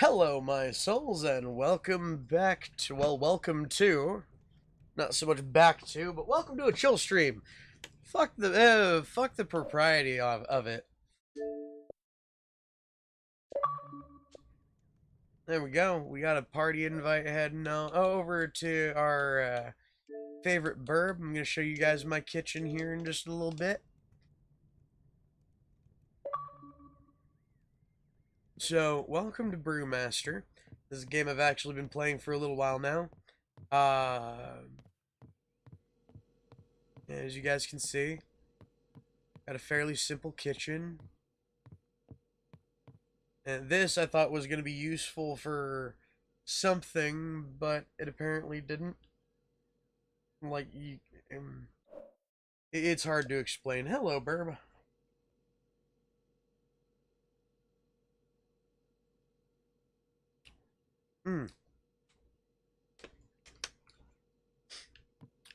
Hello, my souls, and welcome back to, welcome to, not so much back to, but welcome to a chill stream. Fuck the propriety of it. There we go. We got a party invite heading over to our favorite burb. I'm gonna show you guys my kitchen here in just a little bit. So, welcome to Brewmaster. This is a game I've actually been playing for a little while now. As you guys can see, got a fairly simple kitchen. And this I thought was going to be useful for something, but it apparently didn't. Like, it's hard to explain. Hello, Burb. Hmm.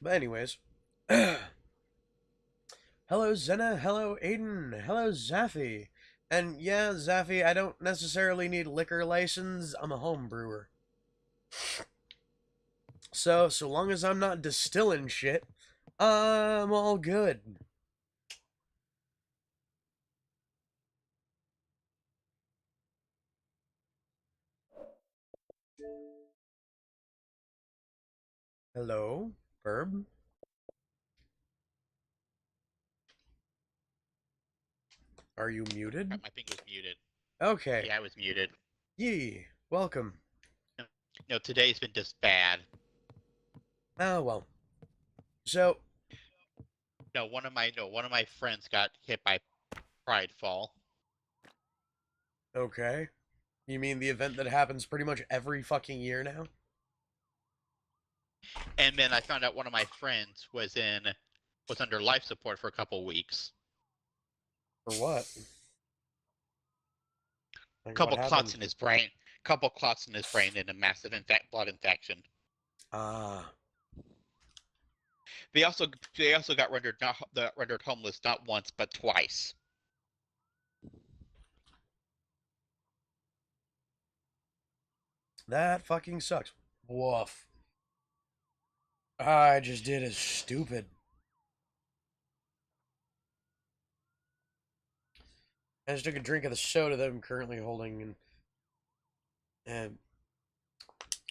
But anyways. Hello, Zena. Hello, Aiden. Hello, Zaffy. And yeah, Zaffy, I don't necessarily need a liquor license. I'm a home brewer. So long as I'm not distilling shit, I'm all good. Hello, Burb. Are you muted? My thing was muted. Okay. Yeah, I was muted. Yee. Welcome. No, today's been just bad. Oh well. So One of my friends got hit by Pridefall. okay. You mean the event that happens pretty much every fucking year now? And then I found out one of my friends was under life support for a couple weeks. For what? Like what Couple happened? clots in his brain. And a massive blood infection. Ah. They also got rendered homeless not once but twice. That fucking sucks. Woof. I just did is stupid. I just took a drink of the soda that I'm currently holding, and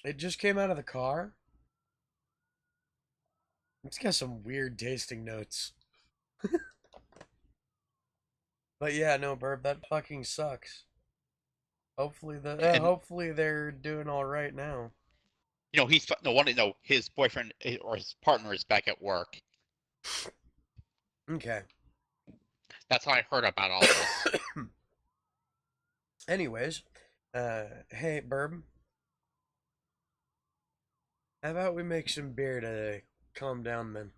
it just came out of the car. It's got some weird tasting notes. But yeah, no, Burb, that fucking sucks. And Hopefully they're doing all right now. he's his boyfriend or his partner is back at work. Okay. That's how I heard about all this. Anyways, hey, Burb. How about we make some beer to calm down then?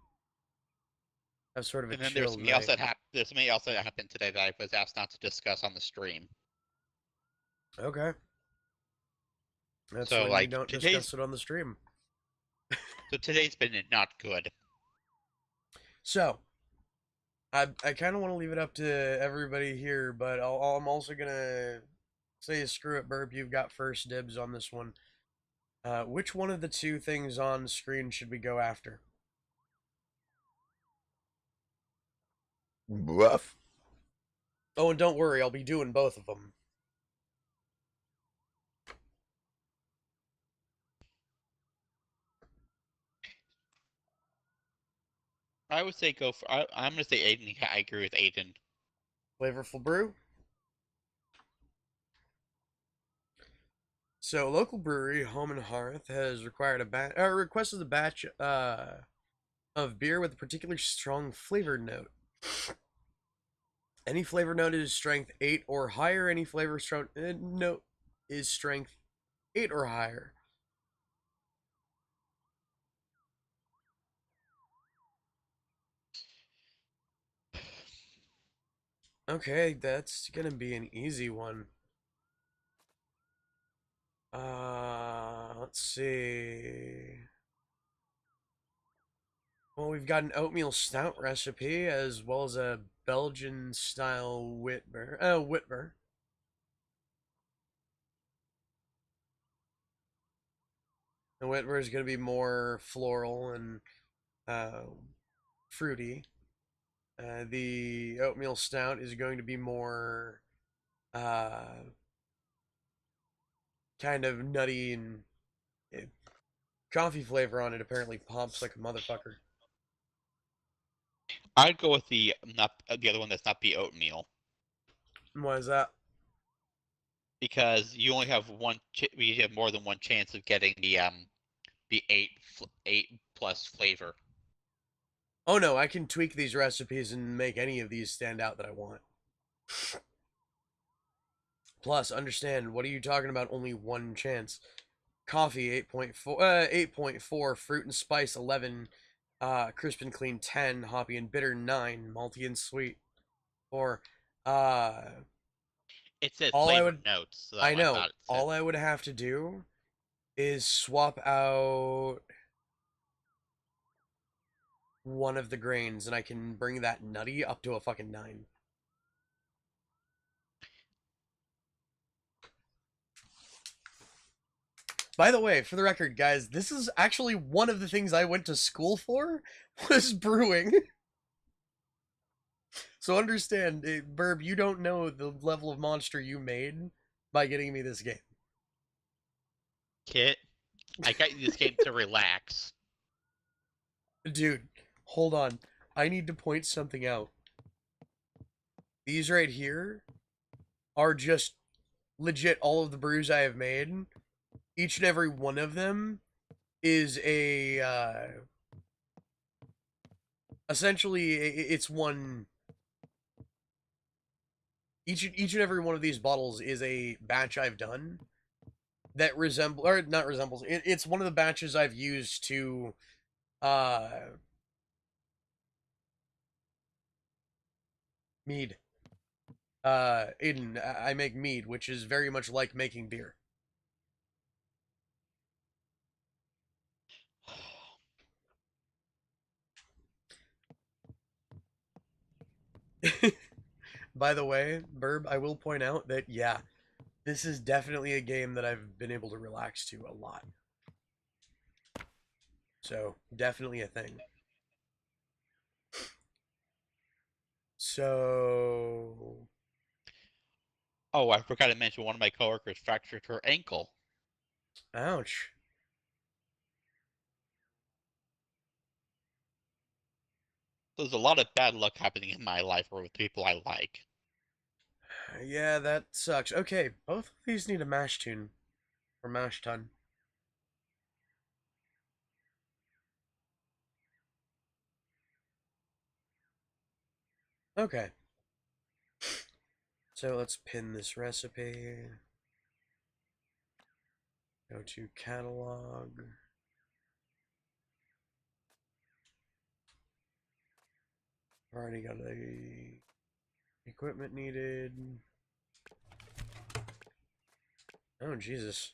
Have sort of a And then there's chill something else night. that happened today that I was asked not to discuss on the stream. Okay. That's So when you like don't discuss it on the stream. today's been not good. So, I kind of want to leave it up to everybody here, but I'm also gonna say screw it, Burp. You've got first dibs on this one. Which one of the two things on screen should we go after? Rough. Oh, and don't worry, I'll be doing both of them. I would say go for. I'm gonna say Aiden. I agree with Aiden. Flavorful brew. So, local brewery Home and Hearth has requested a batch of beer with a particularly strong flavor note. Any flavor note is strength 8 or higher. Any flavor note is strength 8 or higher. Okay, that's gonna be an easy one. Let's see. Well, we've got an oatmeal stout recipe as well as a Belgian style Witbier. Witbier. The Whitmer is going to be more floral and uh, fruity. The oatmeal stout is going to be more kind of nutty and coffee flavor on it. Apparently, pops like a motherfucker. I'd go with the not the other one that's not the oatmeal Why is that? because you only have you have more than one chance of getting the eight plus flavor. Oh no, I can tweak these recipes and make any of these stand out that I want. Plus, understand, what are you talking about? Only one chance. Coffee 8.4, fruit and spice 11, crisp and clean 10, hoppy and bitter 9, malty and sweet 4. Uh, It says all I flavor would, notes, so I I know, thought it said. all I would have to do is swap out one of the grains, and I can bring that nutty up to a fucking 9. By the way, for the record, guys, this is actually one of the things I went to school for, was brewing. So understand, Burb, you don't know the level of monster you made by getting me this game. Kit, I got you this game to relax. Dude, hold on. I need to point something out. These right here are just legit all of the brews I have made. Each and every one of them is essentially it's one. Each and every one of these bottles is a batch I've done that resemble or not resembles. It's one of the batches I've used to uh mead. Aiden, I make mead, which is very much like making beer. By the way, Burb, I will point out that yeah, this is definitely a game that I've been able to relax to a lot. So, definitely a thing. So, Oh, I forgot to mention one of my coworkers fractured her ankle. ouch. There's a lot of bad luck happening in my life or with people I like. Yeah, that sucks. Okay, both of these need a mash tune or mash tun. Okay. So let's pin this recipe. Go to catalog. I've already got the equipment needed. Oh, Jesus.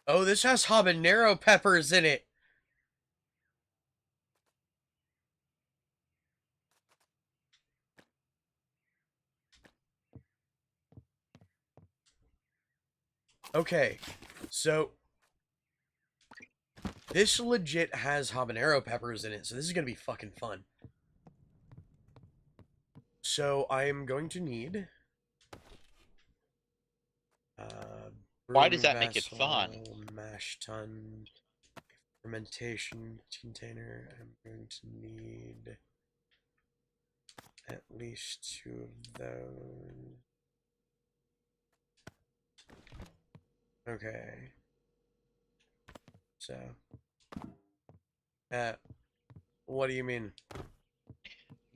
Oh, this has habanero peppers in it. Okay, so this legit has habanero peppers in it, so this is gonna be fucking fun. So I am going to need Why broom does that make it fun? vessel, mash tun, fermentation container. I'm going to need at least 2 of those. Okay. So, uh, what do you mean?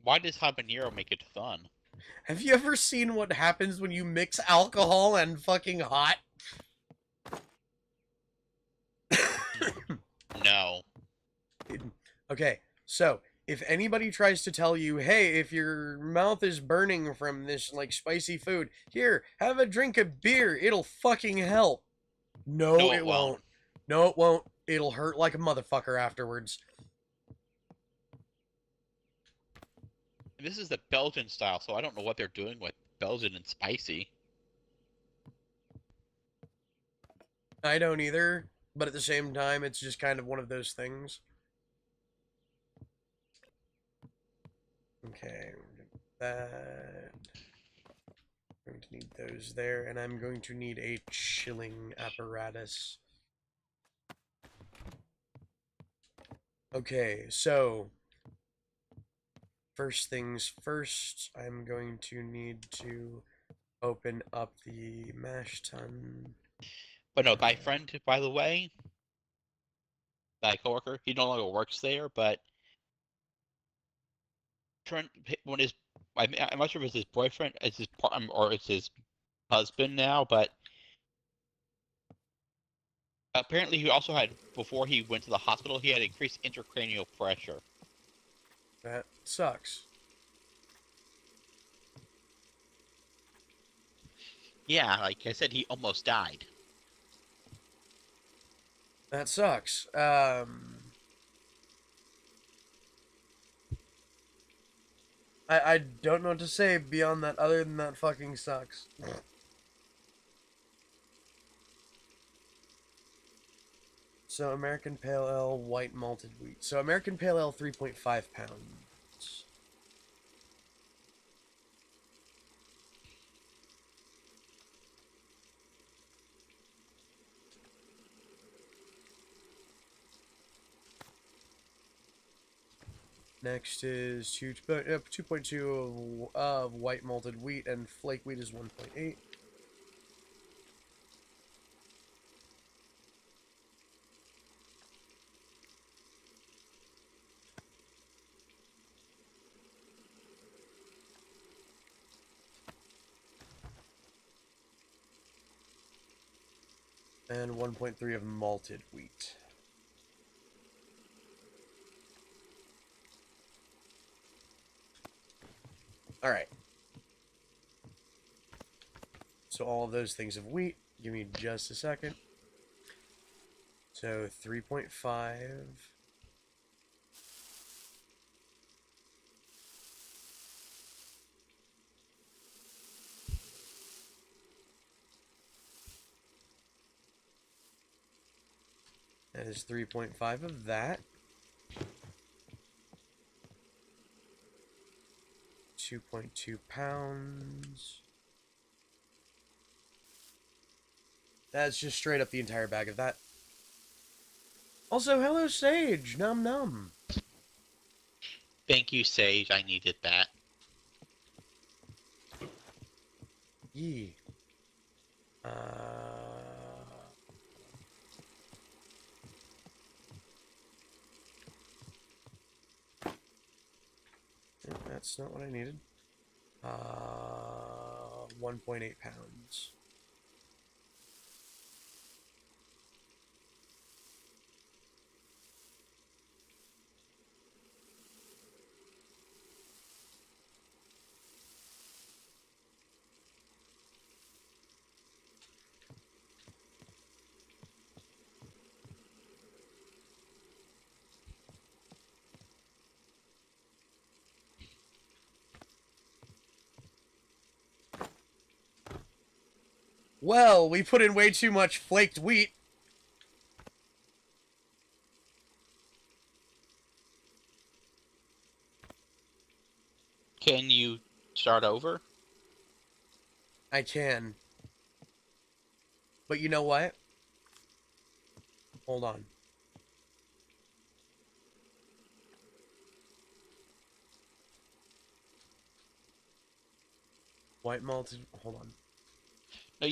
Why does habanero make it fun? Have you ever seen what happens when you mix alcohol and fucking hot? No. Okay, so if anybody tries to tell you, hey, if your mouth is burning from this like spicy food, here, have a drink of beer, it'll fucking help. No, No, it it won't. won't. No, it won't. It'll hurt like a motherfucker afterwards. This is the Belgian style, so I don't know what they're doing with Belgian and spicy. I don't either, but at the same time, it's just kind of one of those things. Okay, that. I'm going to need those there, and I'm going to need a chilling apparatus. Okay, so first things first, I'm going to need to open up the mash tun. But no, my friend, by the way, my coworker, he no longer works there, but Trent, when his, I'm not sure if it's his boyfriend, it's his or it's his husband now, but apparently he also had, before he went to the hospital, he had increased intracranial pressure. That sucks. Yeah, like I said, he almost died. That sucks. I don't know what to say beyond that other than that fucking sucks. So American Pale Ale, white malted wheat. So American Pale Ale, 3.5 pounds. Next is 2.2 of white malted wheat, and flake wheat is 1.8. And 1.3 of malted wheat. Alright. So all of those things of wheat. Give me just a second. So 3.5. That is 3.5 of that. 2.2 pounds. That's just straight up the entire bag of that. Also, hello, Sage. Num num. Thank you, Sage. I needed that. Yee. That's not what I needed. 1.8 pounds. Well, we put in way too much flaked wheat. Can you start over? I can. But you know what? Hold on. White malted. Hold on. No,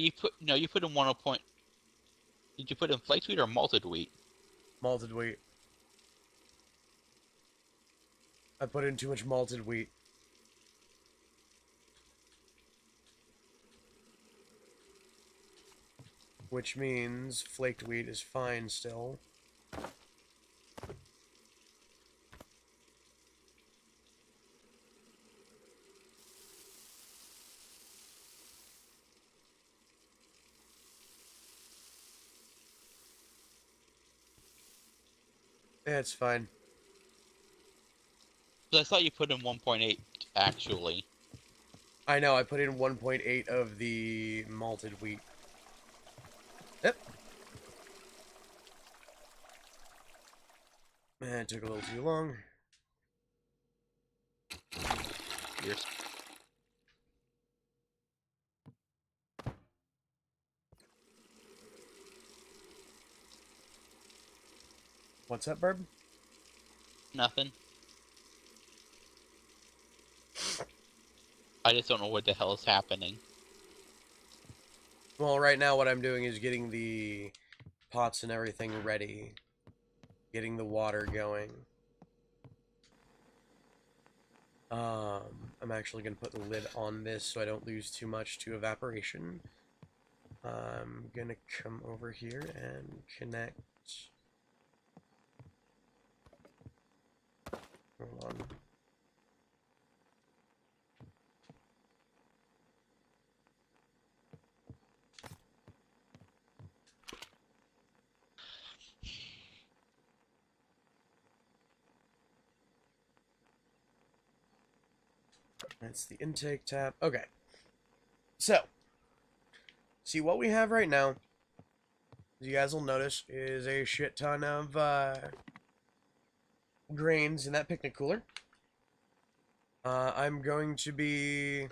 you put in 1 point. Did you put in flaked wheat or malted wheat? Malted wheat. I put in too much malted wheat. Which means flaked wheat is fine still. Yeah, it's fine. Because I thought you put in 1.8 actually. I know, I put in 1.8 of the malted wheat. Yep. It took a little too long. You're What's up, Barb? nothing. I just don't know what the hell is happening. Well, right now what I'm doing is getting the pots and everything ready. Getting the water going. I'm actually going to put the lid on this so I don't lose too much to evaporation. I'm going to come over here and connect. Hold on. That's the intake tap. Okay. So, see what we have right now, as you guys will notice, is a shit ton of grains in that picnic cooler. I'm going to be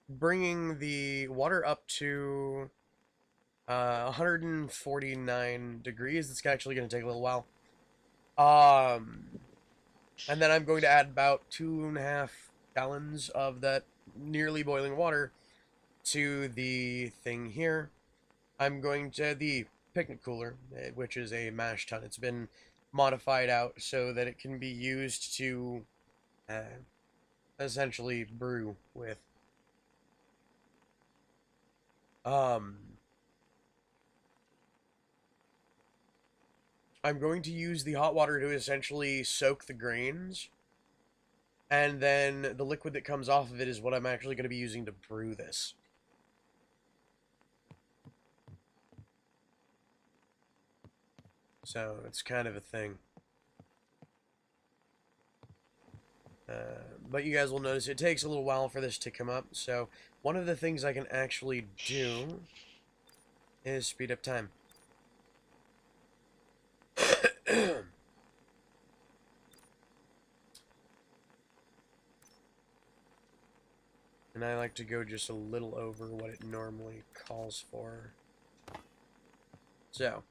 bringing the water up to 149 degrees. It's actually going to take a little while. And then I'm going to add about 2.5 gallons of that nearly boiling water to the thing here. I'm going to the picnic cooler, which is a mash tun. It's been modified out so that it can be used to essentially brew with. Um, I'm going to use the hot water to essentially soak the grains, and then the liquid that comes off of it is what I'm actually going to be using to brew this. So it's kind of a thing. But you guys will notice it takes a little while for this to come up. So one of the things I can actually do is speed up time. And I like to go just a little over what it normally calls for. So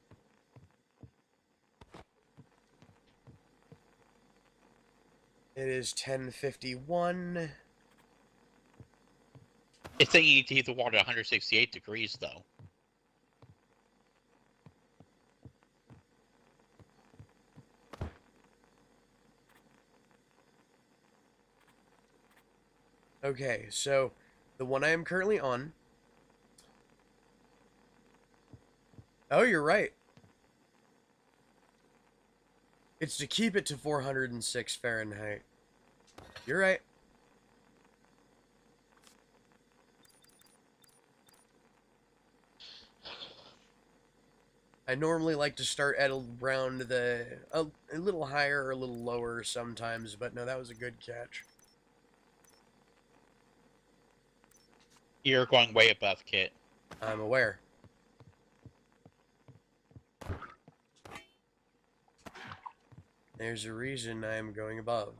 it is 10:51. It's saying you need to heat the water at 168 degrees, though. Okay, so the one I am currently on. Oh, you're right. It's to keep it to 406 Fahrenheit. You're right. I normally like to start at around a little higher or a little lower sometimes, but no, that was a good catch. You're going way above, Kit. I'm aware. There's a reason I'm going above.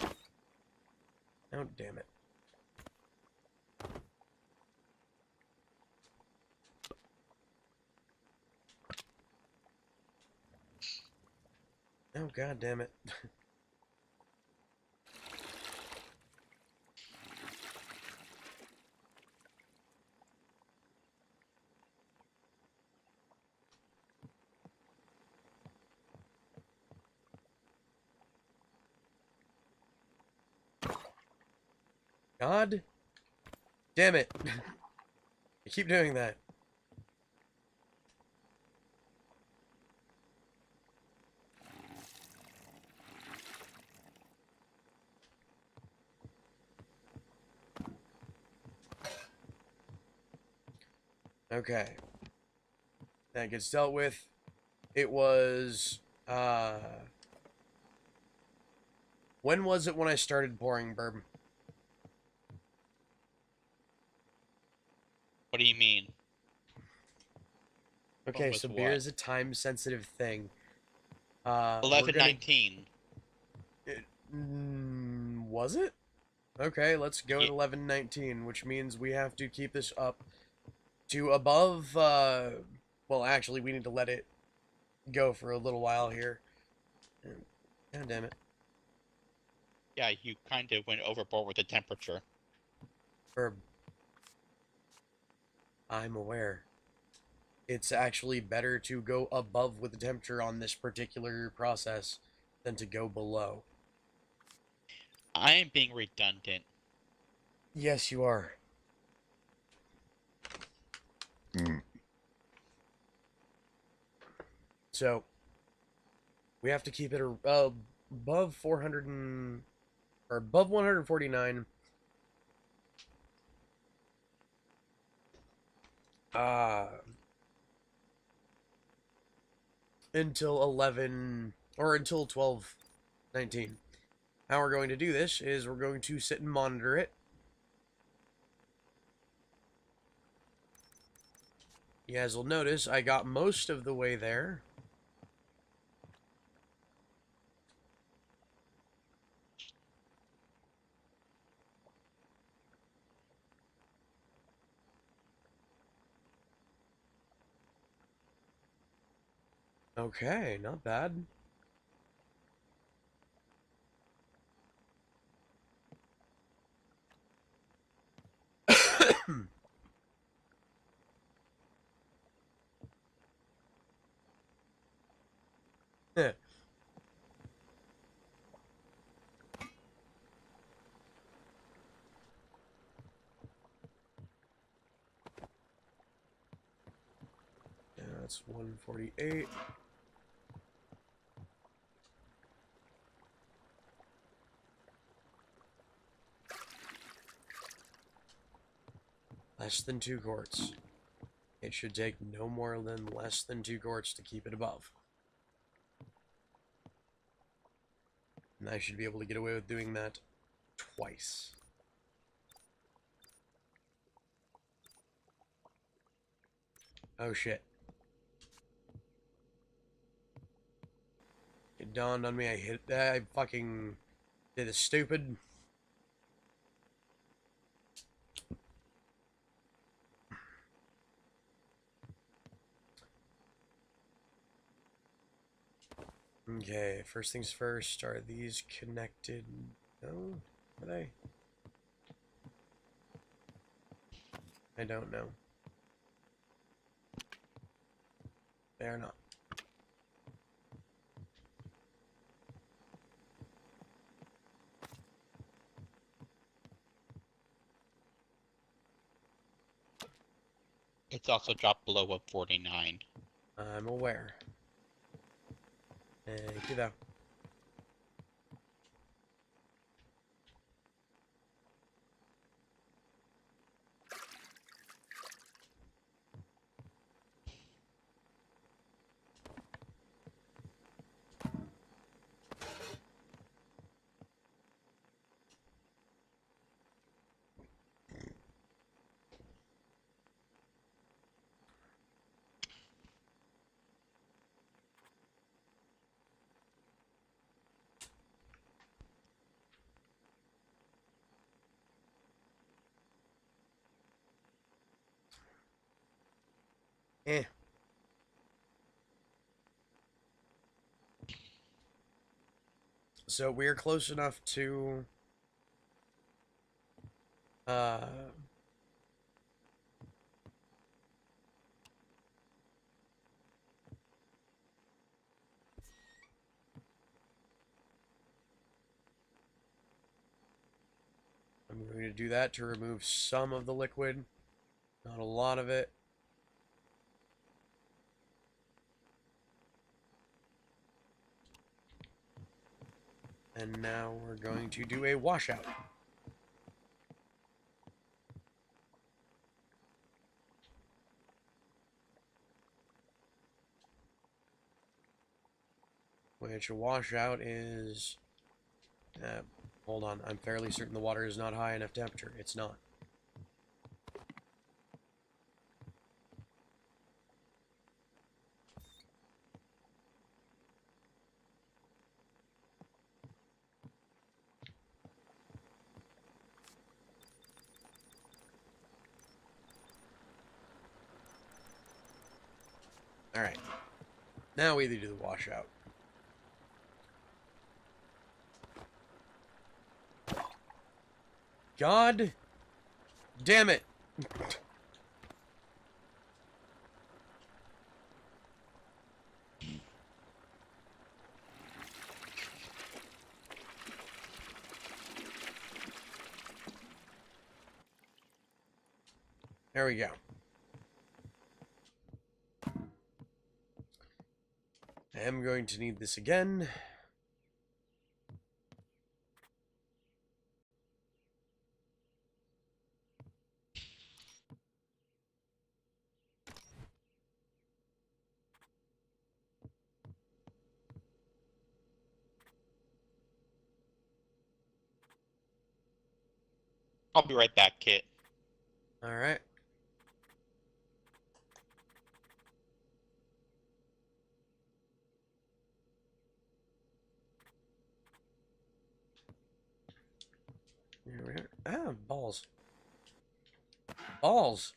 Oh, damn it. Oh, god damn it. God damn it. I keep doing that. Okay. That gets dealt with. It was When was it when I started pouring bourbon? What do you mean? When Okay, was so beer what? is a time-sensitive thing. We're Eleven gonna. nineteen. Was it? Okay, let's go at Yeah, 11:19, which means we have to keep this up to above. Well, actually, we need to let it go for a little while here. God damn it. yeah, you kind of went overboard with the temperature. Or I'm aware. It's actually better to go above with the temperature on this particular process than to go below. I am being redundant. Yes, you are. Mm. So we have to keep it above 400 or above 149. Uh, until 11 or until 12:19. How we're going to do this is we're going to sit and monitor it. You guys will notice I got most of the way there. Okay, not bad. Yeah, that's 148. Less than 2 quarts. It should take no more than less than 2 quarts to keep it above. And I should be able to get away with doing that twice. Oh shit. It dawned on me I fucking did a stupid. Okay, first things first, are these connected? No? Are they? I don't know. They are not. It's also dropped below 149. I'm aware. Thank you though. Eh. So we're close enough to uh I'm going to do that to remove some of the liquid, not a lot of it. And now we're going to do a washout. Which a washout is Uh, hold on. I'm fairly certain the water is not high enough temperature. It's not. Alright. Now we either do the washout. God damn it. There we go. I am going to need this again. I'll be right back, Kit. Alright. Here we are. Ah, balls. Balls.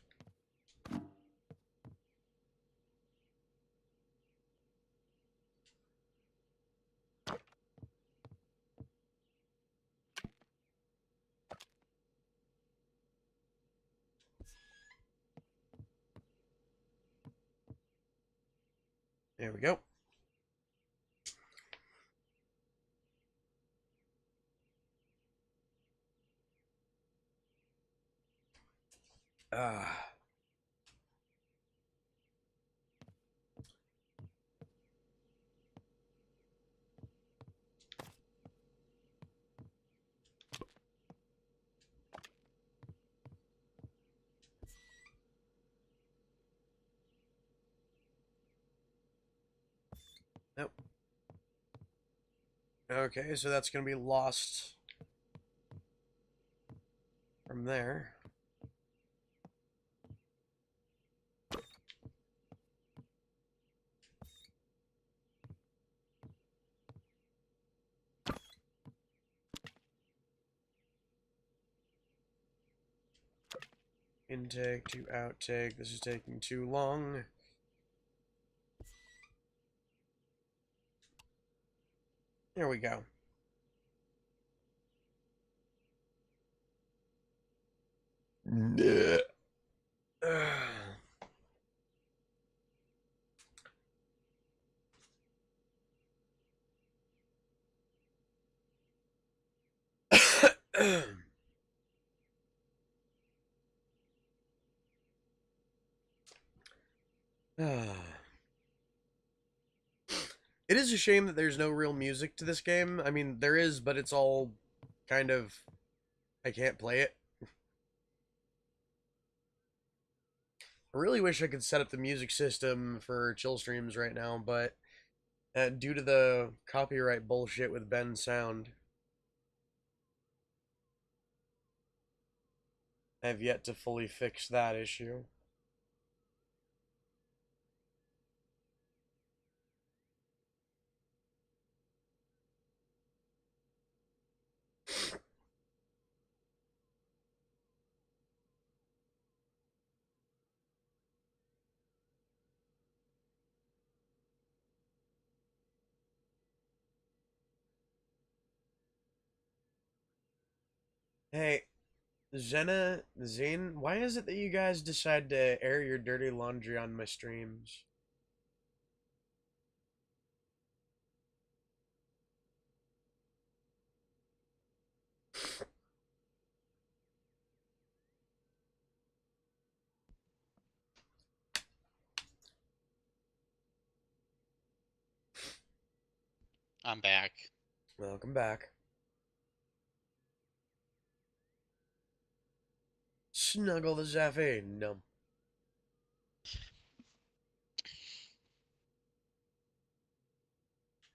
There we go. Ah. Nope. Okay, so that's going to be lost from there. Intake to outtake. This is taking too long. There we go. It is a shame that there's no real music to this game. I mean, there is, but it's all kind of... I can't play it. I really wish I could set up the music system for chill streams right now, but due to the copyright bullshit with Ben's sound, I have yet to fully fix that issue. Hey, Zane, why is it that you guys decide to air your dirty laundry on my streams? I'm back. Welcome back. Snuggle the Zaffy. No.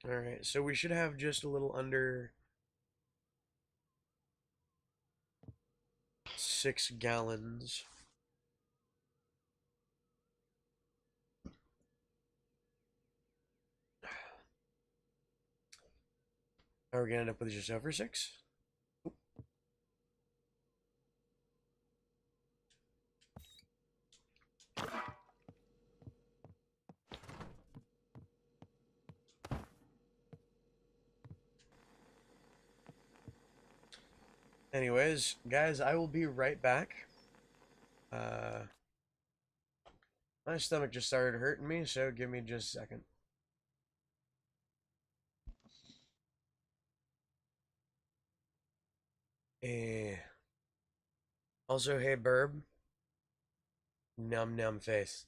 Alright, so we should have just a little under 6 gallons. Are we gonna end up with just over 6? Anyways, guys, I will be right back. Uh, my stomach just started hurting me, so give me just a second. Eh. Also, hey, Burb. Num num face.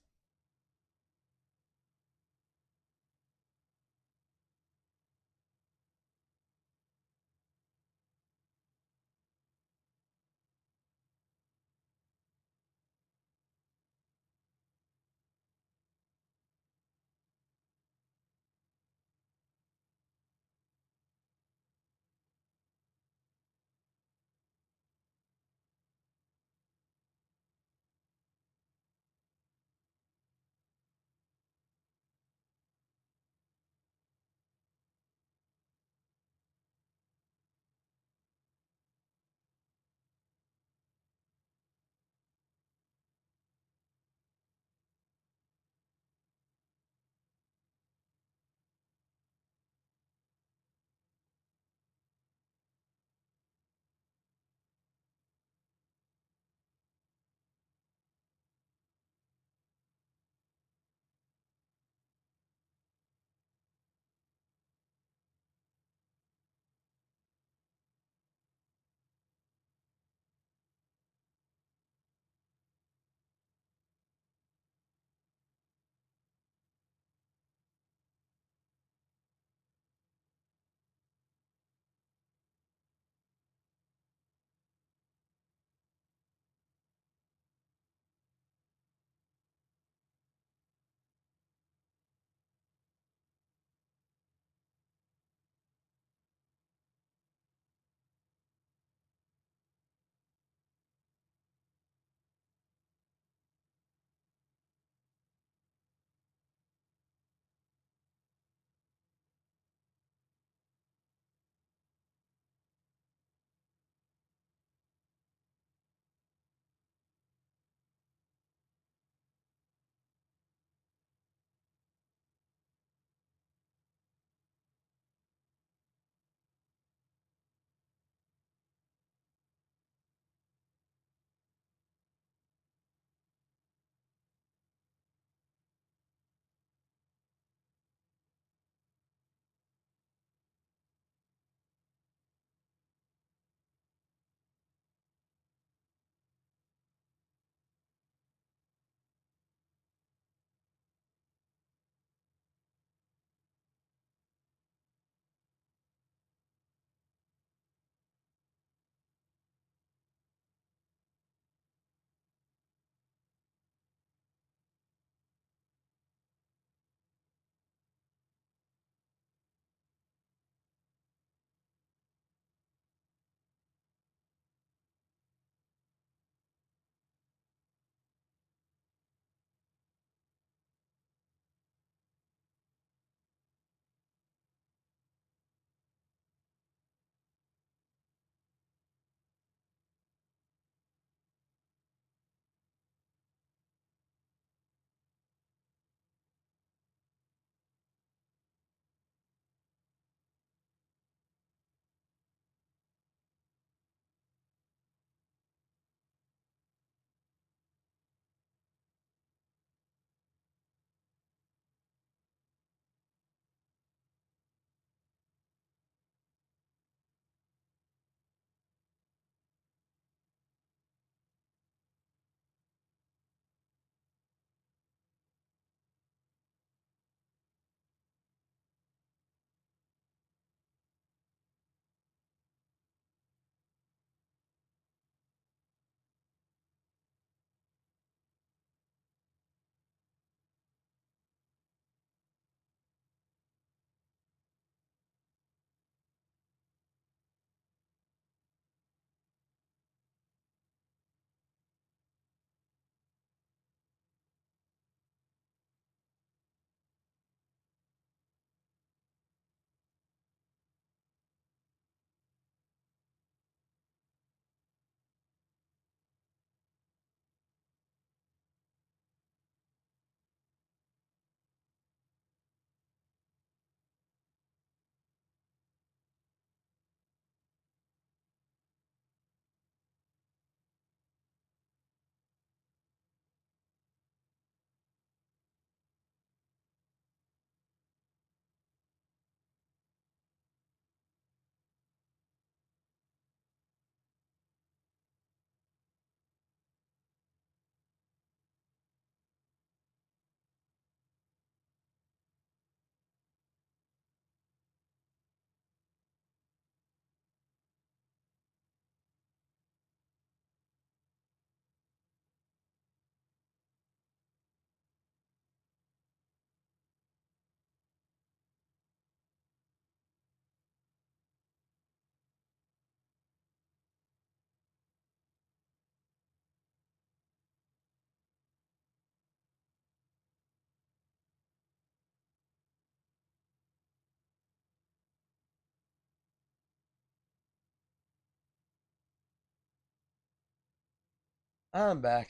I'm back.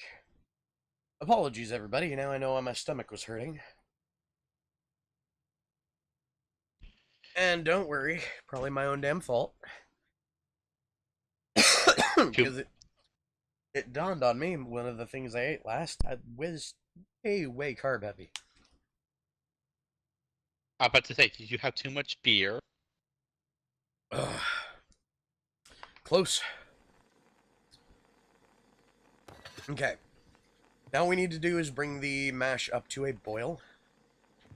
Apologies, everybody. Now I know why my stomach was hurting. And don't worry, probably my own damn fault. Too, Because it dawned on me one of the things I ate last I was way carb heavy. I was about to say, did you have too much beer? Ugh. Close. Okay. Now what we need to do is bring the mash up to a boil.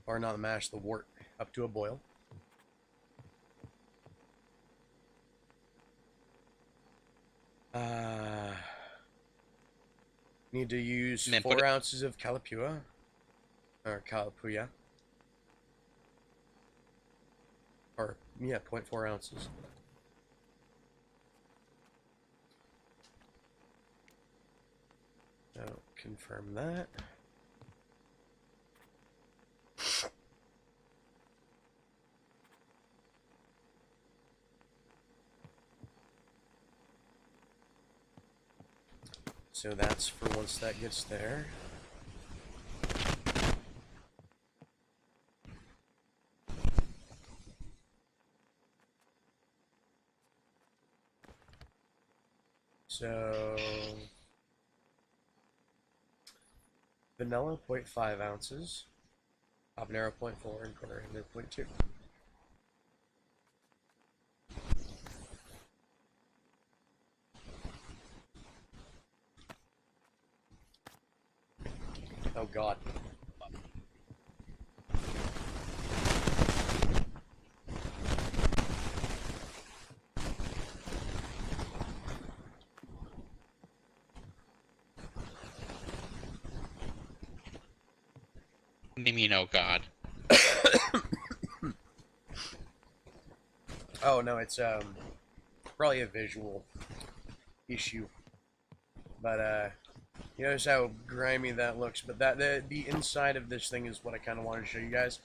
Or not the mash, the wort up to a boil. Need to use And then 4 ounces of calapua. Or calapuya. Or, yeah, 0.4 ounces. I'll confirm that. So that's for once that gets there. So vanilla 0.5 ounces, habanero 0.4, and coriander 0.2. Oh god. Maybe no God. Oh no, it's probably a visual issue. But you notice how grimy that looks, but that the inside of this thing is what I kind of wanted to show you guys,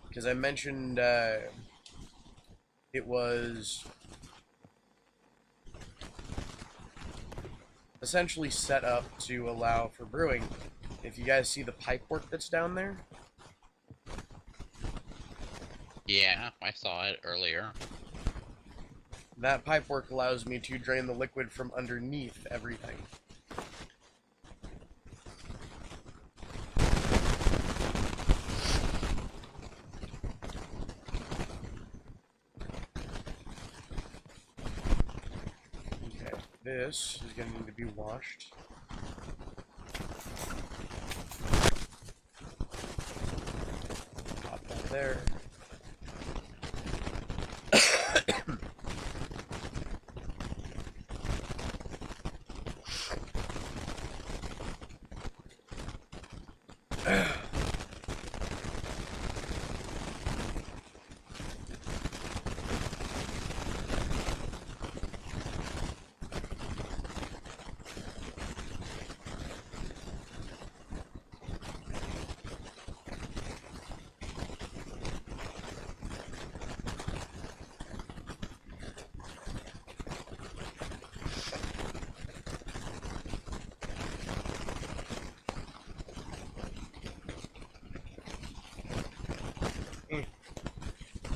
because I mentioned it was essentially set up to allow for brewing. If you guys see the pipework that's down there, Yeah, I saw it earlier. that pipework allows me to drain the liquid from underneath everything. Okay, this is going to need to be washed. Pop that there.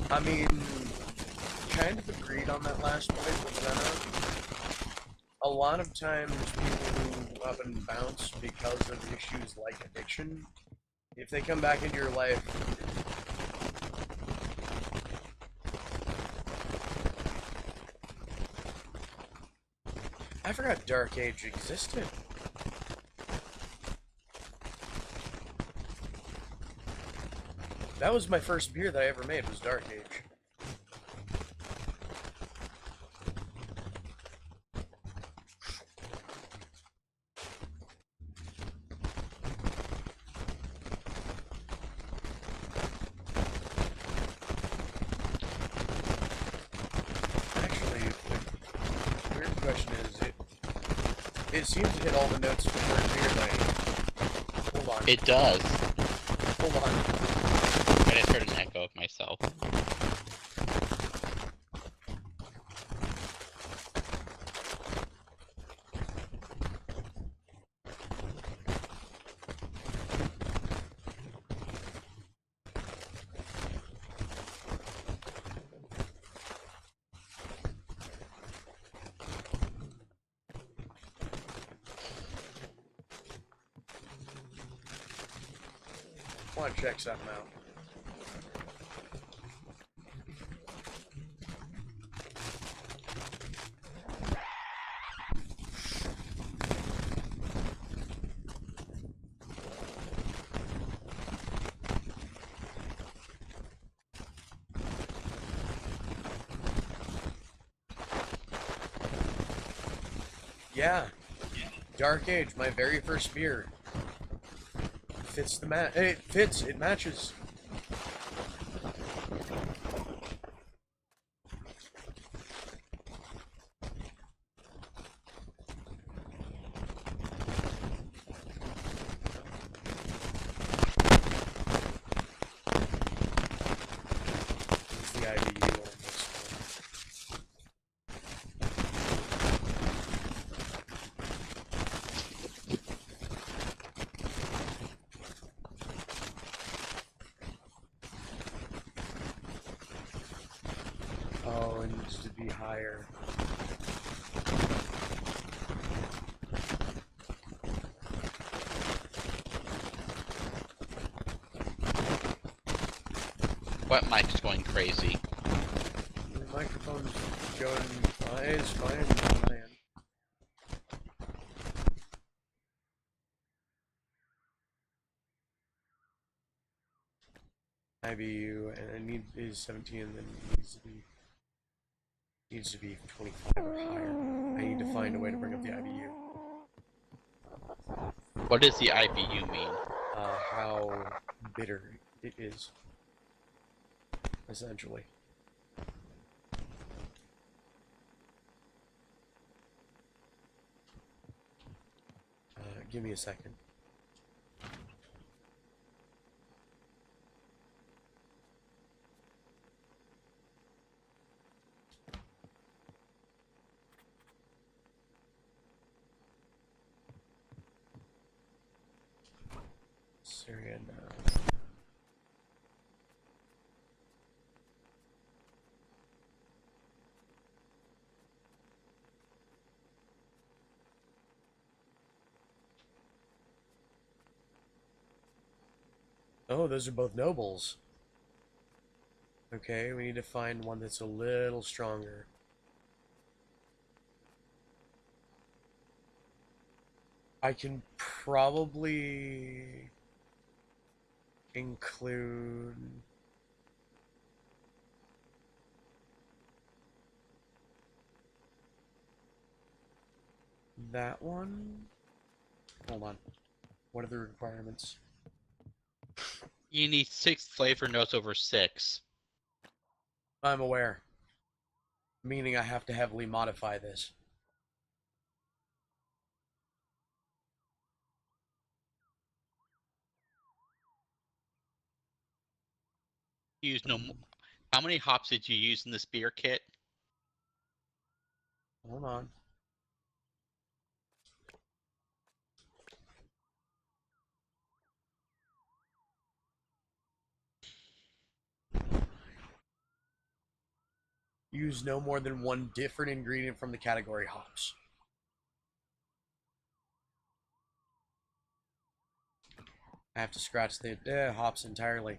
I mean, kind of agreed on that last point with Venom. A lot of times people who up and bounce because of issues like addiction, if they come back into your life, I forgot Dark Age existed. That was my first beer that I ever made, was Dark Age. Actually, the weird question is, it seems to hit all the notes for third beer that I ate. Hold on. It does. Hold on. I just heard an echo of myself. I want to check something out. Yeah, Dark Age, my very first beer. Fits the mat. It fits. It matches. What's the IBU on this one? Oh, it needs to be higher. What mic's going crazy? The microphone's going. It's fine, man. IBU and it is 17, and then it needs to be 25 or higher. I need to find a way to bring up the IBU. What does the IBU mean? How bitter it is, essentially. Give me a second. Syrian. Oh, those are both nobles. Okay, we need to find one that's a little stronger. I can probably include that one. Hold on. What are the requirements? You need 6 flavor notes over 6. I'm aware. Meaning I have to heavily modify this. Use no. How many hops did you use in this beer kit? Hold on. Use no more than one different ingredient from the category hops. I have to scratch the hops entirely.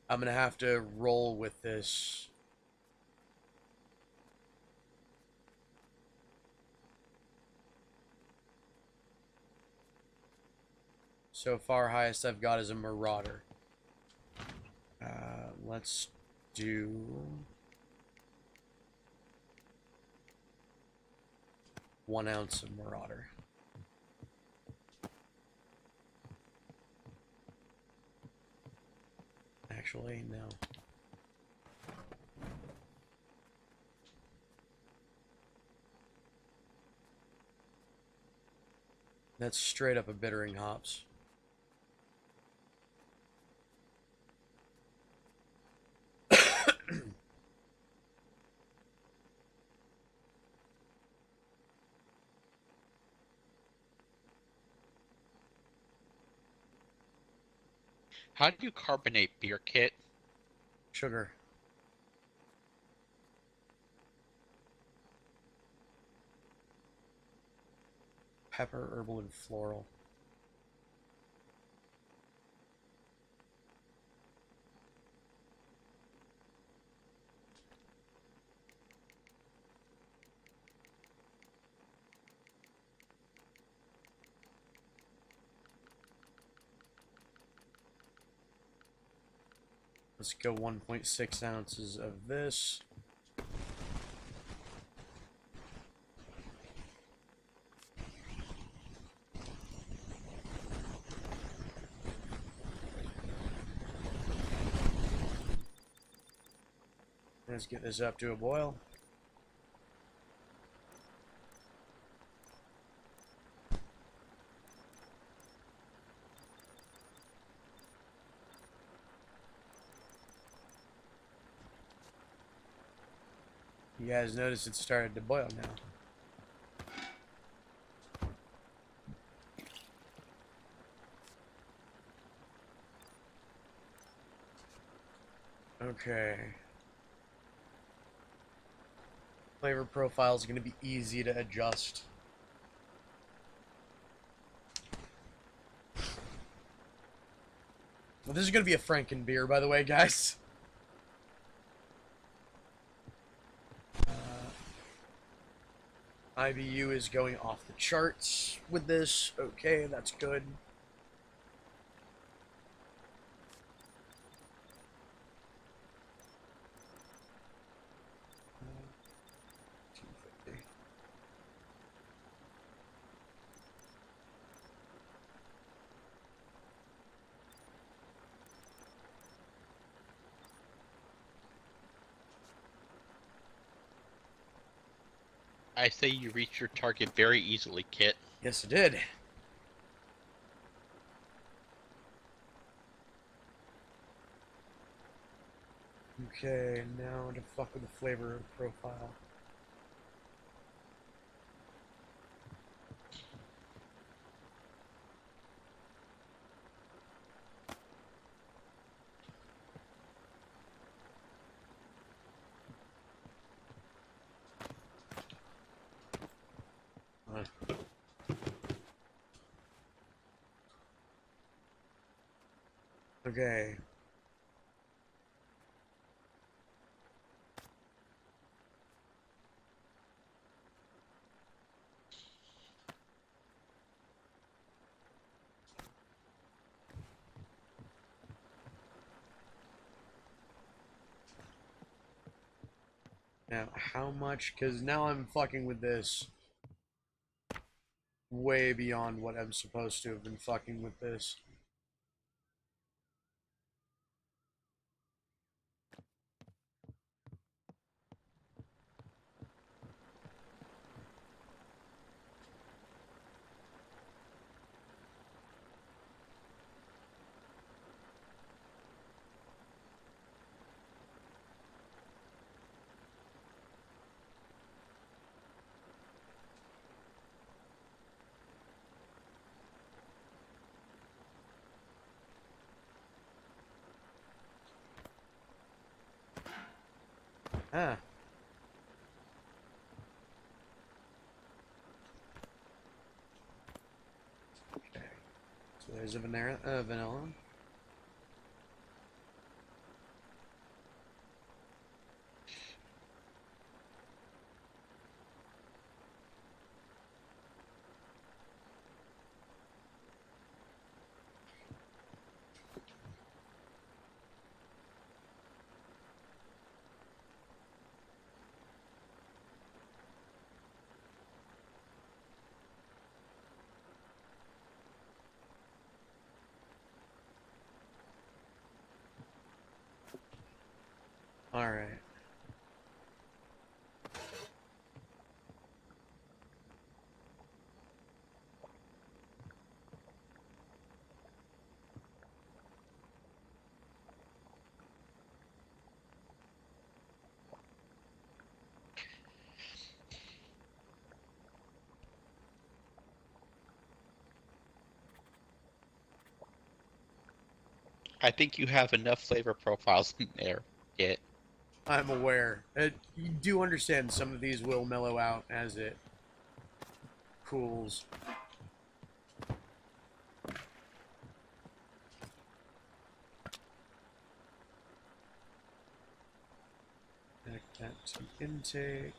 I'm gonna have to roll with this. So far, highest I've got is a Marauder. Let's do 1 ounce of Marauder. Actually, no. That's straight up a bittering hops. How do you carbonate beer kit? Sugar. Pepper, herbal, and floral. Let's go 1.6 ounces of this. Let's get this up to a boil. You guys notice it started to boil now. Okay. Flavor profile is going to be easy to adjust. Well, this is going to be a Franken beer, by the way, guys. IBU is going off the charts with this. Okay, that's good. I say you reach your target very easily, Kit. Yes, it did. Okay, now to fuck with the flavor profile. Okay. Now, how much? Because now I'm fucking with this way beyond what I'm supposed to have been fucking with this. Ah. Okay. So there's a vanilla. All right. I think you have enough flavor profiles in there. it. I'm aware. You do understand some of these will mellow out as it cools. Connect that to intake.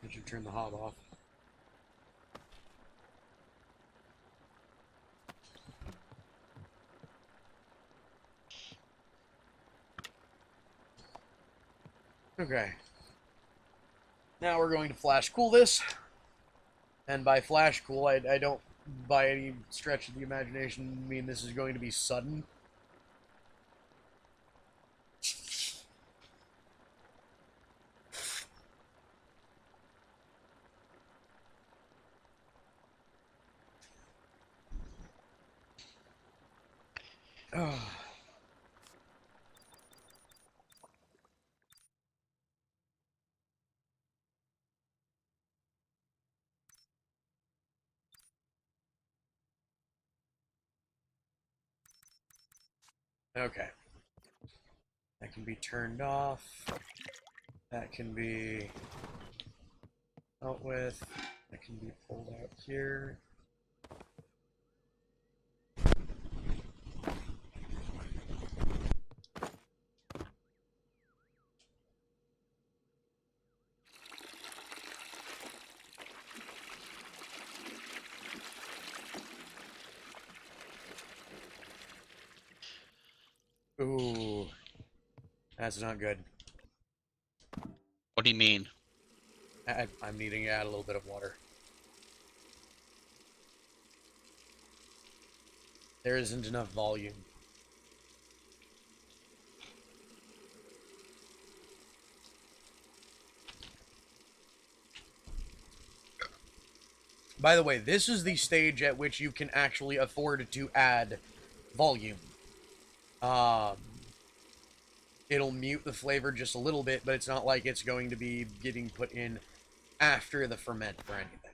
I should turn the hob off. Okay. Now we're going to flash cool this. And by flash cool, I don't, by any stretch of the imagination, mean this is going to be sudden. Oh. Okay. That can be turned off. That can be dealt with. That can be pulled out here. Ooh. That's not good. What do you mean? I'm needing to add a little bit of water. There isn't enough volume. By the way, this is the stage at which you can actually afford to add volume. Um, it'll mute the flavor just a little bit, but it's not like it's going to be getting put in after the ferment or anything.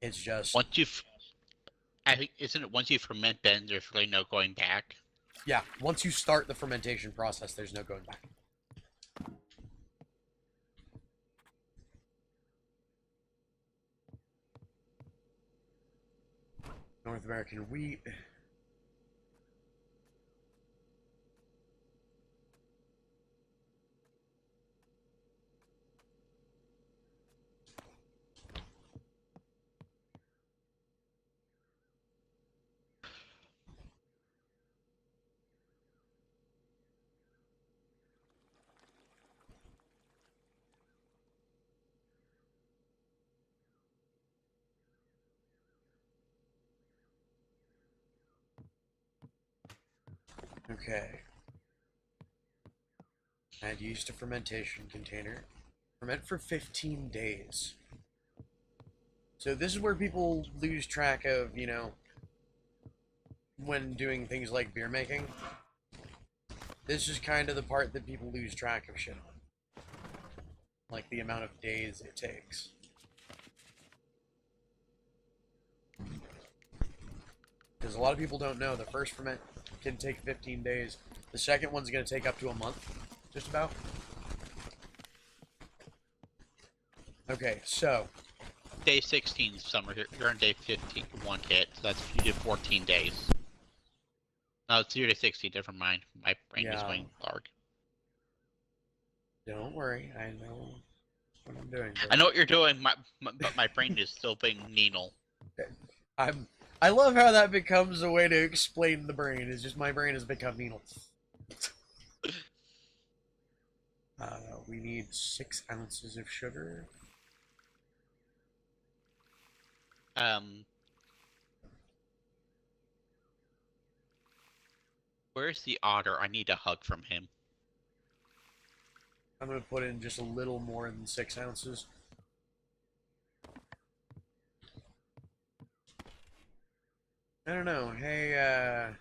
It's just... Once you've, I think, isn't it once you ferment, then there's really no going back? Yeah, once you start the fermentation process, there's no going back. North American wheat. Okay. Add yeast to fermentation container. Ferment for 15 days. So this is where people lose track of, you know, when doing things like beer making. This is kind of the part that people lose track of shit on. Like the amount of days it takes. Because a lot of people don't know, the first ferment can take 15 days. The second one's going to take up to a month, just about. Okay, so... Day 16 summer. You're on day 15. One hit, so that's you did 14 days. No, it's 0 to 60. Never mind. My brain is going dark. Don't worry, I know what I'm doing. I know what you're doing, but my brain is still being needle. Okay. I love how that becomes a way to explain the brain. It's just my brain has become needle. We need 6 ounces of sugar. Where's the otter? I need a hug from him. I'm gonna put in just a little more than 6 ounces. I don't know. Hey,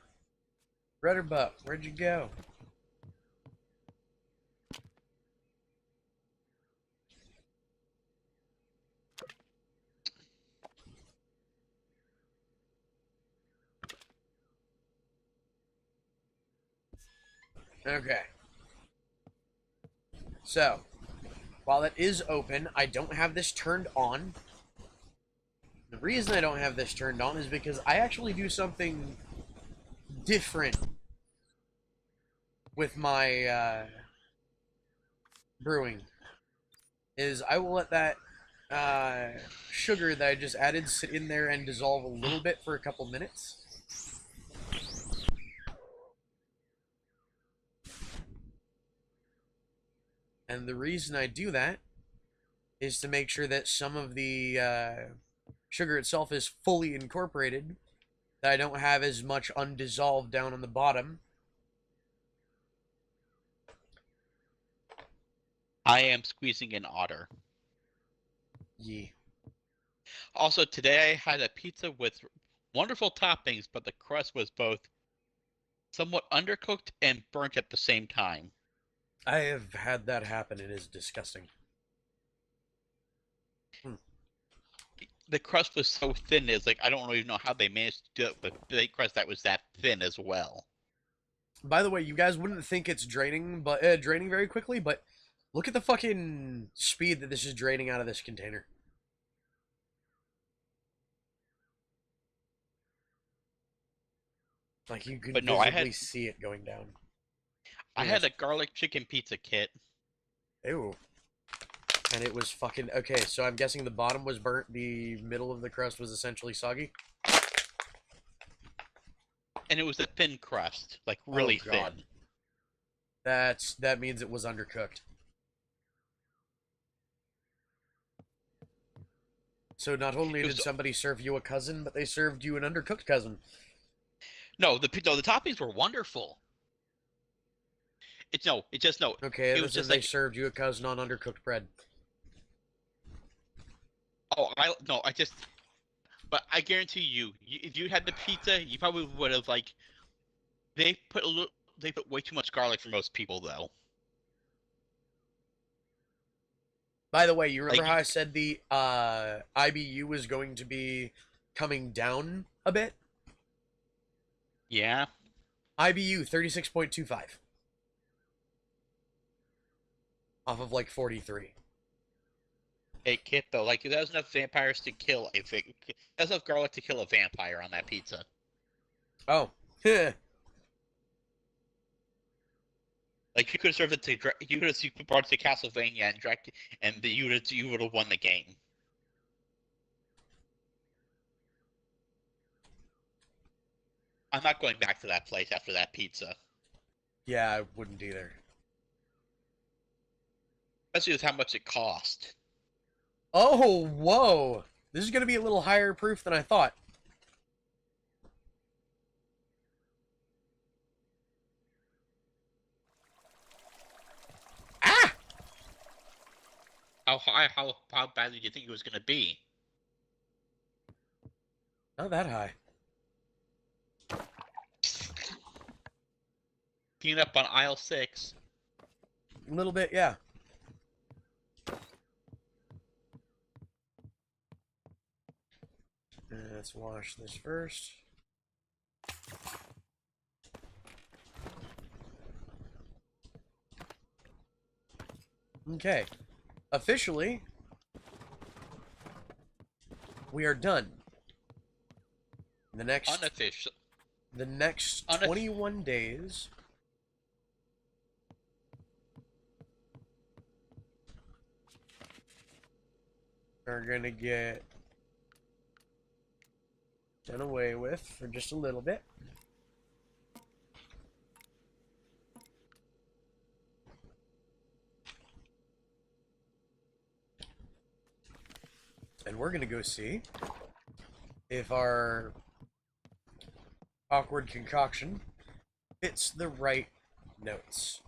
Rudderbuck, where'd you go? Okay. So, while it is open, I don't have this turned on. The reason I don't have this turned on is because I actually do something different with my brewing. Is I will let that sugar that I just added sit in there and dissolve a little bit for a couple minutes. And the reason I do that is to make sure that some of the sugar itself is fully incorporated, that I don't have as much undissolved down on the bottom. I am squeezing an otter. Yeah. Also, today I had a pizza with wonderful toppings, but the crust was both somewhat undercooked and burnt at the same time. I have had that happen. It is disgusting. The crust was so thin, it's like I don't even know how they managed to do it with baked crust that was that thin as well. By the way, you guys wouldn't think it's draining, but draining very quickly, but look at the fucking speed that this is draining out of this container. Like you can But no, visibly see it going down. I had a garlic chicken pizza kit. Ew. And it was fucking okay. So I'm guessing the bottom was burnt, the middle of the crust was essentially soggy. And it was a thin crust, like really thin. That means it was undercooked. So not only did somebody serve you a cousin, but they served you an undercooked cousin. No, the toppings were wonderful. It just no. Okay, It this was is just they like served you a cousin on undercooked bread. But I guarantee you, if you had the pizza, you probably would have like. They put way too much garlic for most people though. By the way, you remember Like, how I said the IBU was going to be coming down a bit? yeah. IBU 36.25 off of like 43. Hey, Kit, though, like, that was enough vampires to kill, I think. That's enough garlic to kill a vampire on that pizza. Oh. Like, you could have served it to, you could have brought it to Castlevania and you would have won the game. I'm not going back to that place after that pizza. Yeah, I wouldn't either. Especially with how much it cost. Oh, whoa. This is going to be a little higher proof than I thought. Ah! How bad did you think it was going to be? Not that high. Peeing up on aisle 6. A little bit, yeah. Let's wash this first. Okay. Officially, we are done. The next 21 days are gonna get done away with for just a little bit. And we're gonna go see if our awkward concoction fits the right notes.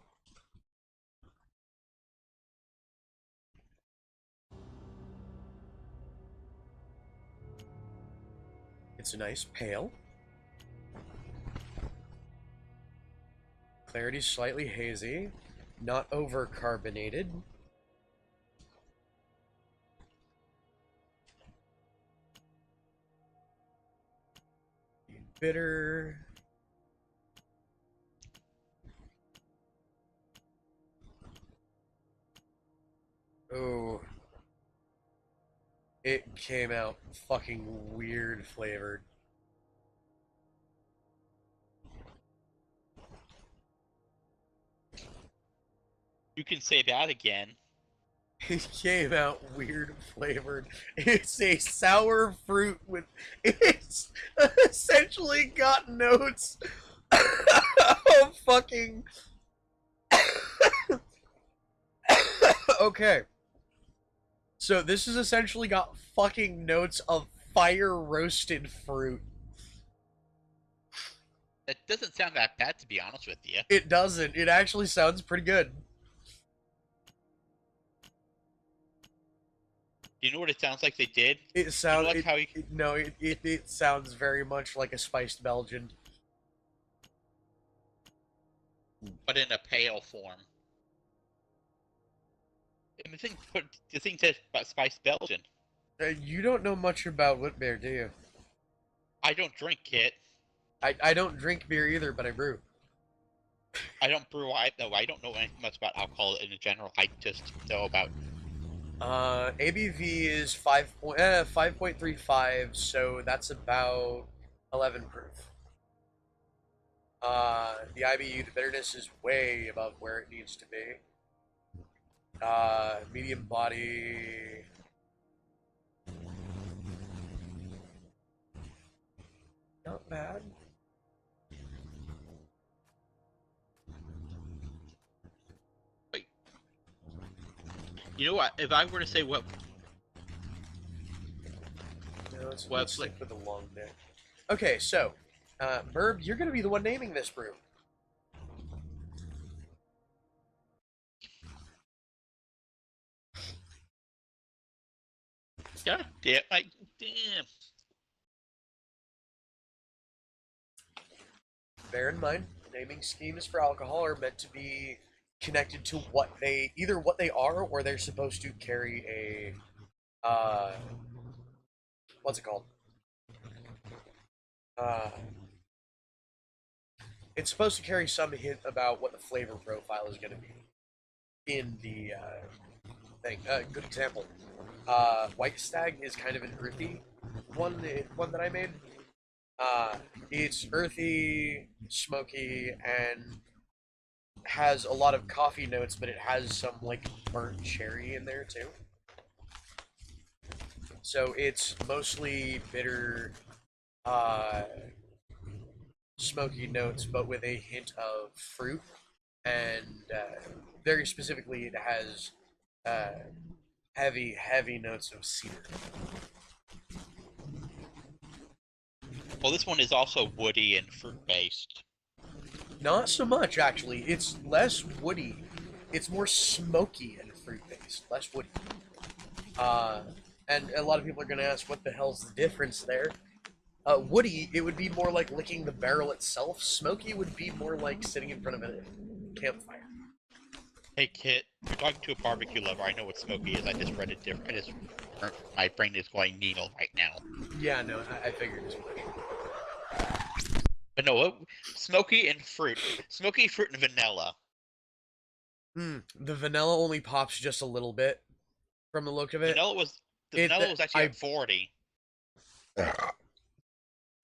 It's a nice pale. Clarity's slightly hazy, not over carbonated. Bitter. It came out fucking weird flavored. You can say that again. It came out weird flavored. It's a sour fruit with. It's essentially got notes of fucking. Okay. So this has essentially got fucking notes of fire roasted fruit. It doesn't sound that bad, to be honest with you. It doesn't. It actually sounds pretty good. You know what it sounds like they did? It You know sounds. like how you, No, it sounds very much like a spiced Belgian. but in a pale form. And the thing says about spiced Belgian. You don't know much about wheat beer, do you? I don't drink it. I don't drink beer either, but I brew. I don't brew. I don't know anything much about alcohol in general. I just know about. ABV is 5.35, so that's about 11 proof. The IBU, the bitterness is way above where it needs to be. Medium body. Not bad. Wait. You know what? If I were to say what No, let's what stick with the long neck. Okay, so, Burb, you're going to be the one naming this brew. God damn, damn. Bear in mind, naming schemes for alcohol are meant to be connected to what they either what they are or they're supposed to carry a what's it called? Uh, it's supposed to carry some hint about what the flavor profile is going to be in the thing. Good example. White Stag is kind of an earthy one that I made. Uh, it's earthy, smoky, and has a lot of coffee notes, but it has some like burnt cherry in there too. So it's mostly bitter, uh, smoky notes, but with a hint of fruit, and very specifically, it has uh, heavy notes of cedar. Well, this one is also woody and fruit based. Not so much, actually. It's less woody. It's more smoky and fruit based, less woody. Uh, and a lot of people are going to ask, what the hell's the difference there? Woody, it would be more like licking the barrel itself. Smoky would be more like sitting in front of a campfire. Hey, Kit, you're talking to a barbecue lover. I know what smoky is. I just read it different. My brain is going needle right now. Yeah, no, I figured as much. But no, smoky and fruit. Smoky fruit and vanilla. The vanilla only pops just a little bit from the look of it. Vanilla was actually at 40.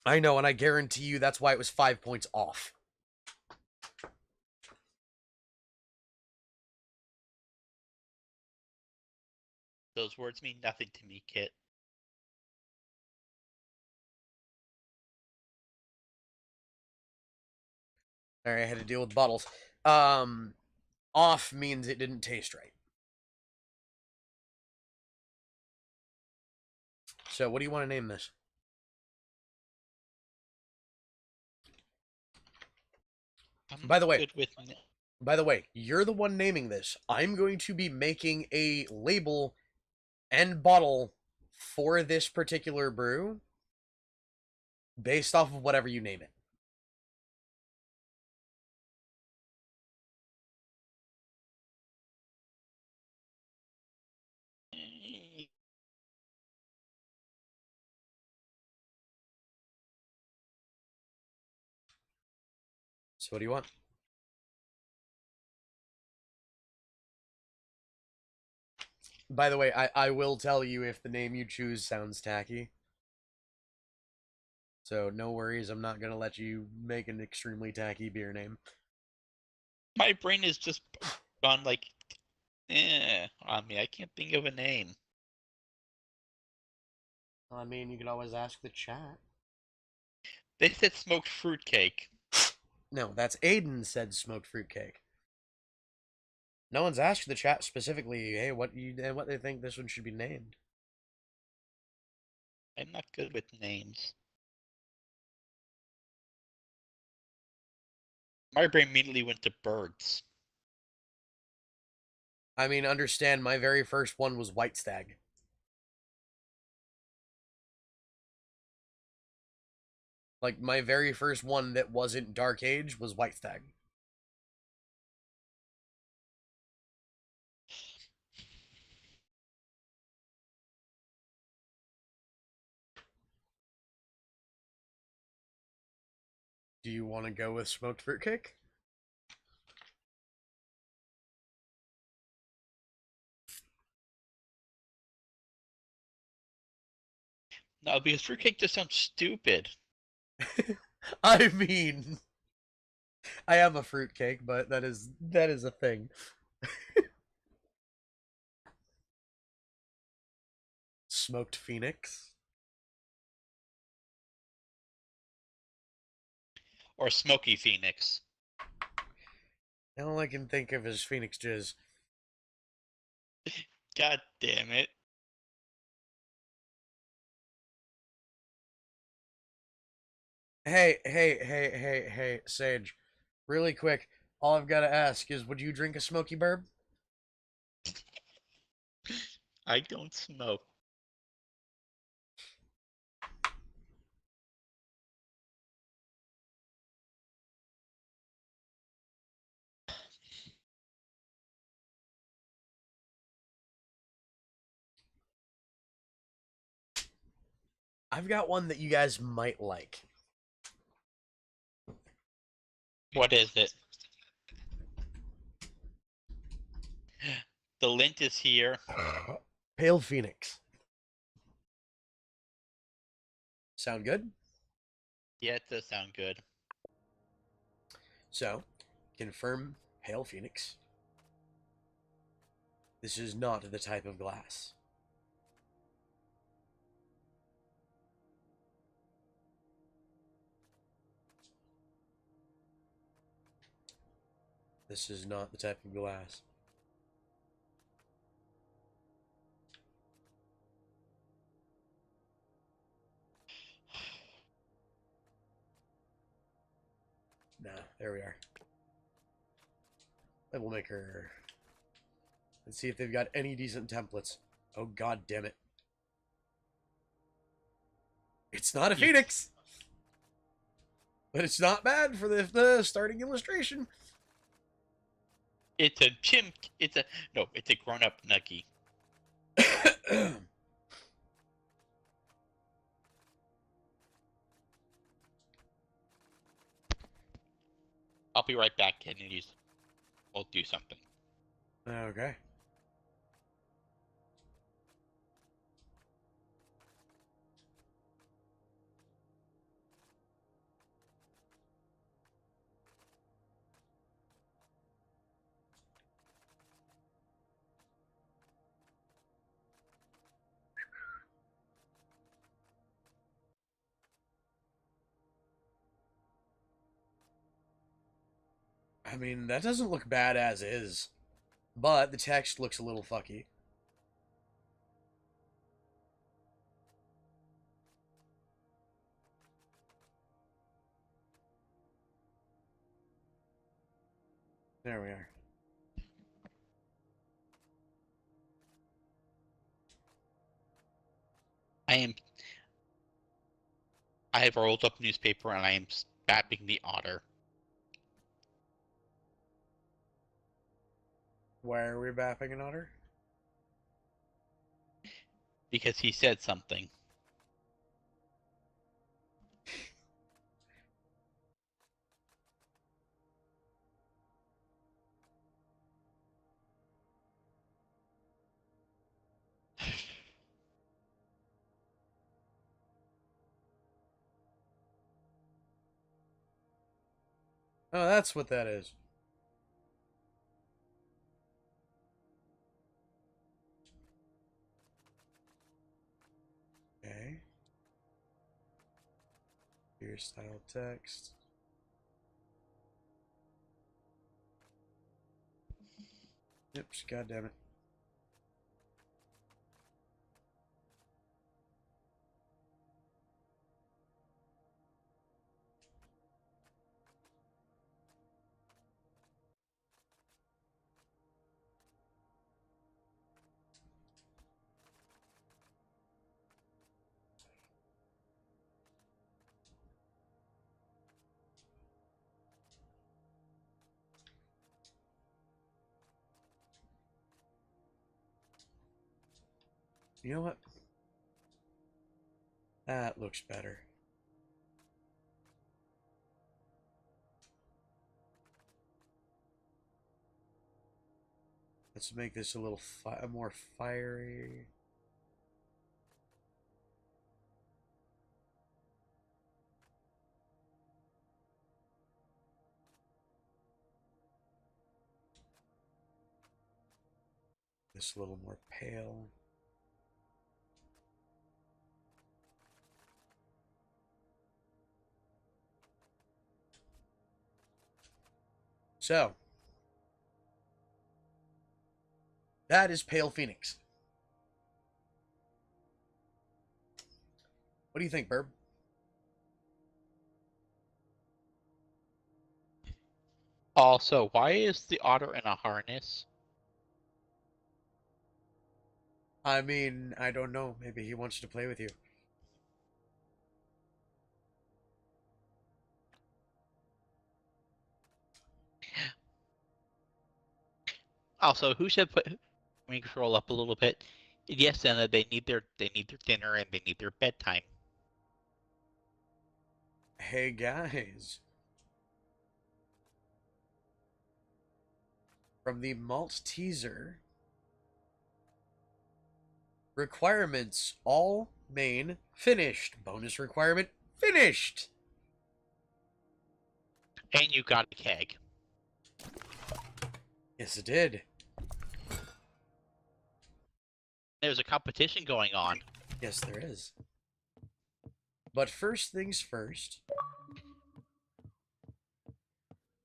I know, and I guarantee you that's why it was 5 points off. Those words mean nothing to me, Kit. Alright, I had to deal with bottles. Off means it didn't taste right. So, what do you want to name this? By the way, you're the one naming this. I'm going to be making a label and bottle for this particular brew based off of whatever you name it. So, what do you want? By the way, I will tell you if the name you choose sounds tacky. So no worries, I'm not gonna let you make an extremely tacky beer name. My brain is just gone like, on me. I can't think of a name. I mean, you could always ask the chat. They said smoked fruitcake. No, that's Aiden said smoked fruitcake. No one's asked the chat specifically, hey, what they think this one should be named. I'm not good with names. My brain immediately went to birds. I mean, understand, my very first one was White Stag. Like, my very first one that wasn't Dark Age was White Stag. Do you want to go with smoked fruitcake? No, because fruitcake just sounds stupid. I mean, I am a fruitcake, but that is a thing. Smoked Phoenix. Or smoky phoenix. All I can think of is Phoenix Jizz. God damn it. Hey, Sage. Really quick, all I've got to ask is, would you drink a smoky burb? I don't smoke. I've got one that you guys might like. What is it? The lint is here. Pale Phoenix. Sound good? Yeah, it does sound good. So, confirm Pale Phoenix. This is not the type of glass. This is not the type of glass. Nah, there we are. Label maker. Let's see if they've got any decent templates. Oh, god damn it. It's not a Phoenix! But it's not bad for the starting illustration. It's a chimp. It's a grown-up nuggie. I'll be right back, Kennedy. We'll do something. Okay. I mean, that doesn't look bad as is. But the text looks a little fucky. There we are. I have rolled up newspaper and I am stabbing the otter. Why are we bapping an otter? Because he said something. Oh, that's what that is. Okay. Beer style text. Oops, god damn it. You know what? That looks better. Let's make this a little more fiery. This a little more pale. So, that is Pale Phoenix. What do you think, Burb? Also, why is the otter in a harness? I mean, I don't know. Maybe he wants to play with you. Also, who should put? Let me scroll up a little bit. Yes, and they need their dinner and they need their bedtime. Hey guys, from the malt teaser, requirements all main finished. Bonus requirement finished. And you got a keg. Yes, it did. There's a competition going on. Yes, there is. But first things first.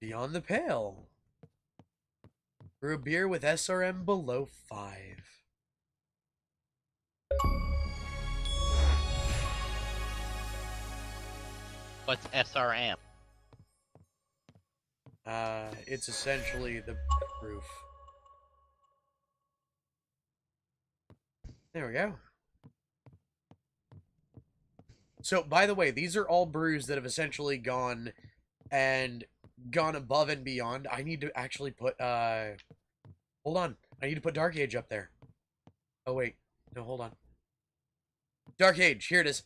Beyond the Pale. Brew a beer with SRM below 5. What's SRM? It's essentially the proof. There we go. So, by the way, these are all brews that have essentially gone above and beyond. I need to actually put, hold on. I need to put Dark Age up there. Oh, wait. No, hold on. Dark Age, here it is.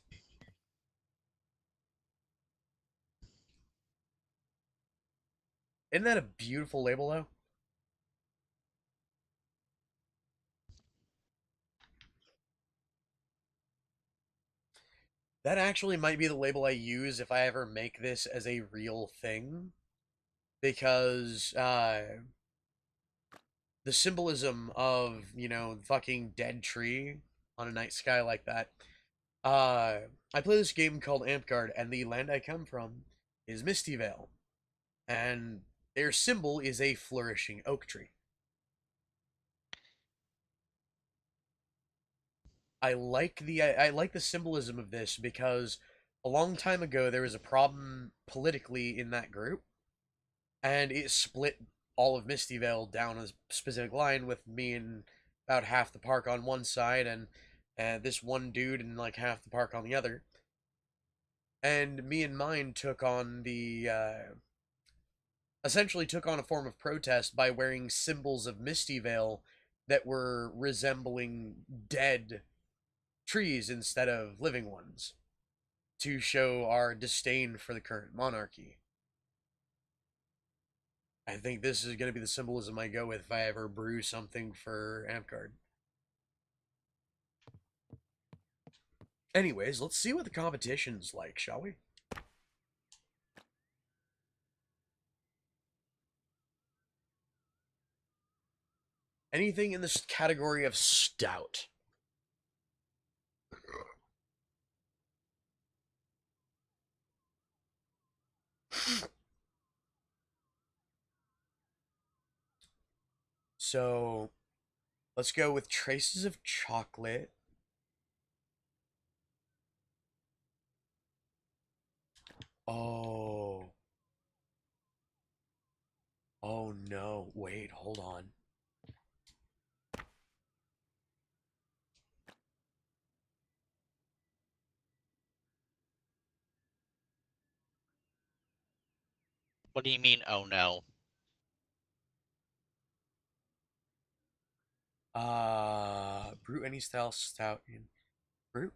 Isn't that a beautiful label, though? That actually might be the label I use if I ever make this as a real thing. Because, the symbolism of, fucking dead tree on a night sky like that. I play this game called Amtgard, and the land I come from is Misty Vale. And their symbol is a flourishing oak tree. I like the symbolism of this because a long time ago there was a problem politically in that group, and it split all of Misty Vale down a specific line with me and about half the park on one side and this one dude and like half the park on the other. And me and mine took on the essentially took on a form of protest by wearing symbols of Misty Vale that were resembling dead trees instead of living ones to show our disdain for the current monarchy. I think this is going to be the symbolism I go with if I ever brew something for Amtgard. Anyways, let's see what the competition's like, shall we? Anything in this category of stout? So let's go with traces of chocolate. Oh. Oh no. Wait, hold on. What do you mean, oh no? Brew any style stout in brew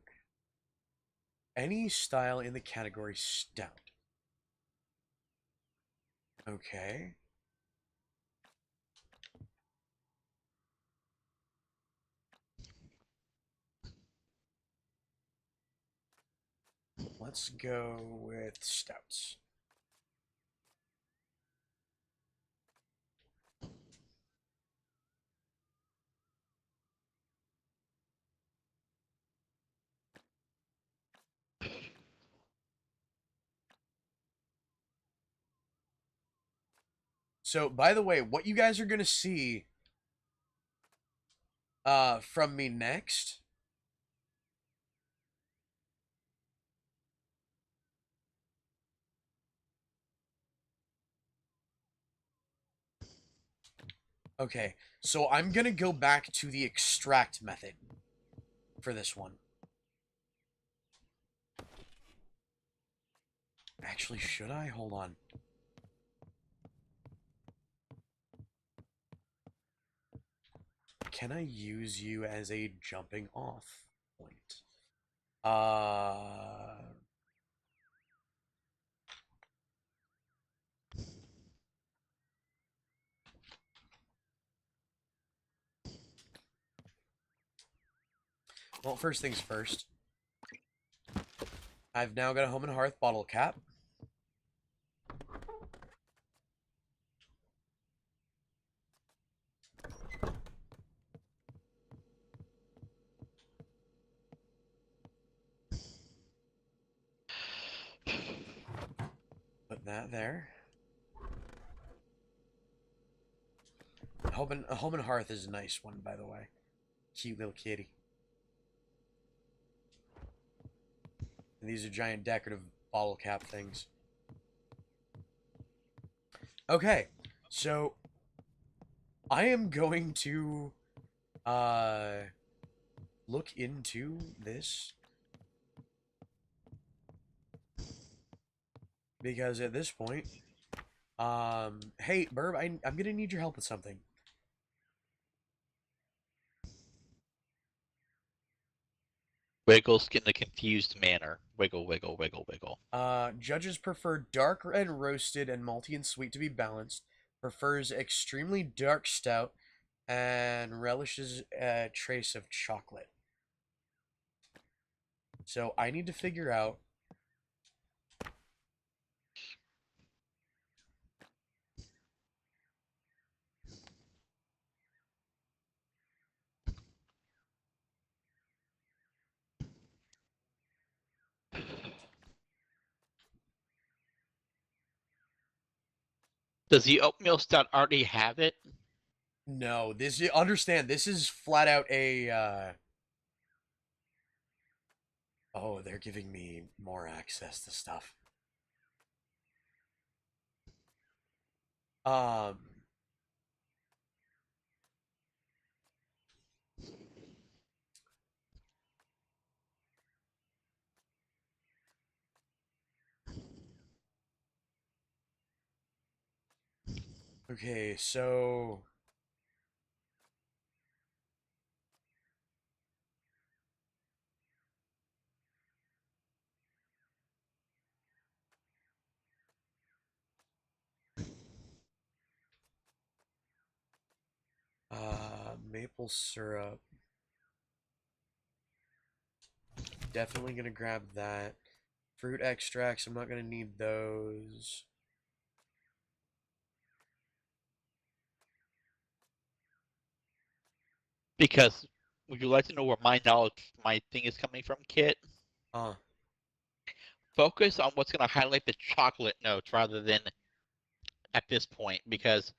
any style in the category stout. Okay. Let's go with stouts. So, by the way, what you guys are going to see from me next. Okay, so I'm going to go back to the extract method for this one. Actually, should I? Hold on. Can I use you as a jumping off point? Well, first things first. I've now got a Home and Hearth bottle cap. Put that there. A Home and Hearth is a nice one, by the way. Cute little kitty. And these are giant decorative bottle cap things. Okay, so I am going to look into this because at this point, hey Burb, I'm gonna need your help with something. Wiggles in a confused manner. Wiggle, wiggle, wiggle, wiggle. Judges prefer dark and roasted and malty and sweet to be balanced. Prefers extremely dark stout and relishes a trace of chocolate. So I need to figure out. Does the oatmeal stout already have it? No, this understand. This is flat out a. Oh, they're giving me more access to stuff. Um. Okay, so maple syrup. Definitely gonna grab that. Fruit extracts. I'm not gonna need those. Because would you like to know where my knowledge, my thing is coming from, Kit? Uh, Focus on what's going to highlight the chocolate notes rather than at this point, because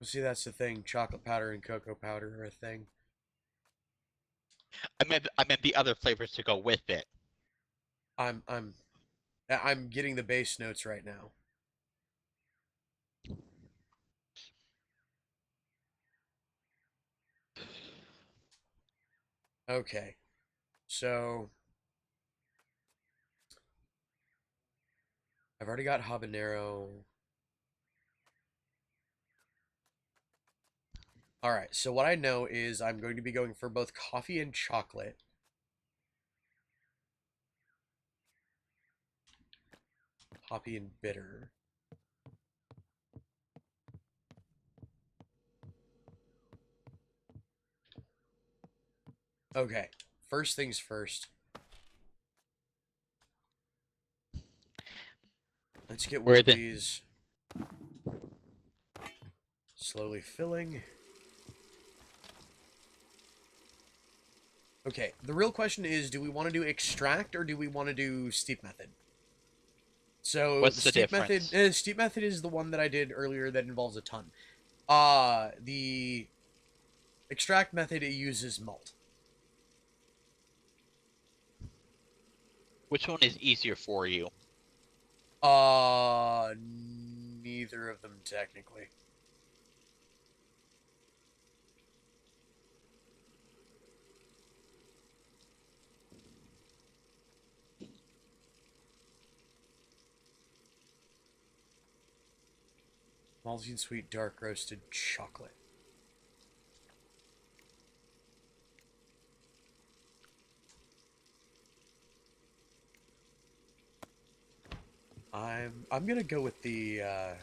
see, that's the thing. Chocolate powder and cocoa powder are a thing. I meant the other flavors to go with it. I'm I'm I'm getting the base notes right now. Okay, so I've already got habanero. All right, so what I know is I'm going to be going for both coffee and chocolate. Hoppy and bitter. Okay, first things first. Let's get one Where of the these slowly filling. Okay, the real question is, do we want to do extract or do we want to do steep method? So the what's the steep method, difference? steep method is the one that I did earlier that involves a ton. The extract method, it uses malt. Which one is easier for you? Uh, Neither of them technically. Malty and sweet dark roasted chocolate. I'm gonna go with the I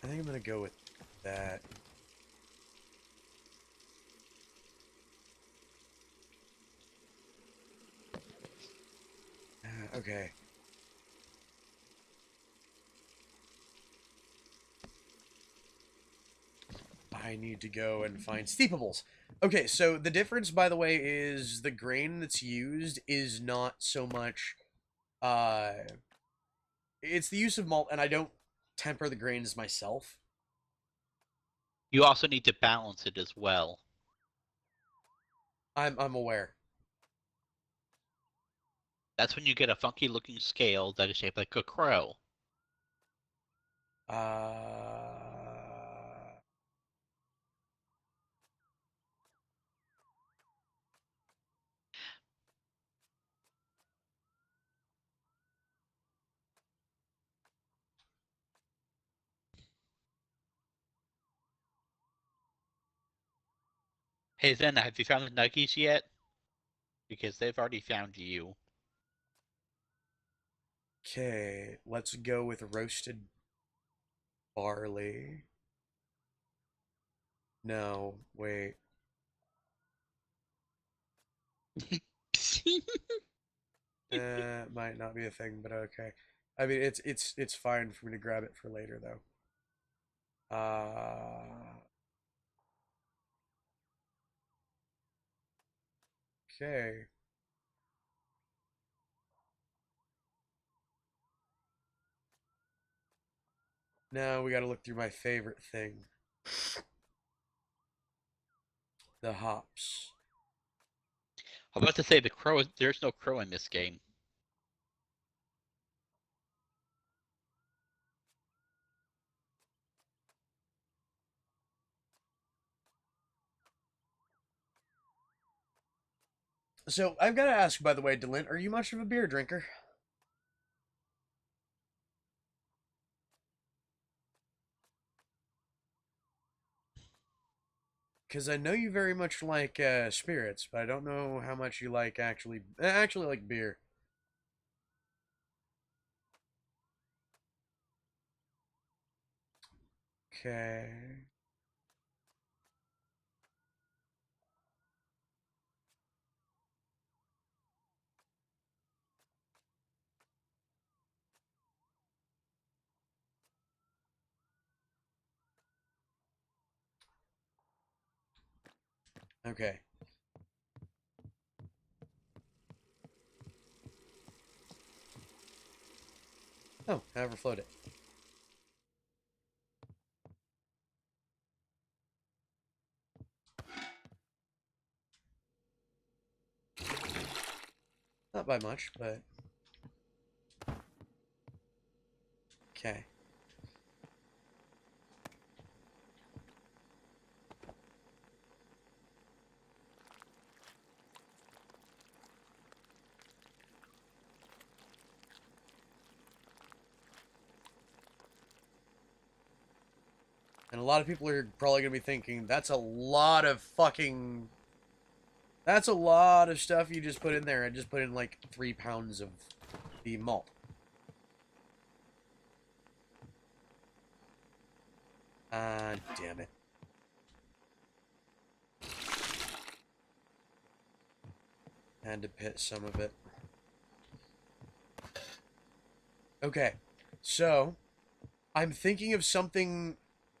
think I'm gonna go with that. Okay. I need to go and find steepables. Okay, so the difference, by the way, is the grain that's used is not so much. Uh, it's the use of malt, and I don't temper the grains myself. You also need to balance it as well. I'm aware. That's when you get a funky looking scale that is shaped like a crow. Uh, Hey Zen, have you found the nuggies yet? Because they've already found you. okay, let's go with roasted barley. No, wait. Might not be a thing, but okay. I mean, it's fine for me to grab it for later though. Okay. Now we got to look through my favorite thing, the hops. I'm about to say the crow. There's no crow in this game. So I've got to ask, by the way, Delint, are you much of a beer drinker? Because I know you very much like spirits, but I don't know how much you like actually like beer. Okay. Okay. Oh, I overflowed it. Not by much, but okay. And a lot of people are probably going to be thinking, that's a lot of fucking... That's a lot of stuff you just put in there. I just put in like 3 pounds of the malt. Damn it. Had to pit some of it. Okay, so I'm thinking of something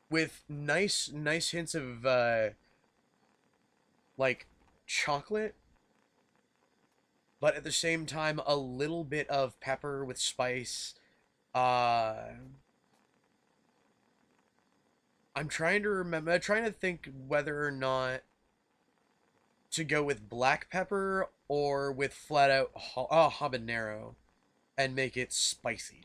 with nice hints of like chocolate, but at the same time a little bit of pepper with spice. Uh, I'm trying to remember. I'm trying to think whether or not to go with black pepper or with flat out habanero and make it spicy.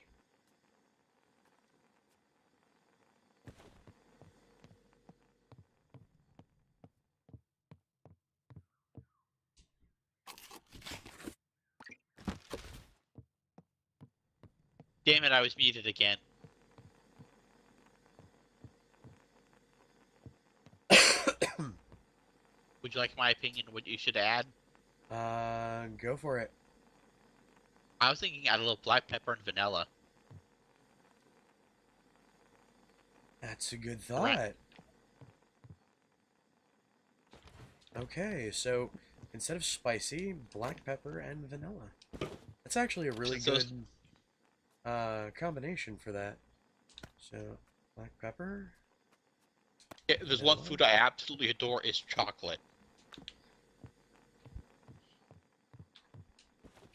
Damn it, I was muted again. Would you like my opinion on what you should add? Go for it. I was thinking add a little black pepper and vanilla. That's a good Right. thought. Okay, so instead of spicy, black pepper and vanilla. That's actually a really good combination for that. So, black pepper, Yeah, there's one vanilla. food I absolutely adore is chocolate.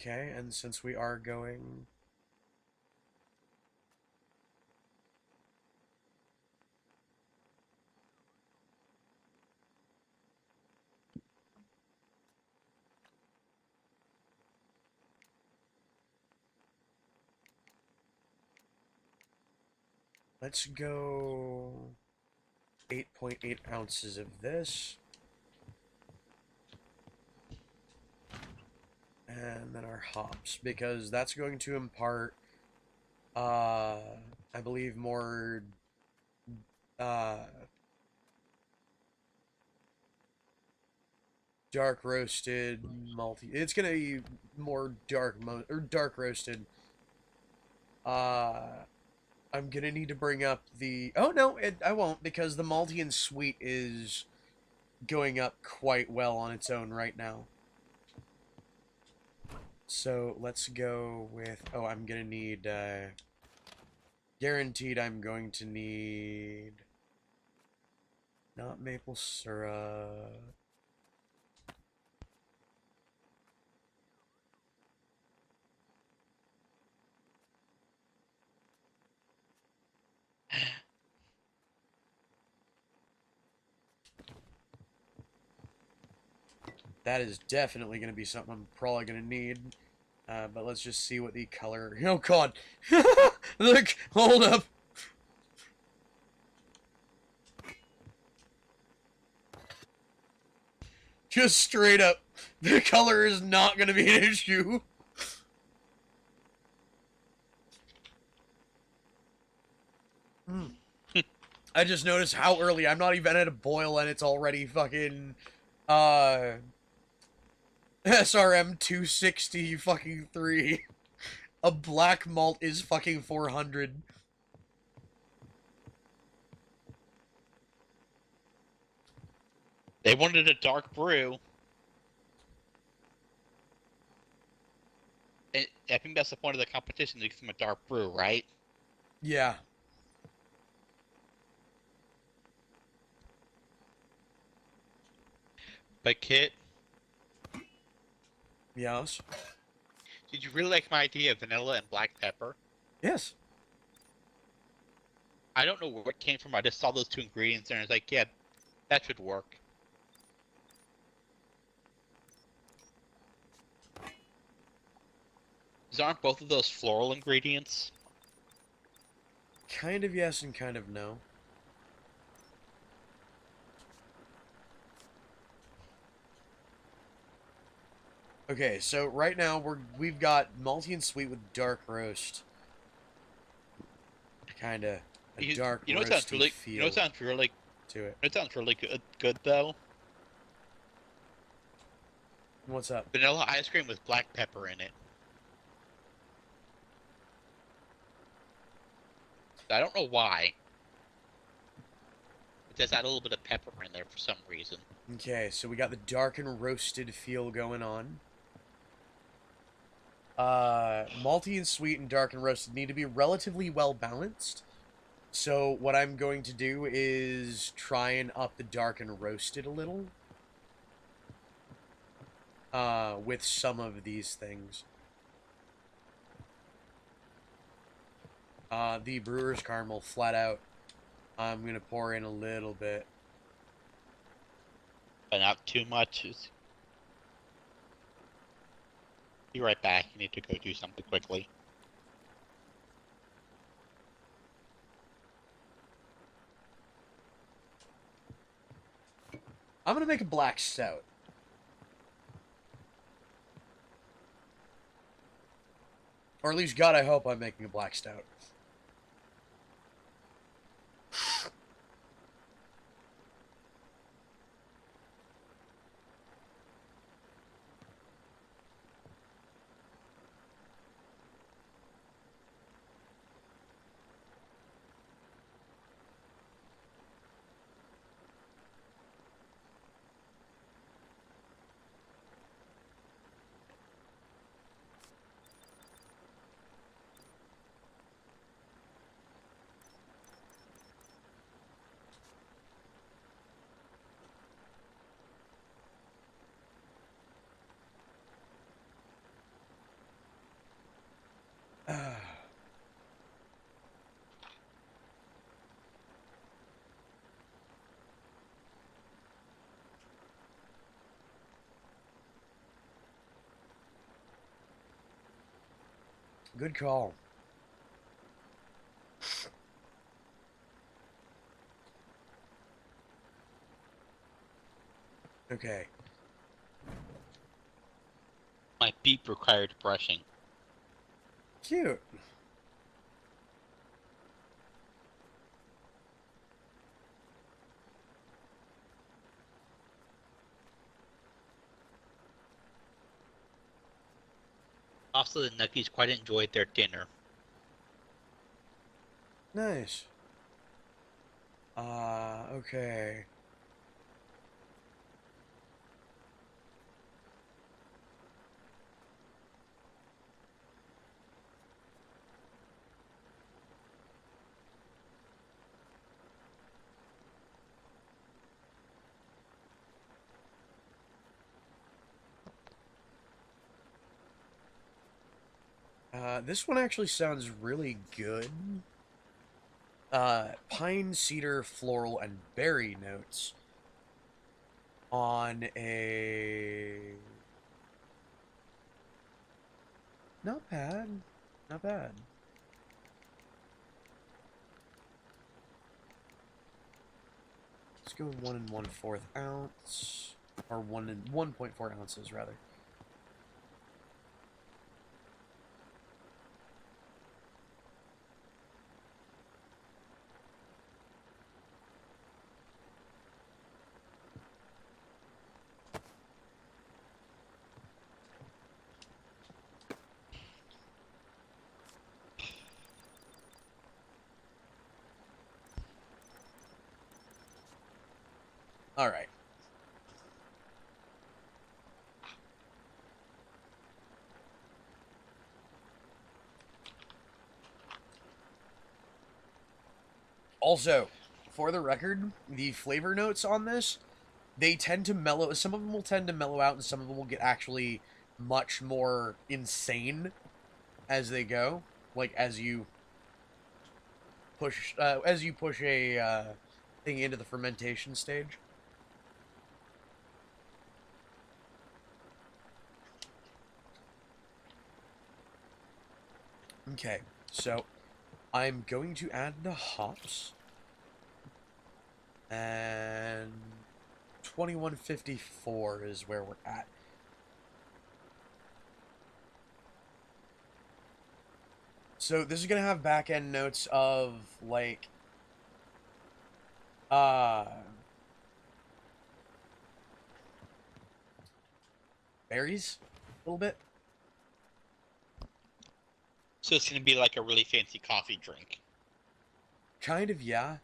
Okay, and since we are going... Let's go 8.8 ounces of this. And then our hops, because that's going to impart, I believe, more, uh, dark roasted malty. It's gonna be more dark roasted. Uh, I'm gonna need to bring up the. Oh no, I won't, because the malty and sweet is going up quite well on its own right now. So let's go with. Oh, I'm gonna need. Guaranteed, I'm going to need. Not maple syrup. That is definitely going to be something I'm probably going to need. But let's just see what the color... Oh, God. Look, hold up. Just straight up. The color is not going to be an issue. I just noticed how early. I'm not even at a boil and it's already fucking... SRM 260 fucking 3. A black malt is fucking 400. They wanted a dark brew. And I think that's the point of the competition, to give them a dark brew, right? Yeah. But Kit, Yes. did you really like my idea of vanilla and black pepper? Yes. I don't know where it came from. I just saw those two ingredients and I was like, yeah, that should work. Because aren't both of those floral ingredients? Kind of yes and kind of no. Okay, so right now we've got malty and sweet with dark roast. Kinda a dark You know what sounds roasty really, you know what feel sounds really, to it. it sounds really good though. What's up? Vanilla ice cream with black pepper in it. I don't know why. It does add a little bit of pepper in there for some reason. Okay, so we got the dark and roasted feel going on. Malty and sweet and dark and roasted need to be relatively well balanced. So what I'm going to do is try and up the dark and roasted a little. With some of these things. The brewer's caramel, flat out. I'm gonna pour in a little bit. But not too much. Be right back. You need to go do something quickly. I'm gonna make a black stout. Or at least, God, I hope I'm making a black stout. Good call. Okay. My beep required brushing. Cute. Also, the Nuggies quite enjoyed their dinner. Nice. Okay. This one actually sounds really good. Pine, cedar, floral, and berry notes on a... Not bad. Not bad. Let's go 1 1/4 ounce. Or 1.4 ounces, rather. Alright. Also, for the record, the flavor notes on this they tend to mellow. Some of them will tend to mellow out, and some of them will get actually much more insane as they go. Like as you push a thing into the fermentation stage. Okay, so I'm going to add the hops and 2154 is where we're at. So this is gonna have back end notes of like uh berries a little bit. So it's going to be like a really fancy coffee drink. Kind of, yeah.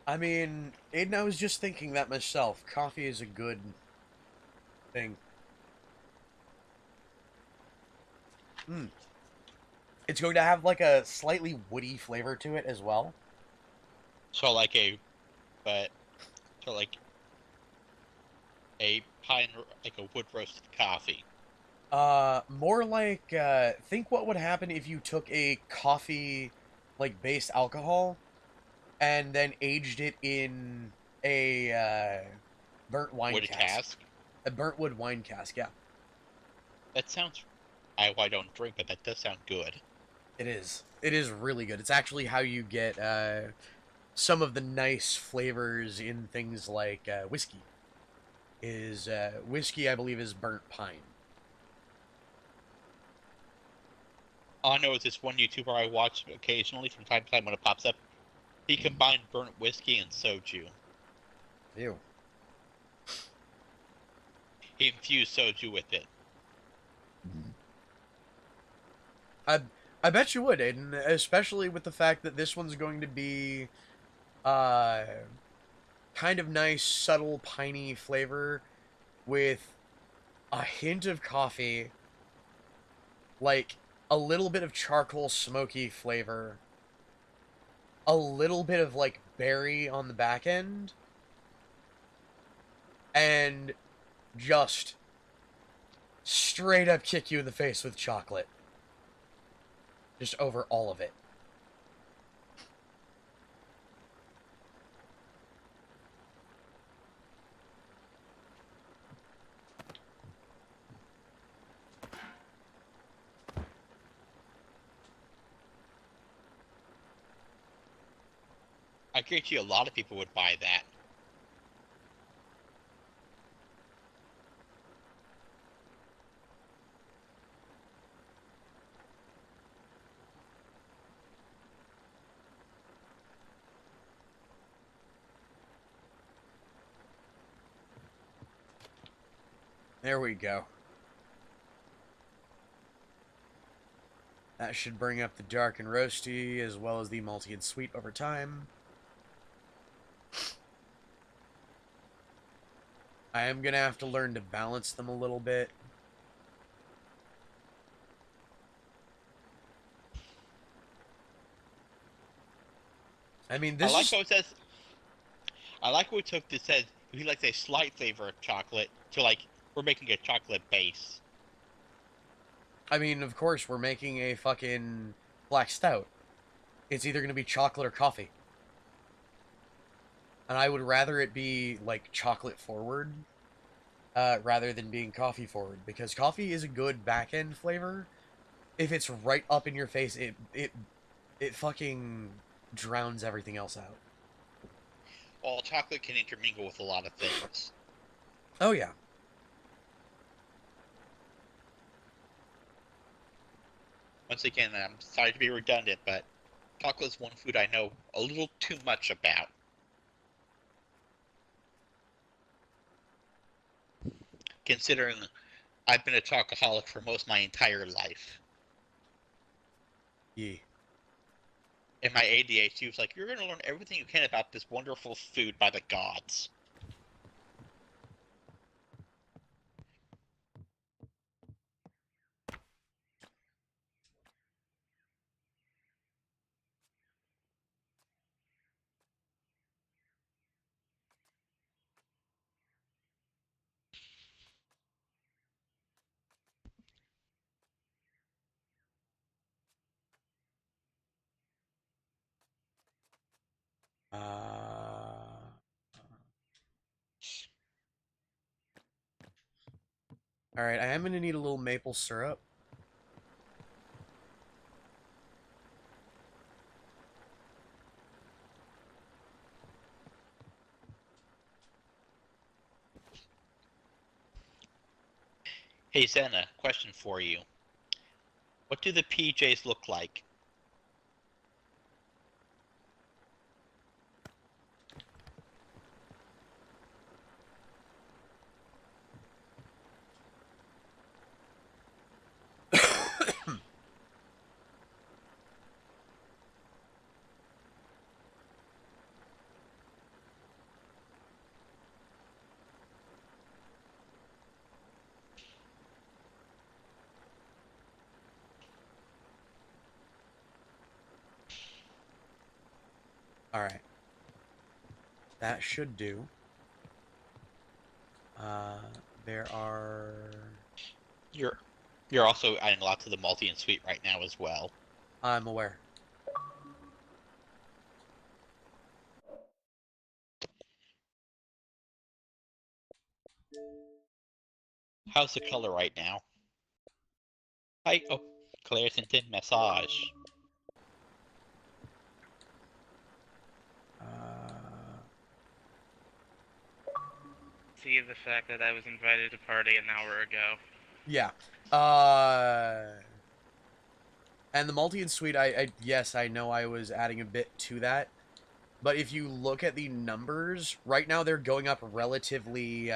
I mean, Aiden, I was just thinking that myself. Coffee is a good thing. Mm. It's going to have like a slightly woody flavor to it as well. So like a, but so like a pine, like a wood roasted coffee. More like think what would happen if you took a coffee like based alcohol and then aged it in a burnt wine Wood cask. cask. A burnt wood wine cask, yeah. That sounds. I don't drink, but that does sound good. It is. It is really good. It's actually how you get some of the nice flavors in things like whiskey. Is whiskey, I believe, is burnt pine. All I know is this one YouTuber I watch occasionally from time to time when it pops up. He combined burnt whiskey and soju. Ew. He infused soju with it. I I bet you would, Aiden, especially with the fact that this one's going to be uh kind of nice, subtle, piney flavor with a hint of coffee, like a little bit of charcoal smoky flavor, a little bit of like berry on the back end, and just straight up kick you in the face with chocolate. Just over all of it. I guarantee you a lot of people would buy that. There we go. That should bring up the dark and roasty as well as the malty and sweet over time. I am going to have to learn to balance them a little bit. I mean, I this like is... how it says. I like what we took that says if he likes a slight flavor of chocolate to like we're making a chocolate base. I mean, of course, we're making a fucking black stout. It's either going to be chocolate or coffee. And I would rather it be, like, chocolate forward rather than being coffee forward. Because coffee is a good back-end flavor. If it's right up in your face, it fucking drowns everything else out. Well, chocolate can intermingle with a lot of things. Oh, yeah. Once again, I'm sorry to be redundant, but Chocolate's one food I know a little too much about. Considering I've been a chocoholic for most of my entire life. Yeah. And my ADHD was like, you're going to learn everything you can about this wonderful food by the gods. All right, I am gonna need a little maple syrup. Hey, Zena, question for you. What do the PJs look like? All right, that should do. Uh, there are. You're you're also adding lots of the malty and sweet right now as well. I'm aware. How's the color right now? Hi, oh, Claire sent in massage. Uh, See the fact that I was invited to party an hour ago. yeah. And the malty and sweet, yes, I know I was adding a bit to that. But if you look at the numbers, right now they're going up relatively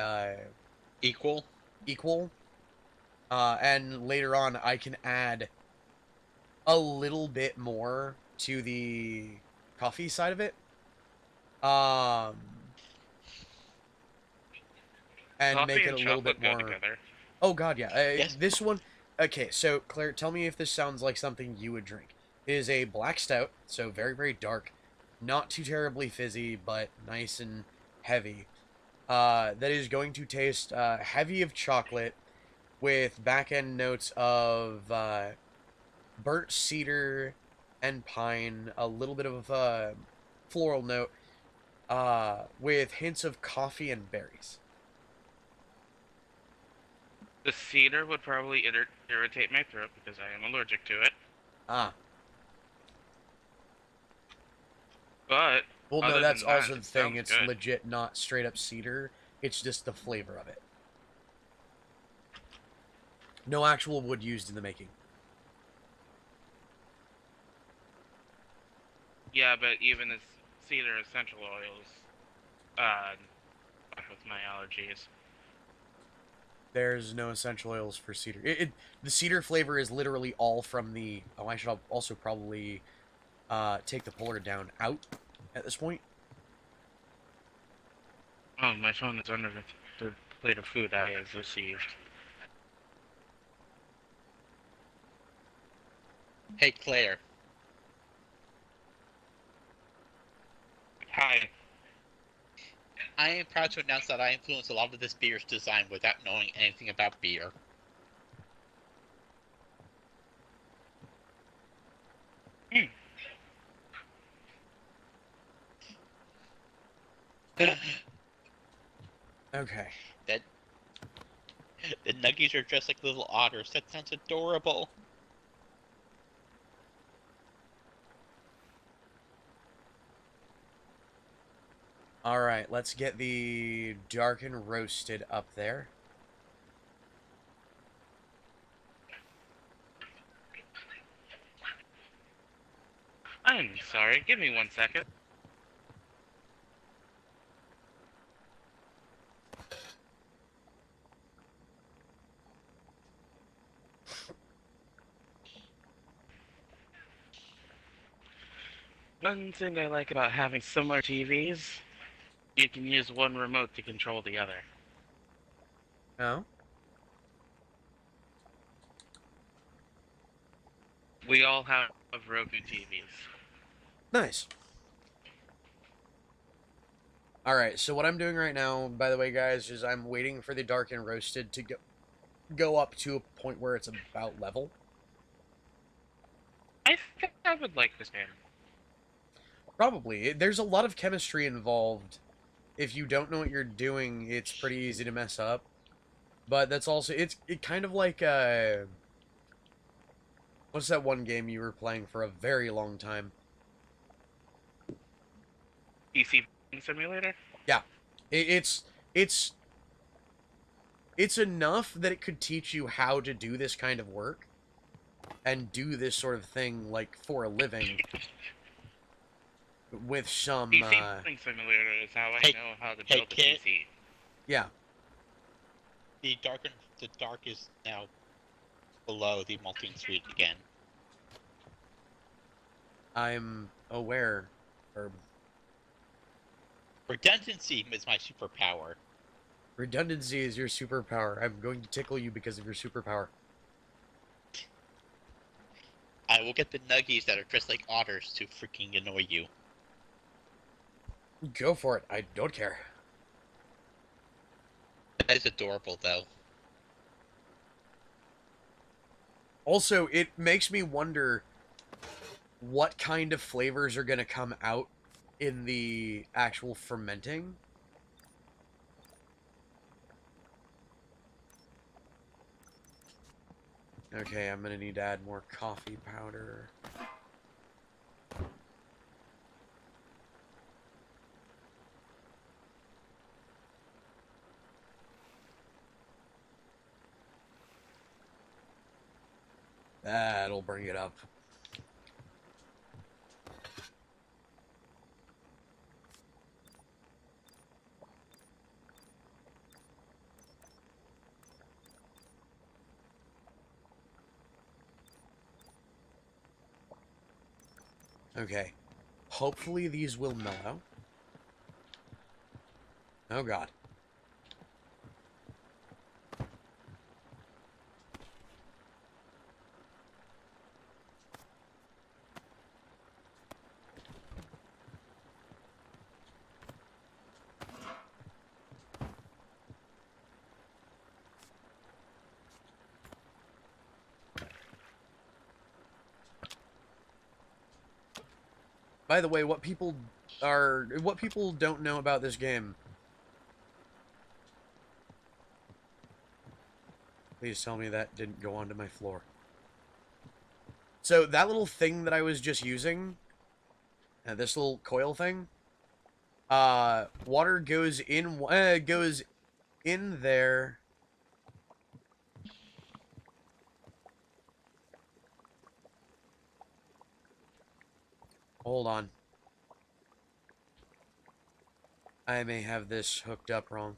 Equal? equal. And later on, I can add a little bit more to the coffee side of it. And Coffee make it and a little chocolate bit go more. together. Oh God, yeah. Yes. This one. Okay, so Claire, tell me if this sounds like something you would drink. It is a black stout, so very very dark, not too terribly fizzy, but nice and heavy. That is going to taste heavy of chocolate with back end notes of burnt cedar and pine, a little bit of a floral note, with hints of coffee and berries. The cedar would probably irritate my throat because I am allergic to it. Ah, But well, no, other that's than that, also the it thing. sounds It's good. legit not straight up cedar. It's just the flavor of it. No actual wood used in the making. Yeah, but even as cedar essential oils, uh, fuck with my allergies. There's no essential oils for cedar. The cedar flavor is literally all from the. Oh, I should also probably take the puller down out at this point. Oh, my phone is under the plate of food I have received. Hey, Claire. Hi. I am proud to announce that I influenced a lot of this beer's design without knowing anything about beer. Hmm. Okay. that the nuggies are just like little otters. That sounds adorable. All right. Let's get the dark and roasted up there. I'm sorry, give me 1 second. One thing I like about having similar TVs, you can use one remote to control the other. Oh? We all have Roku TVs. Nice. Alright, so what I'm doing right now, by the way, guys, is I'm waiting for the dark and roasted to go up to a point where it's about level. I think I would like this game. Probably. There's a lot of chemistry involved. If you don't know what you're doing, it's pretty easy to mess up. But that's also, it kind of like, what's that one game you were playing for a very long time? PC Simulator? Yeah. It's enough that it could teach you how to do this kind of work and do this sort of thing, like, for a living with some, PC Simulator is how I know how to build a Kit. PC. Yeah. The dark is now below the multi suite again. I'm aware, Herb. Redundancy is my superpower. Redundancy is your superpower. I'm going to tickle you because of your superpower. I will get the nuggies that are dressed like otters to freaking annoy you. Go for it. I don't care. That is adorable, though. Also, it makes me wonder what kind of flavors are going to come out in the actual fermenting. Okay, I'm going to need to add more coffee powder. That'll bring it up. Okay. Hopefully these will mellow. Oh god. By the way, what people don't know about this game. Please tell me that didn't go onto my floor. So that little thing that I was just using, this little coil thing, water goes in there. Hold on. I may have this hooked up wrong.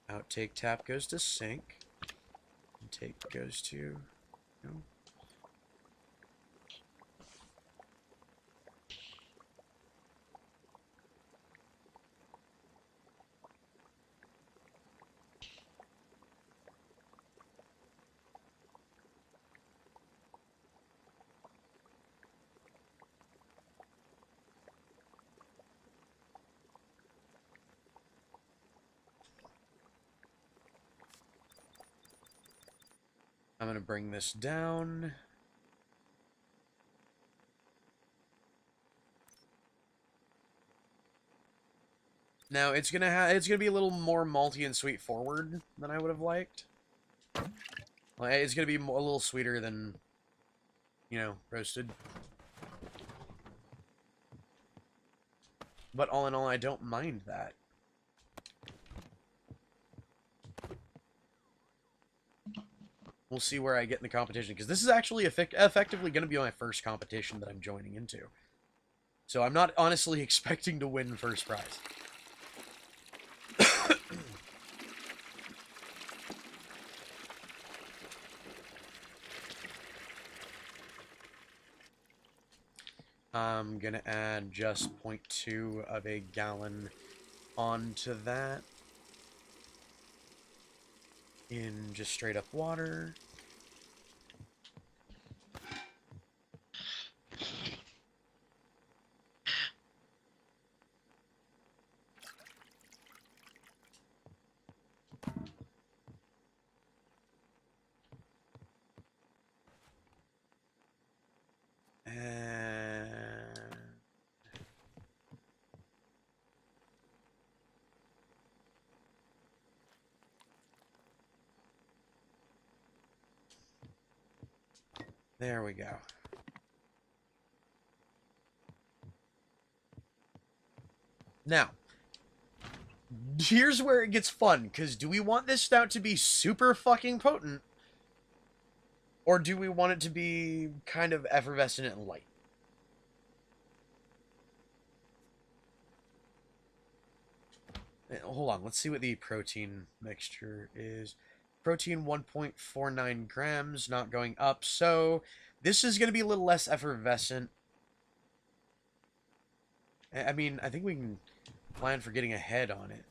Outtake tap goes to sink. Intake goes to... No. I'm gonna bring this down. Now it's gonna be a little more malty and sweet forward than I would have liked. Like, it's gonna be a little sweeter than, you know, roasted. But all in all, I don't mind that. We'll see where I get in the competition, because this is actually effectively going to be my first competition that I'm joining into. So I'm not honestly expecting to win first prize. I'm going to add just 0.2 of a gallon onto that in just straight up water. There we go. Now, here's where it gets fun, because do we want this stout to be super fucking potent? Or do we want it to be kind of effervescent and light? Hold on, let's see what the protein mixture is. Protein 1.49 grams, not going up. So this is going to be a little less effervescent. I mean, I think we can plan for getting ahead on it.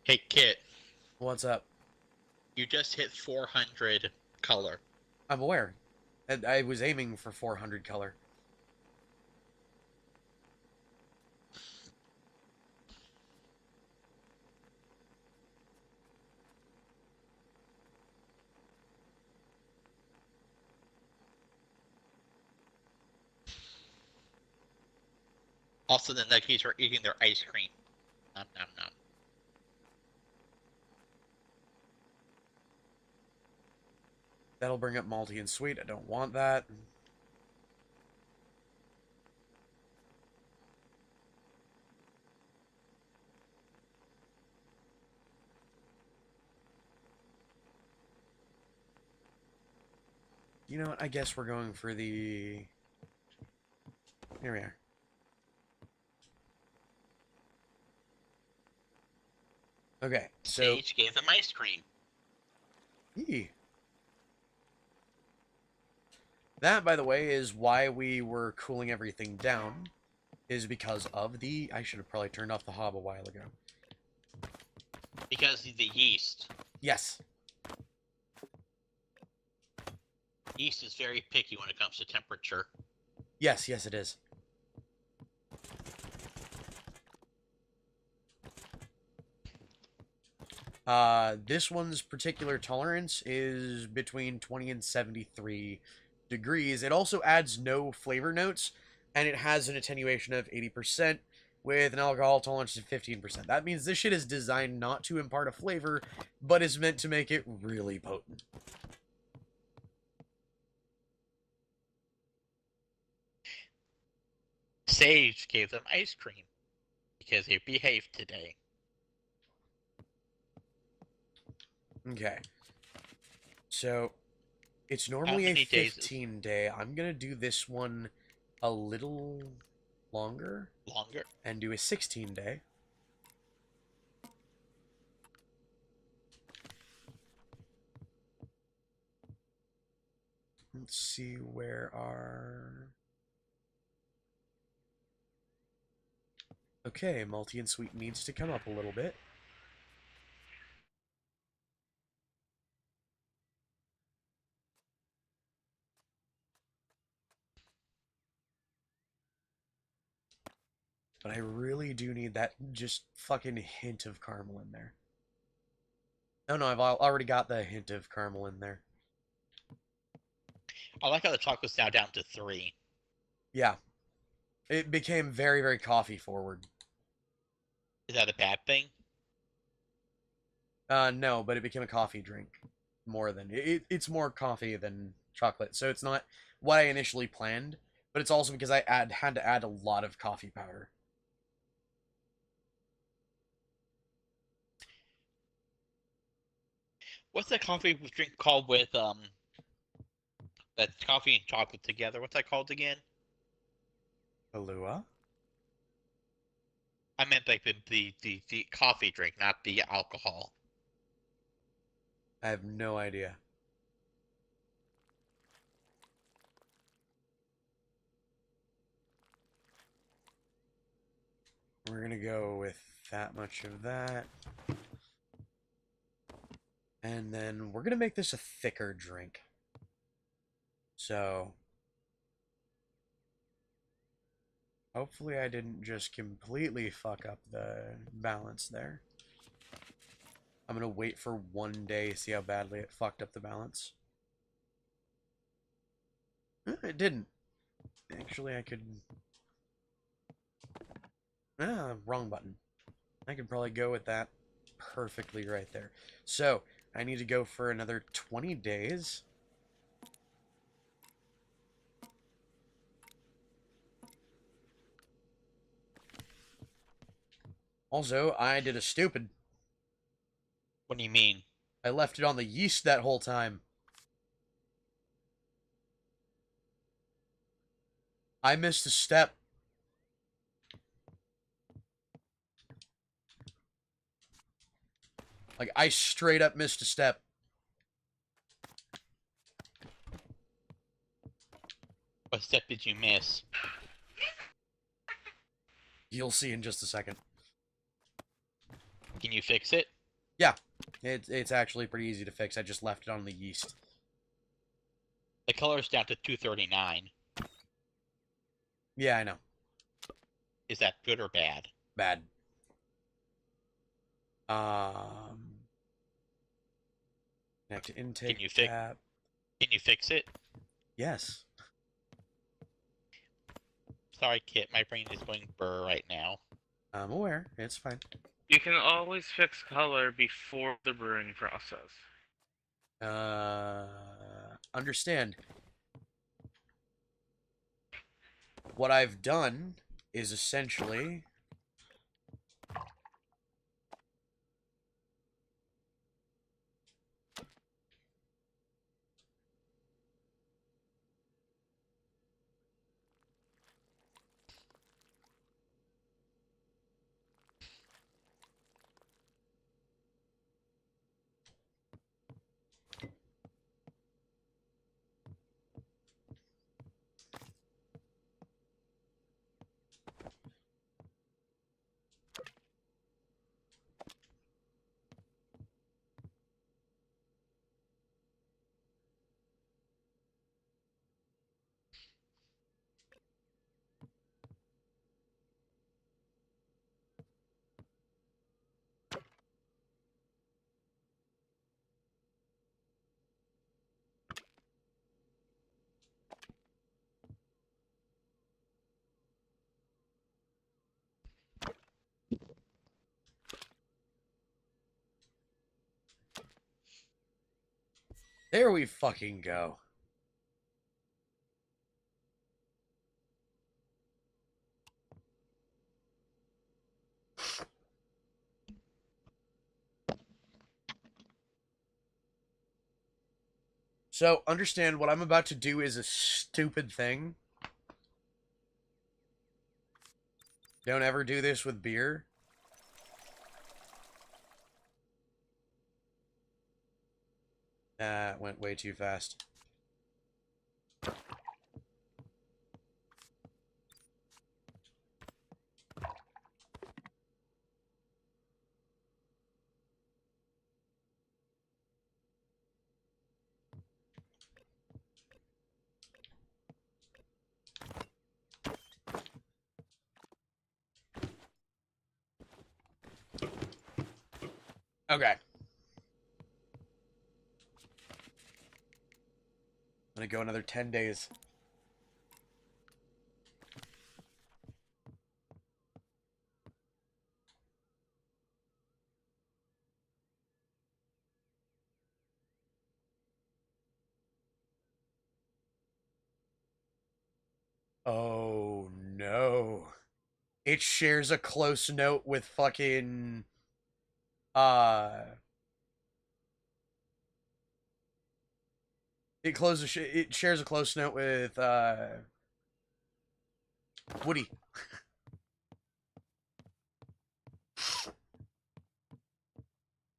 Hey, Kit. What's up? You just hit 400 color. I'm aware. I was aiming for 400 color. Also, the Nuggies are eating their ice cream. Nom nom nom. That'll bring up malty and sweet. I don't want that. You know what? I guess we're going for the... Here we are. Okay, so... Sage gave them ice cream. Eee. That, by the way, is why we were cooling everything down. Is because of the... I should have probably turned off the hob a while ago. Because of the yeast. Yes. Yeast is very picky when it comes to temperature. Yes, yes, it is. This one's particular tolerance is between 20 and 73 degrees. It also adds no flavor notes, and it has an attenuation of 80% with an alcohol tolerance of 15%. That means this shit is designed not to impart a flavor, but is meant to make it really potent. Sage gave them ice cream because they behaved today. Okay. So, it's normally a 15 day. I'm going to do this one a little longer. And do a 16 day. Let's see where our... Okay, malty and sweet needs to come up a little bit. But I really do need that just fucking hint of caramel in there. Oh no, I've already got the hint of caramel in there. I like how the chocolate's now down to 3. Yeah. It became very, very coffee forward. Is that a bad thing? No, but it became a coffee drink. More than... It's more coffee than chocolate. So it's not what I initially planned, but it's also because I had to add a lot of coffee powder. What's that coffee drink called with that's coffee and chocolate together? What's that called again? Kahlua? I meant like the coffee drink, not the alcohol. I have no idea. We're gonna go with that much of that. And then we're gonna make this a thicker drink. So hopefully I didn't just completely fuck up the balance there. I'm gonna wait for 1 day, see how badly it fucked up the balance. It didn't. Actually, I could... wrong button. I could probably go with that perfectly right there. So, I need to go for another 20 days. Also, I did a stupid. What do you mean? I left it on the yeast that whole time. I missed a step. Like, I straight up missed a step. What step did you miss? You'll see in just a second. Can you fix it? Yeah, it's actually pretty easy to fix. I just left it on the yeast. The color's down to 239. Yeah, I know. Is that good or bad? Bad. Um, Connect to intake tap. Can you fix it? Yes. Sorry, Kit. My brain is going burr right now. I'm aware. It's fine. You can always fix color before the brewing process. Understand. What I've done is essentially... There we fucking go. So, understand what I'm about to do is a stupid thing. Don't ever do this with beer. It went way too fast. Okay. I'm gonna go another 10 days. Oh, no. It shares a close note with fucking... Uh... It shares a close note with Woody.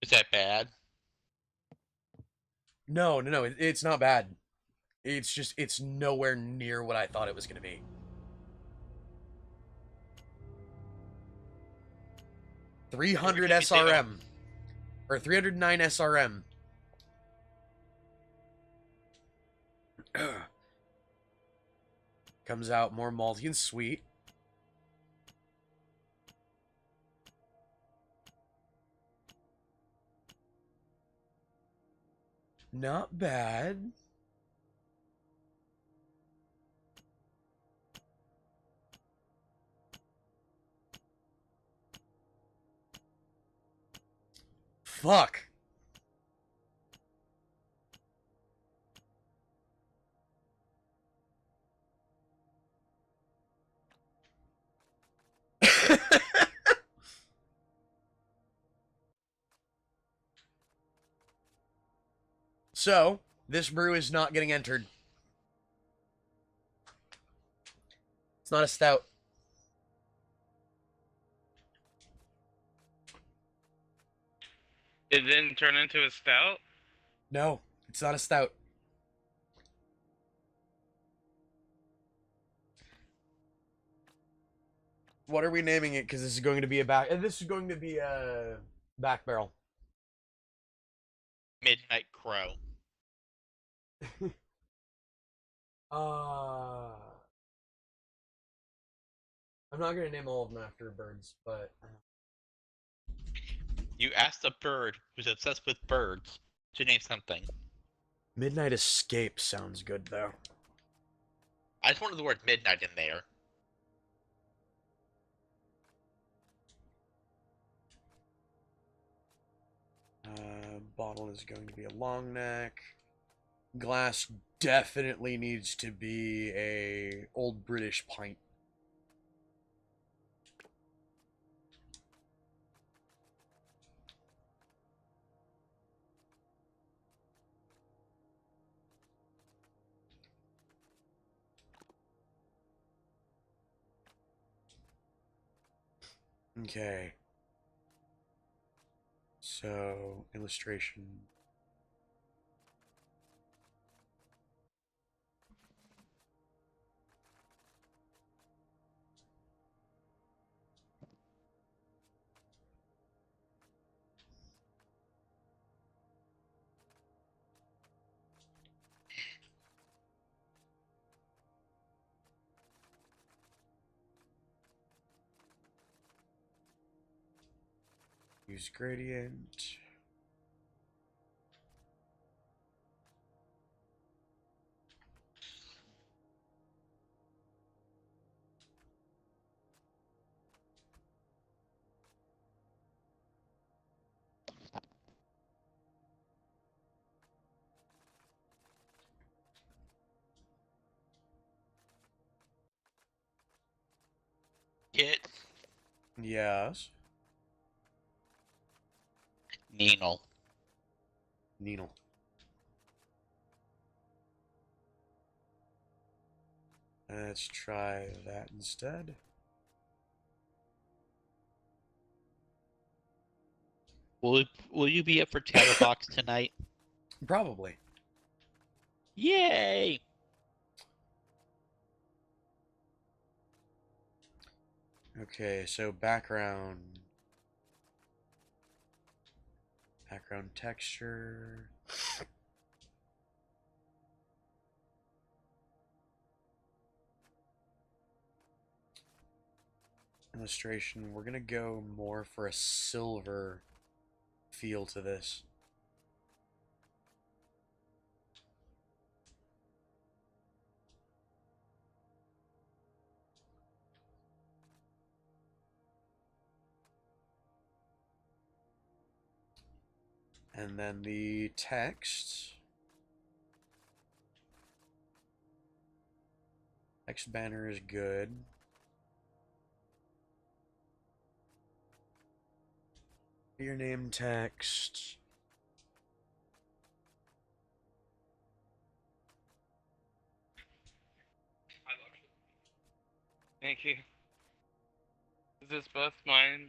Is that bad? No, no, no. It's not bad. It's just it's nowhere near what I thought it was gonna be. Every 300 time you say, oh, SRM or 309 SRM. Comes out more malty and sweet. Not bad. Fuck. So, this brew is not getting entered. It's not a stout. It didn't turn into a stout? No, it's not a stout. What are we naming it? Because this is going to be a back. This is going to be a back barrel. Midnight Crow. uh, I'm not gonna name all of them after birds, but You asked a bird who's obsessed with birds to name something. Midnight Escape sounds good though. I just wanted the word midnight in there. Bottle is going to be a long neck. Glass definitely needs to be a old British pint. Okay. So, illustration. Use gradient. Kit. Yes. Nenal. Needle. Let's try that instead. Will you be up for Tatterbox tonight? Probably. Yay! Okay, so background. Background texture. Illustration. We're gonna go more for a silver feel to this. And then the text. Text banner is good. Your name text. Thank you. Is this both mine?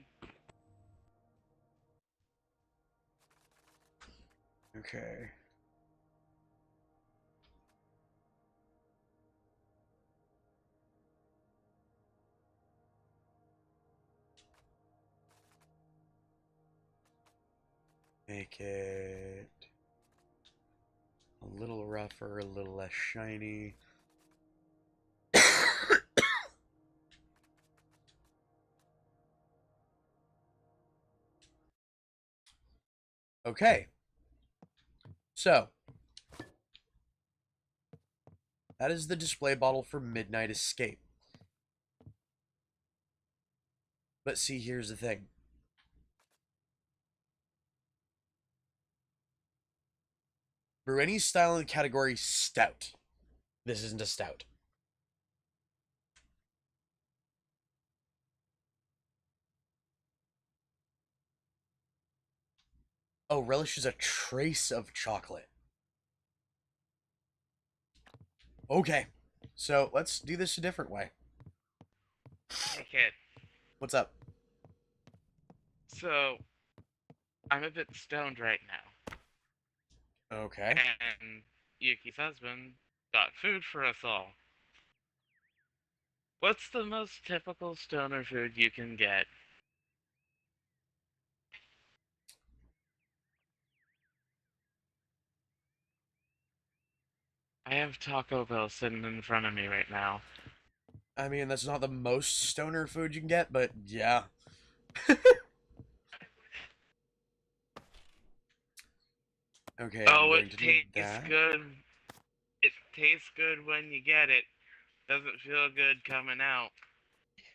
Okay. Make it a little rougher, a little less shiny. Okay. So, that is the display bottle for Midnight Escape. But see, here's the thing. Brew any style in the category stout. This isn't a stout. Oh, relish is a trace of chocolate. Okay. So, let's do this a different way. Hey, kid. What's up? So, I'm a bit stoned right now. Okay. And Yuki's husband got food for us all. What's the most typical stoner food you can get? I have Taco Bell sitting in front of me right now. I mean, that's not the most stoner food you can get, but yeah. Okay, I'm Oh, going it to need tastes that. good. It tastes good when you get it. Doesn't feel good coming out.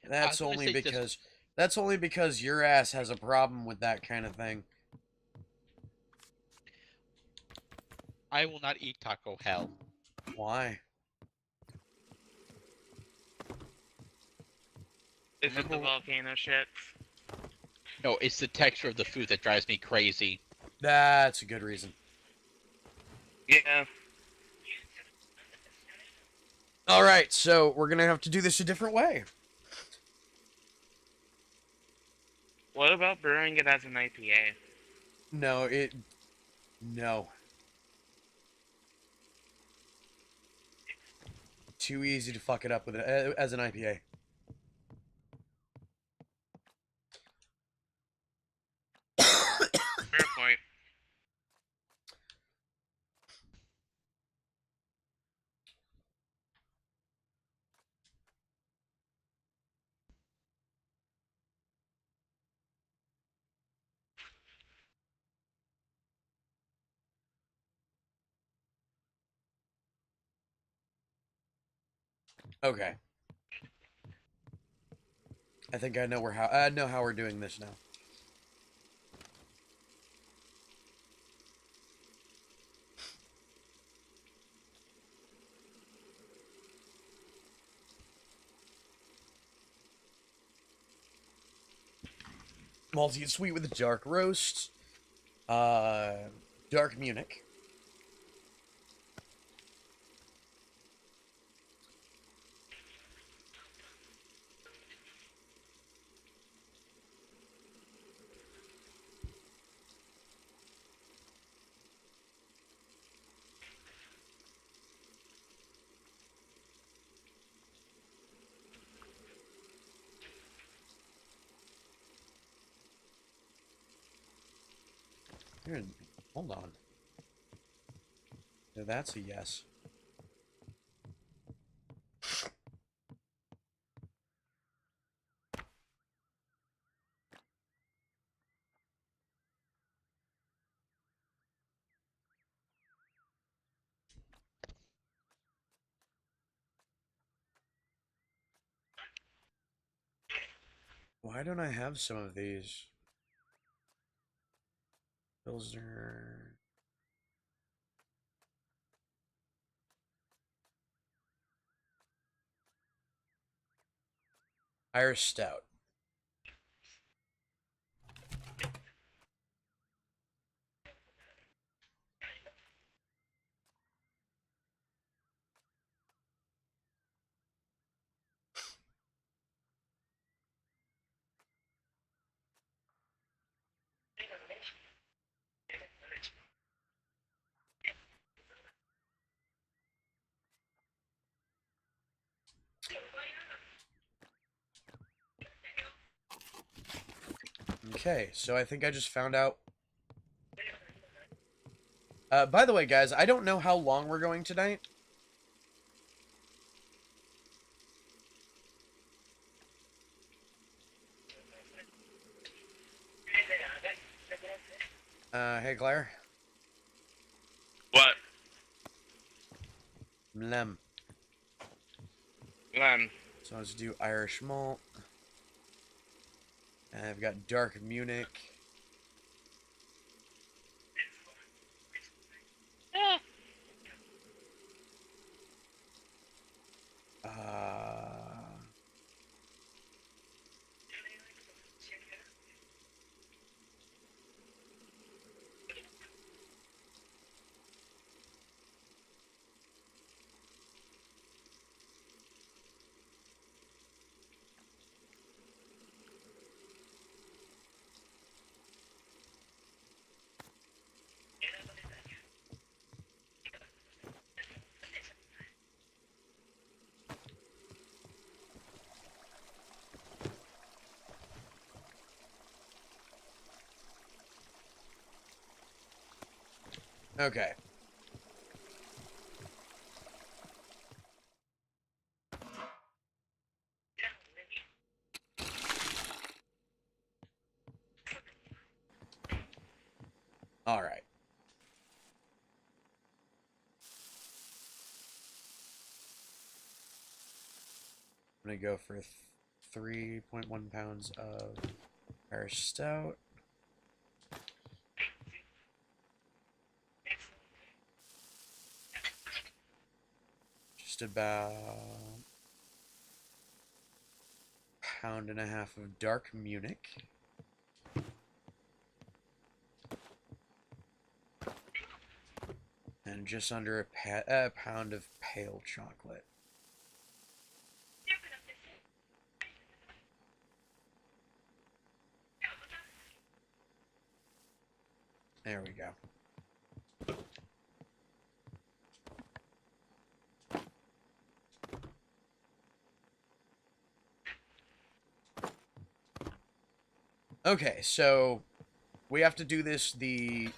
I was gonna say just That's only because your ass has a problem with that kind of thing. I will not eat Taco Hell. Why? Is it the Remember? volcano shits? No, it's the texture of the food that drives me crazy. That's a good reason. Yeah. All right, so we're gonna have to do this a different way. What about brewing it as an IPA? No. Too easy to fuck it up with it as an IPA. Fair point. Okay. I think I know how we're doing this now. Malty and sweet with a dark roast. Dark Munich. Here, hold on. Now that's a yes. Why don't I have some of these? Pilsner. Irish Stout. Okay, so I think I just found out. By the way, guys, I don't know how long we're going tonight. Hey, Claire. What? Mlem. Len. So let's do Irish malt. And I've got dark Munich. Uh, okay. All right. I'm gonna go for 3.1 pounds of Irish Stout. Just about a pound and a half of dark Munich. And just under a pound of pale chocolate. There we go. Okay, so we have to do this the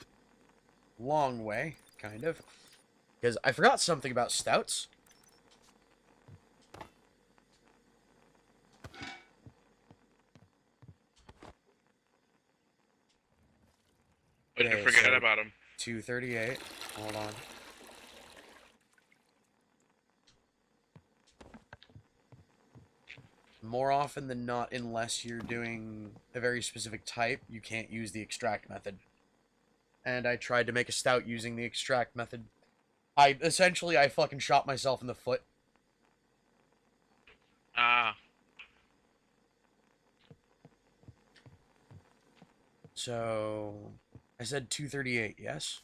long way, kind of. Because I forgot something about stouts. What did you forget about him? 238. Hold on. More often than not, unless you're doing a very specific type, you can't use the extract method. And I tried to make a stout using the extract method. I fucking shot myself in the foot. Ah. So I said 238, yes?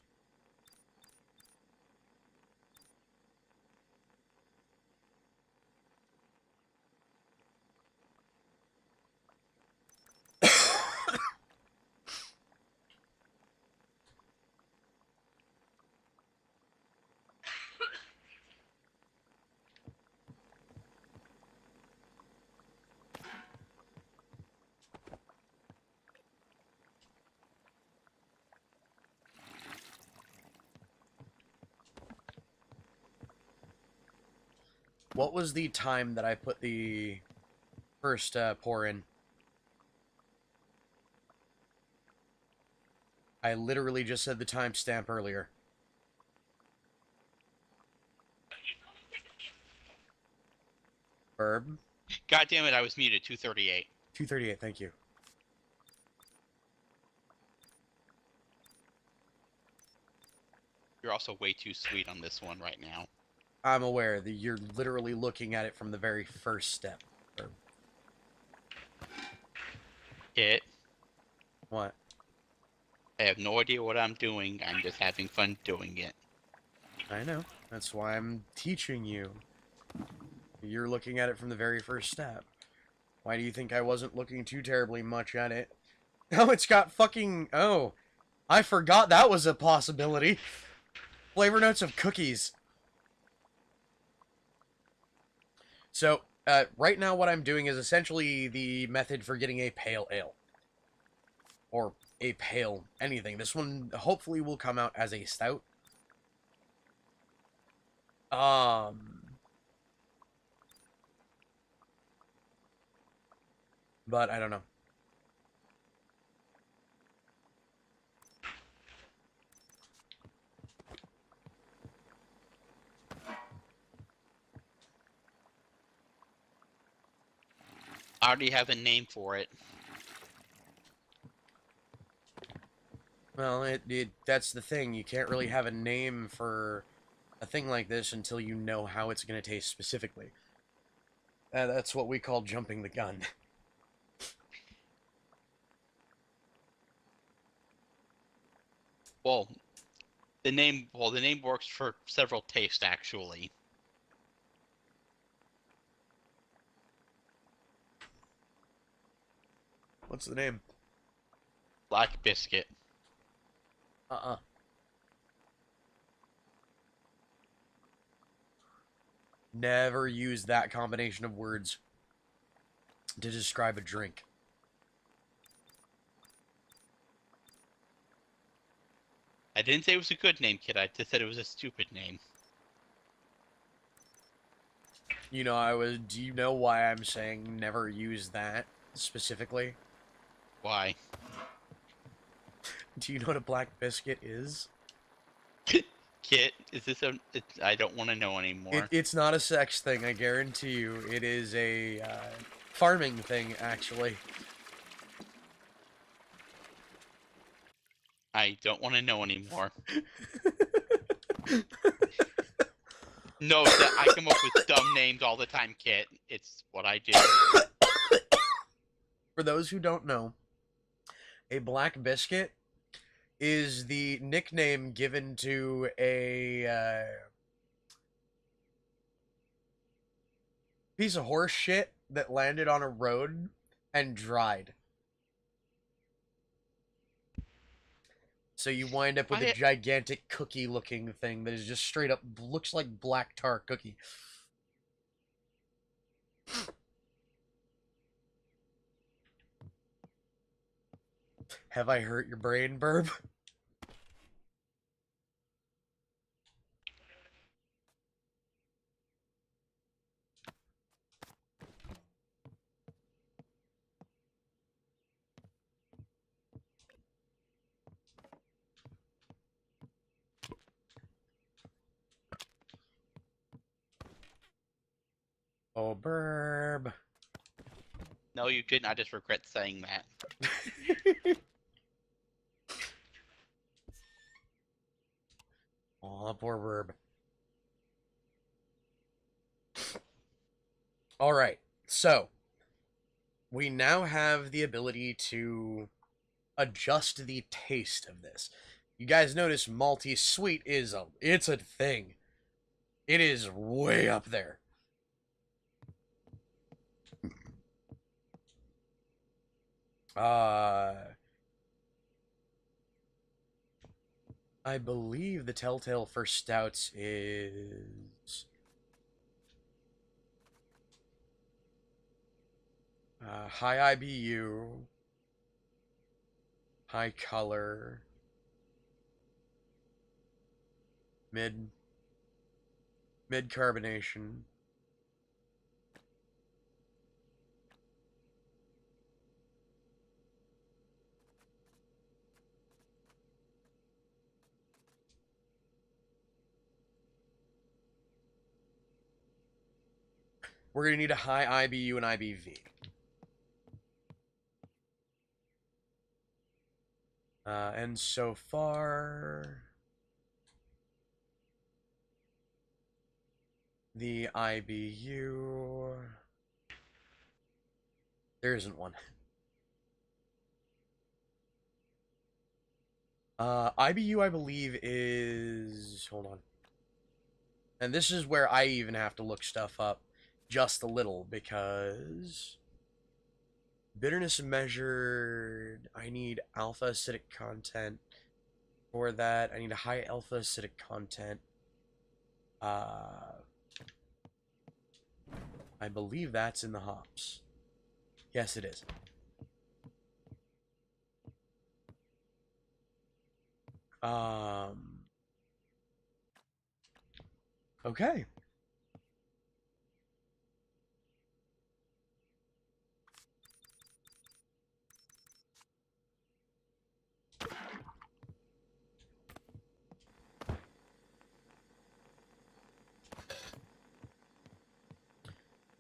What was the time that I put the first pour in? I literally just said the timestamp earlier. Herb? God damn it, I was muted. 238. 238, thank you. You're also way too sweet on this one right now. I'm aware that you're literally looking at it from the very first step. Herb. It. What? I have no idea what I'm doing. I'm just having fun doing it. I know. That's why I'm teaching you. You're looking at it from the very first step. Why do you think I wasn't looking too terribly much at it? Oh, it's got fucking... Oh, I forgot that was a possibility. Flavor notes of cookies. So, right now what I'm doing is essentially the method for getting a pale ale. or a pale, anything. This one hopefully will come out as a stout. But I don't know. I already have a name for it. Well, that's the thing. You can't really have a name for a thing like this until you know how it's going to taste specifically. That's what we call jumping the gun. Well, the name works for several tastes actually. What's the name? Black Biscuit. Never use that combination of words to describe a drink. I didn't say it was a good name, kid. I just said it was a stupid name. You know, do you know why I'm saying never use that specifically? Why? Do you know what a black biscuit is? Kit, is this a... I don't want to know anymore. It's not a sex thing, I guarantee you. It is a farming thing, actually. I don't want to know anymore. No, I come up with dumb names all the time, Kit. It's what I do. For those who don't know, a black biscuit is the nickname given to a piece of horse shit that landed on a road and dried. So you wind up with a gigantic cookie-looking thing that is just straight up looks like black tar cookie. Have I hurt your brain, Burb? Oh, Burb. No, you didn't. I just regret saying that. Aw, poor Burb. Alright, so we now have the ability to adjust the taste of this. You guys notice malty sweet it's a thing. It is way up there. I believe the telltale for stouts is high IBU, high color, mid carbonation. We're going to need a high IBU and IBV. And so far, the IBU, there isn't one. IBU, I believe, is, hold on. And this is where I even have to look stuff up just a little, because bitterness measured, I need alpha acidic content for that. I need a high alpha acidic content. I believe that's in the hops. Yes, it is. Um. Okay.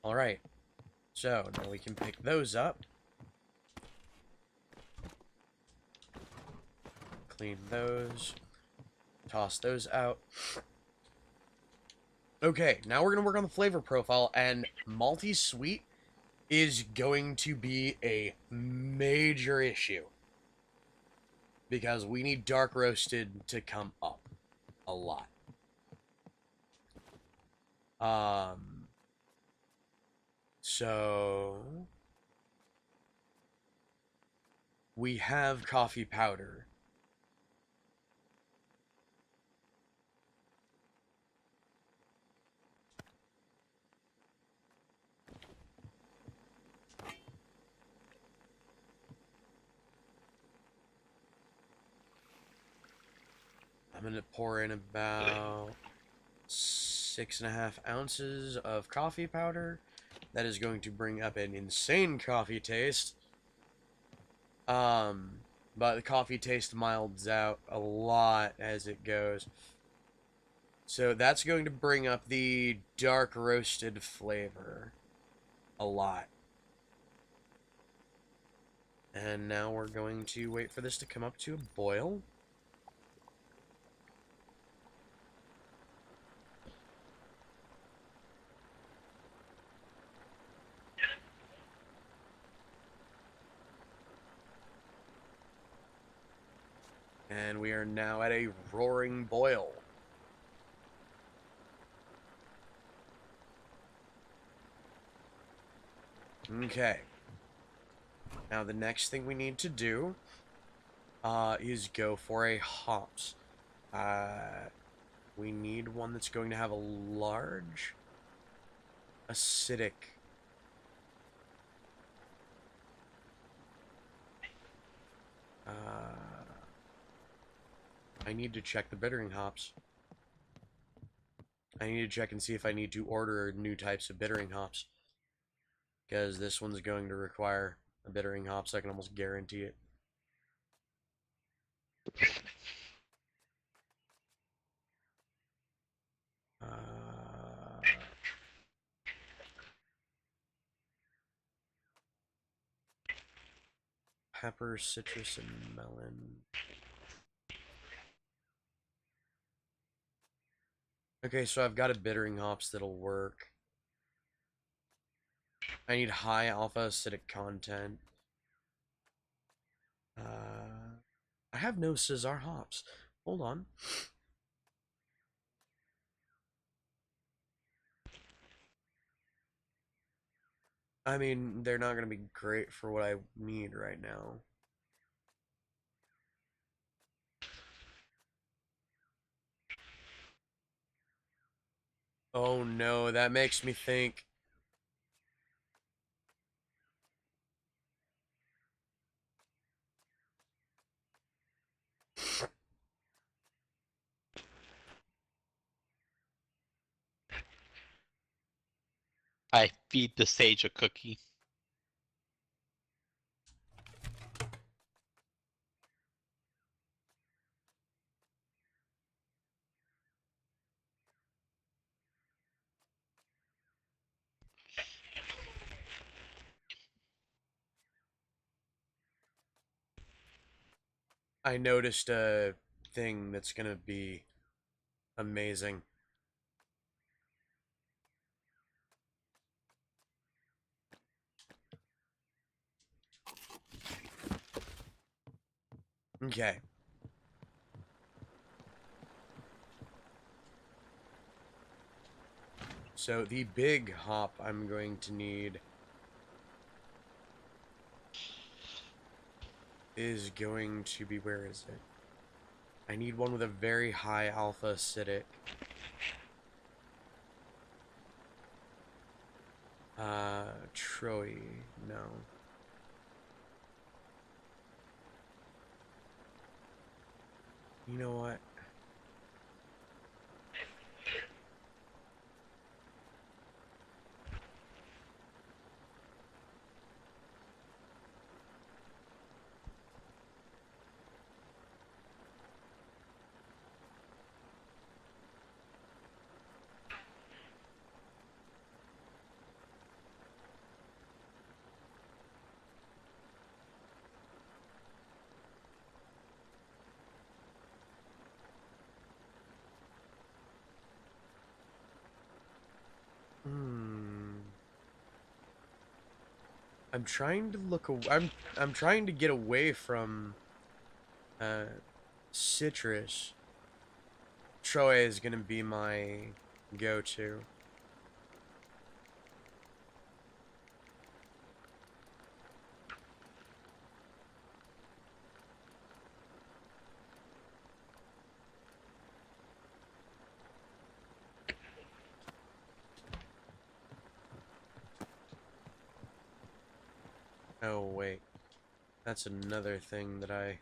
All right. So now we can pick those up. Clean those. Toss those out. Okay, now we're going to work on the flavor profile, and malty sweet is going to be a major issue. Because we need dark roasted to come up a lot. So we have coffee powder. I'm gonna pour in about 6.5 ounces of coffee powder. That is going to bring up an insane coffee taste. But the coffee taste milds out a lot as it goes. So that's going to bring up the dark roasted flavor a lot. And now we're going to wait for this to come up to a boil. And we are now at a roaring boil. Okay. Now the next thing we need to do is go for a hops. We need one that's going to have a large acidic. I need to check the bittering hops. I need to check and see if I need to order new types of bittering hops. Because this one's going to require a bittering hops. I can almost guarantee it. Pepper, citrus, and melon. Okay, so I've got a bittering hops that'll work. I need high alpha acidic content. I have no Cesar hops. Hold on. I mean, they're not going to be great for what I need right now. Oh no, that makes me think. I feed the sage a cookie. I noticed a thing that's going to be amazing. Okay. So the big hop I'm going to need is going to be, where is it? I need one with a very high alpha acidic. Troy, no. You know what? Hmm. I'm trying to look. I'm trying to get away from uh, citrus. Troy is gonna be my go-to. Oh wait, that's another thing that I.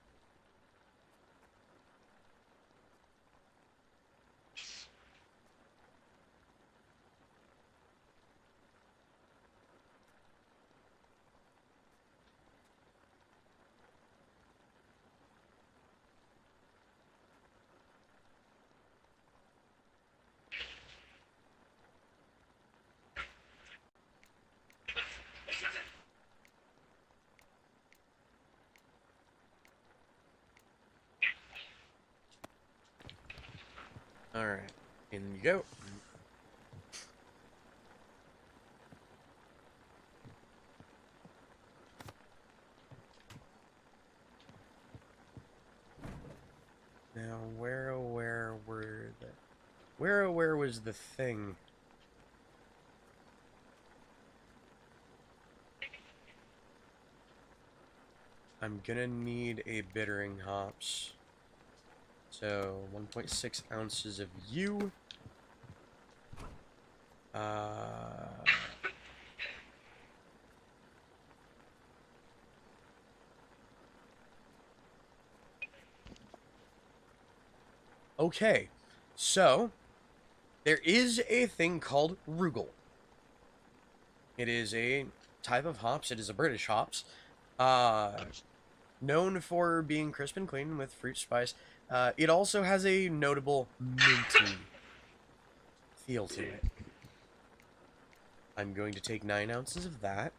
All right, in you go. Now, where were the... where was the thing? I'm gonna need a bittering hops. So, 1.6 ounces of you. Okay, so there is a thing called Rugal. It is a type of hops. It is a British hops, known for being crisp and clean with fruit spice. It also has a notable minty feel to it. I'm going to take 9 ounces of that.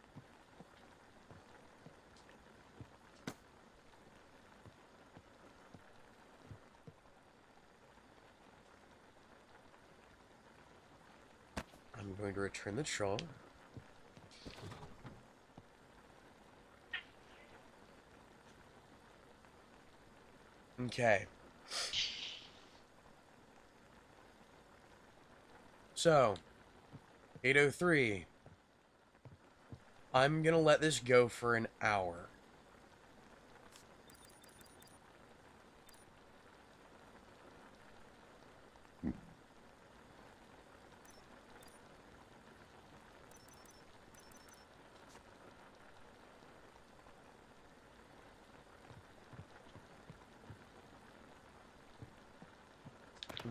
I'm going to return the troll. Okay. So, 8:03. I'm gonna let this go for an hour.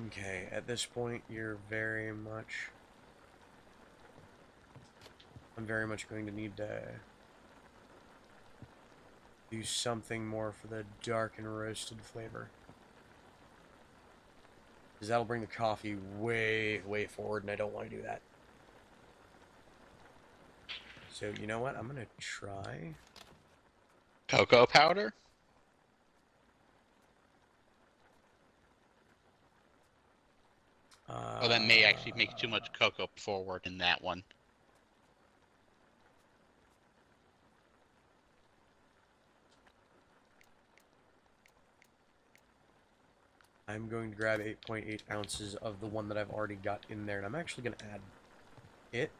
Okay, at this point, I'm very much going to need to do something more for the dark and roasted flavor. Because that'll bring the coffee way, way forward, and I don't want to do that. So, you know what? I'm going to try... Cocoa powder? Oh, that may actually make too much cocoa forward in that one. I'm going to grab 8.8 ounces of the one that I've already got in there, and I'm actually going to add it.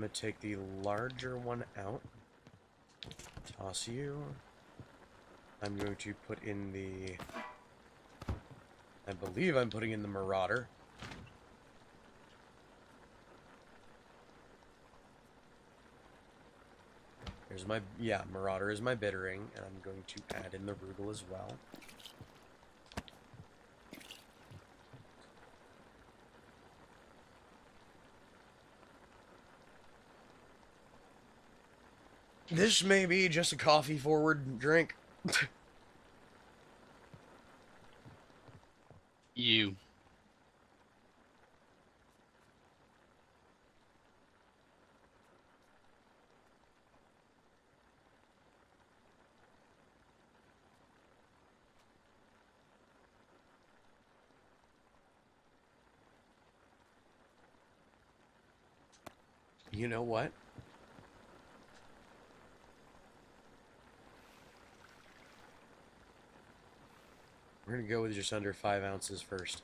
going to take the larger one out. Toss you. I'm going to put in the... I believe I'm putting in the Marauder. Here's my... Yeah, Marauder is my bittering, and I'm going to add in the Roogle as well. This may be just a coffee-forward drink. You. You know what? We're going to go with just under 5 ounces first.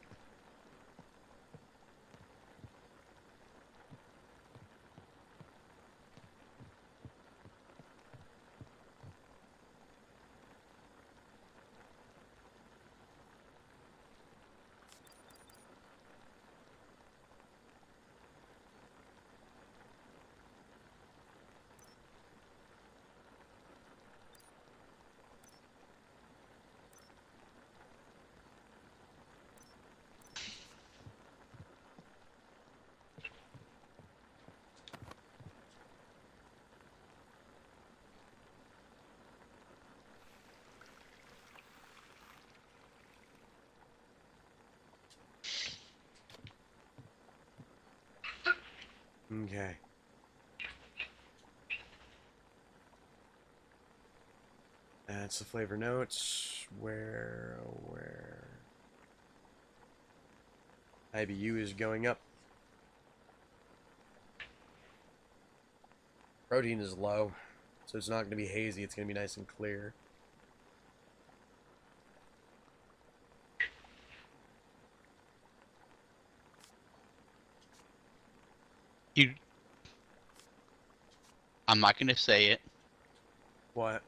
Okay. That's the flavor notes. Where... IBU is going up. Protein is low, so it's not going to be hazy. It's going to be nice and clear. You. I'm not gonna say it. What?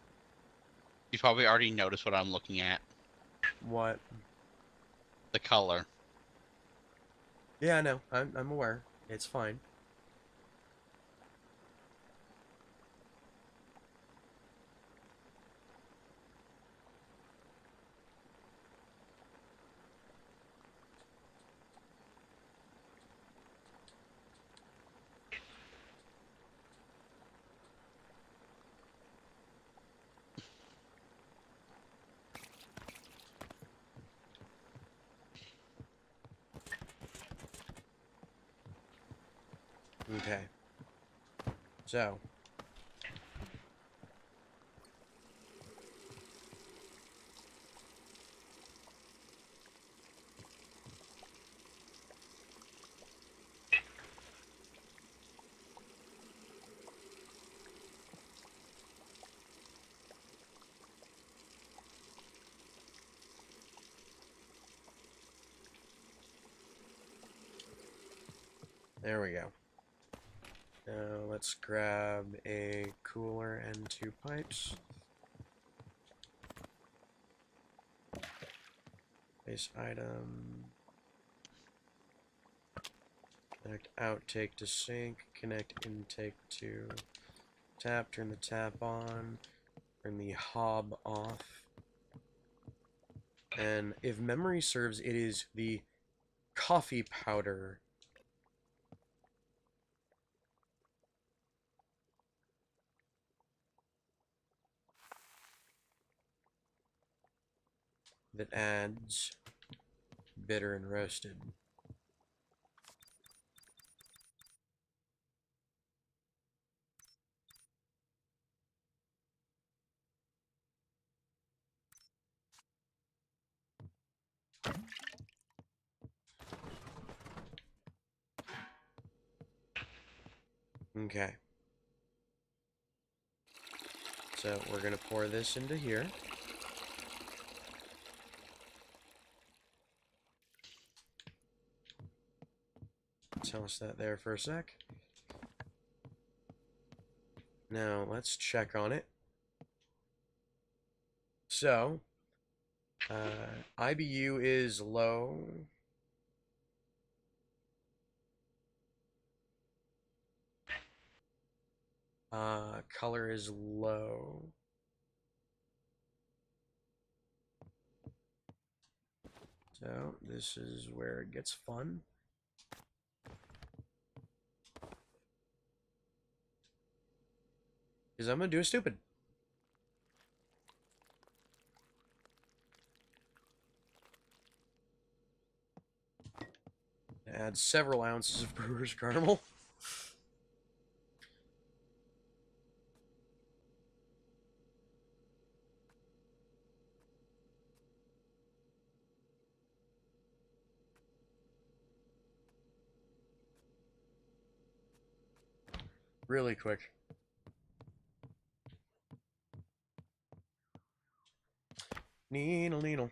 You probably already noticed what I'm looking at. What? The color. Yeah, I know. I'm aware. It's fine. Okay. So. There we go. Now let's grab a cooler and 2 pipes. Base item. Connect outtake to sink. Connect intake to tap. Turn the tap on. Turn the hob off. And if memory serves, it is the coffee powder that adds bitter and roasted. Okay. So we're going to pour this into here. Toss that there for a sec. Now, let's check on it. So, IBU is low. Color is low. So, this is where it gets fun. Because I'm going to do a stupid. Add several ounces of brewer's caramel. Really quick. Needle, needle.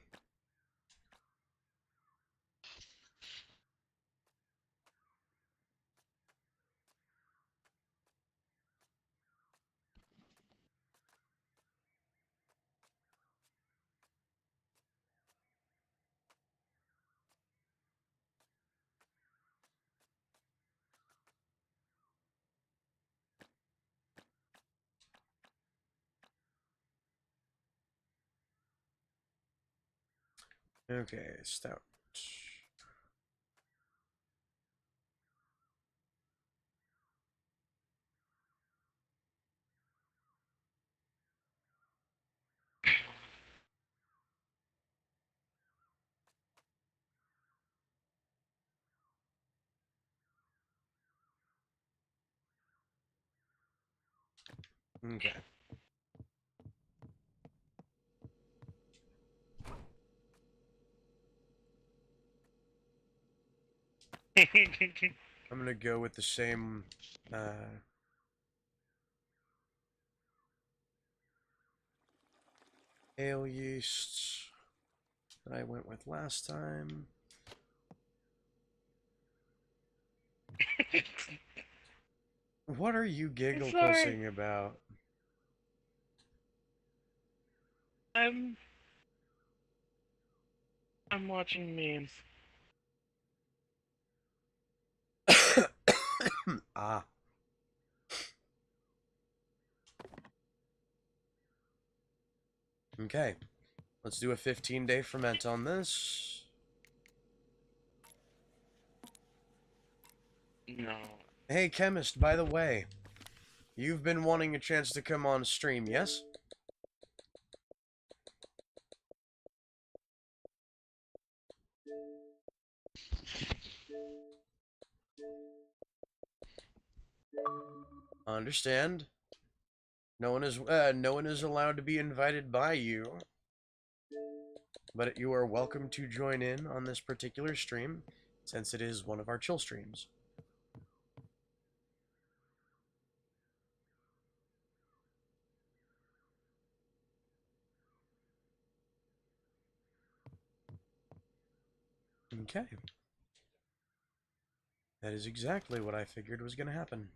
Okay, stout. Okay. I'm gonna go with the same ale yeast that I went with last time. What are you giggle pissing about? I'm watching memes. Ah. Okay. Let's do a 15-day ferment on this. No. Hey, chemist, by the way, you've been wanting a chance to come on stream, yes? Understand. No one is allowed to be invited by you, but you are welcome to join in on this particular stream, since it is one of our chill streams. Okay. That is exactly what I figured was going to happen.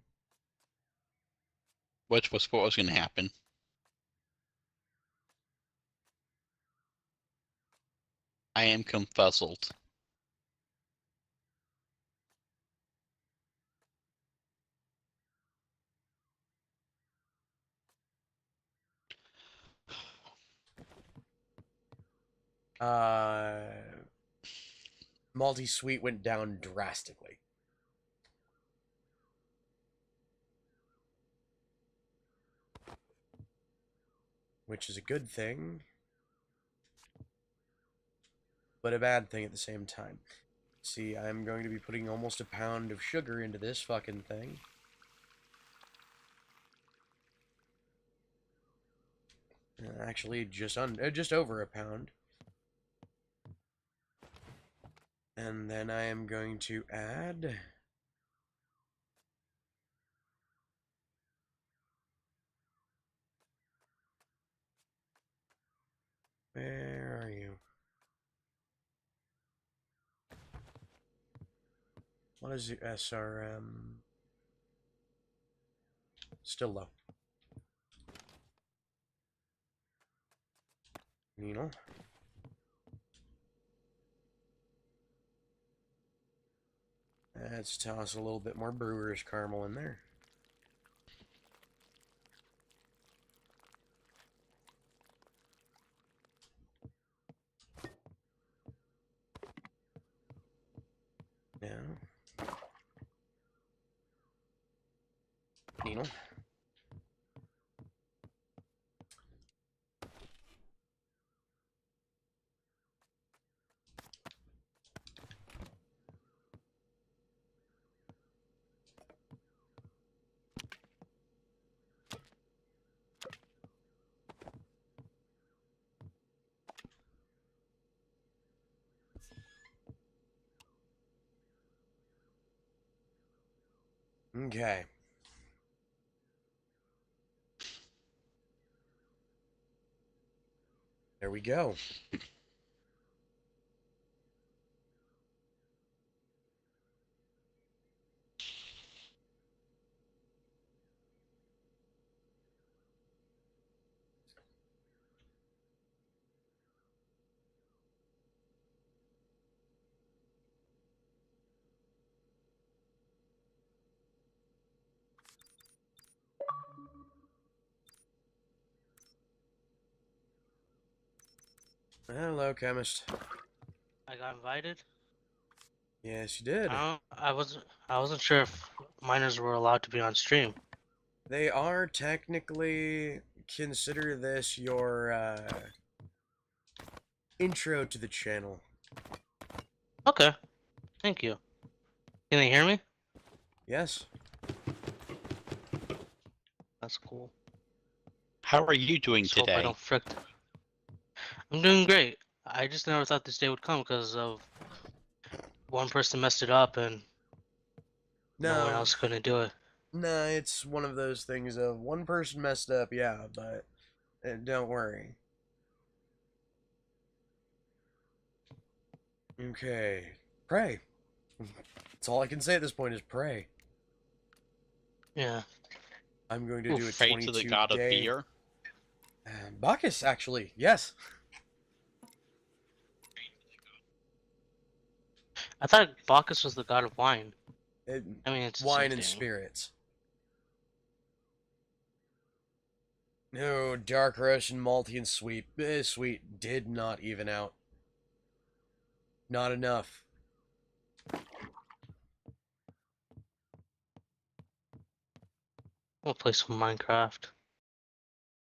Which was what was going to happen. I am confuzzled. Malty Sweet went down drastically. Which is a good thing, but a bad thing at the same time. See, I'm going to be putting almost a pound of sugar into this fucking thing. Actually, just over a pound. And then I am going to add... Where are you? What is the SRM? Still low. Needle. Let's toss a little bit more brewer's caramel in there. Now, needle. Okay. There we go. Hello, chemist. I got invited. Yes, you did. I wasn't sure if minors were allowed to be on stream. They are technically consider this your intro to the channel. Okay, thank you. Can they hear me? Yes. That's cool. How are you doing Just hope I today? don't frick. I'm doing great. I just never thought this day would come because of one person messed it up and no one No. else couldn't do it. Nah, it's one of those things of one person messed up, yeah, but don't worry. Okay. Pray. That's all I can say at this point is pray. Yeah. I'm going to do a Pray to the god of 22-day... beer? Bacchus, actually. Yes. I thought Bacchus was the god of wine. It, I mean, it's the wine same and thing. spirits. No, dark roast and malty and sweet. Sweet did not even out. Not enough. We'll play some Minecraft.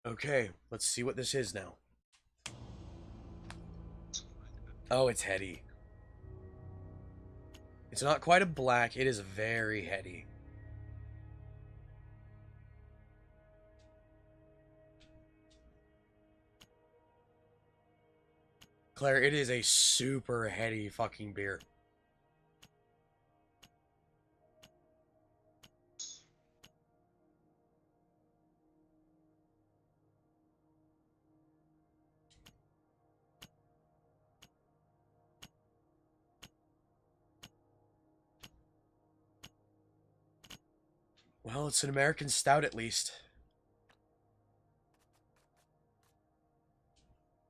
Okay, let's see what this is now. Oh, it's heady. It's not quite a black, it is very heady. Claire, it is a super heady fucking beer. Well, it's an American stout at least.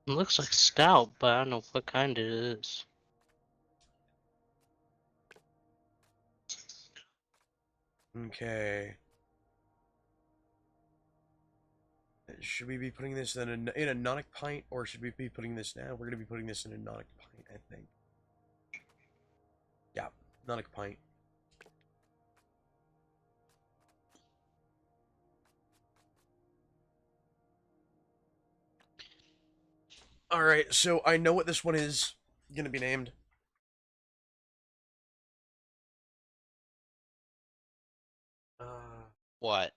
It looks like stout, but I don't know what kind it is. Okay. Should we be putting this in a nonic pint, or should we be putting this now? We're going to be putting this in a nonic pint, I think. Yeah, nonic pint. Alright, so I know what this one is going to be named. What?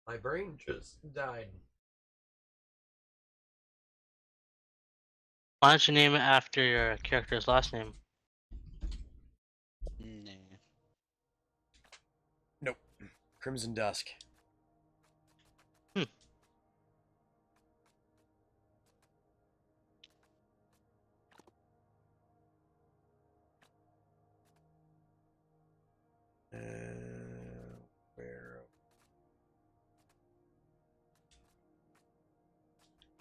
My brain just died. Why don't you name it after your character's last name? Nah. Nope. Crimson Dusk. Hmm. Where?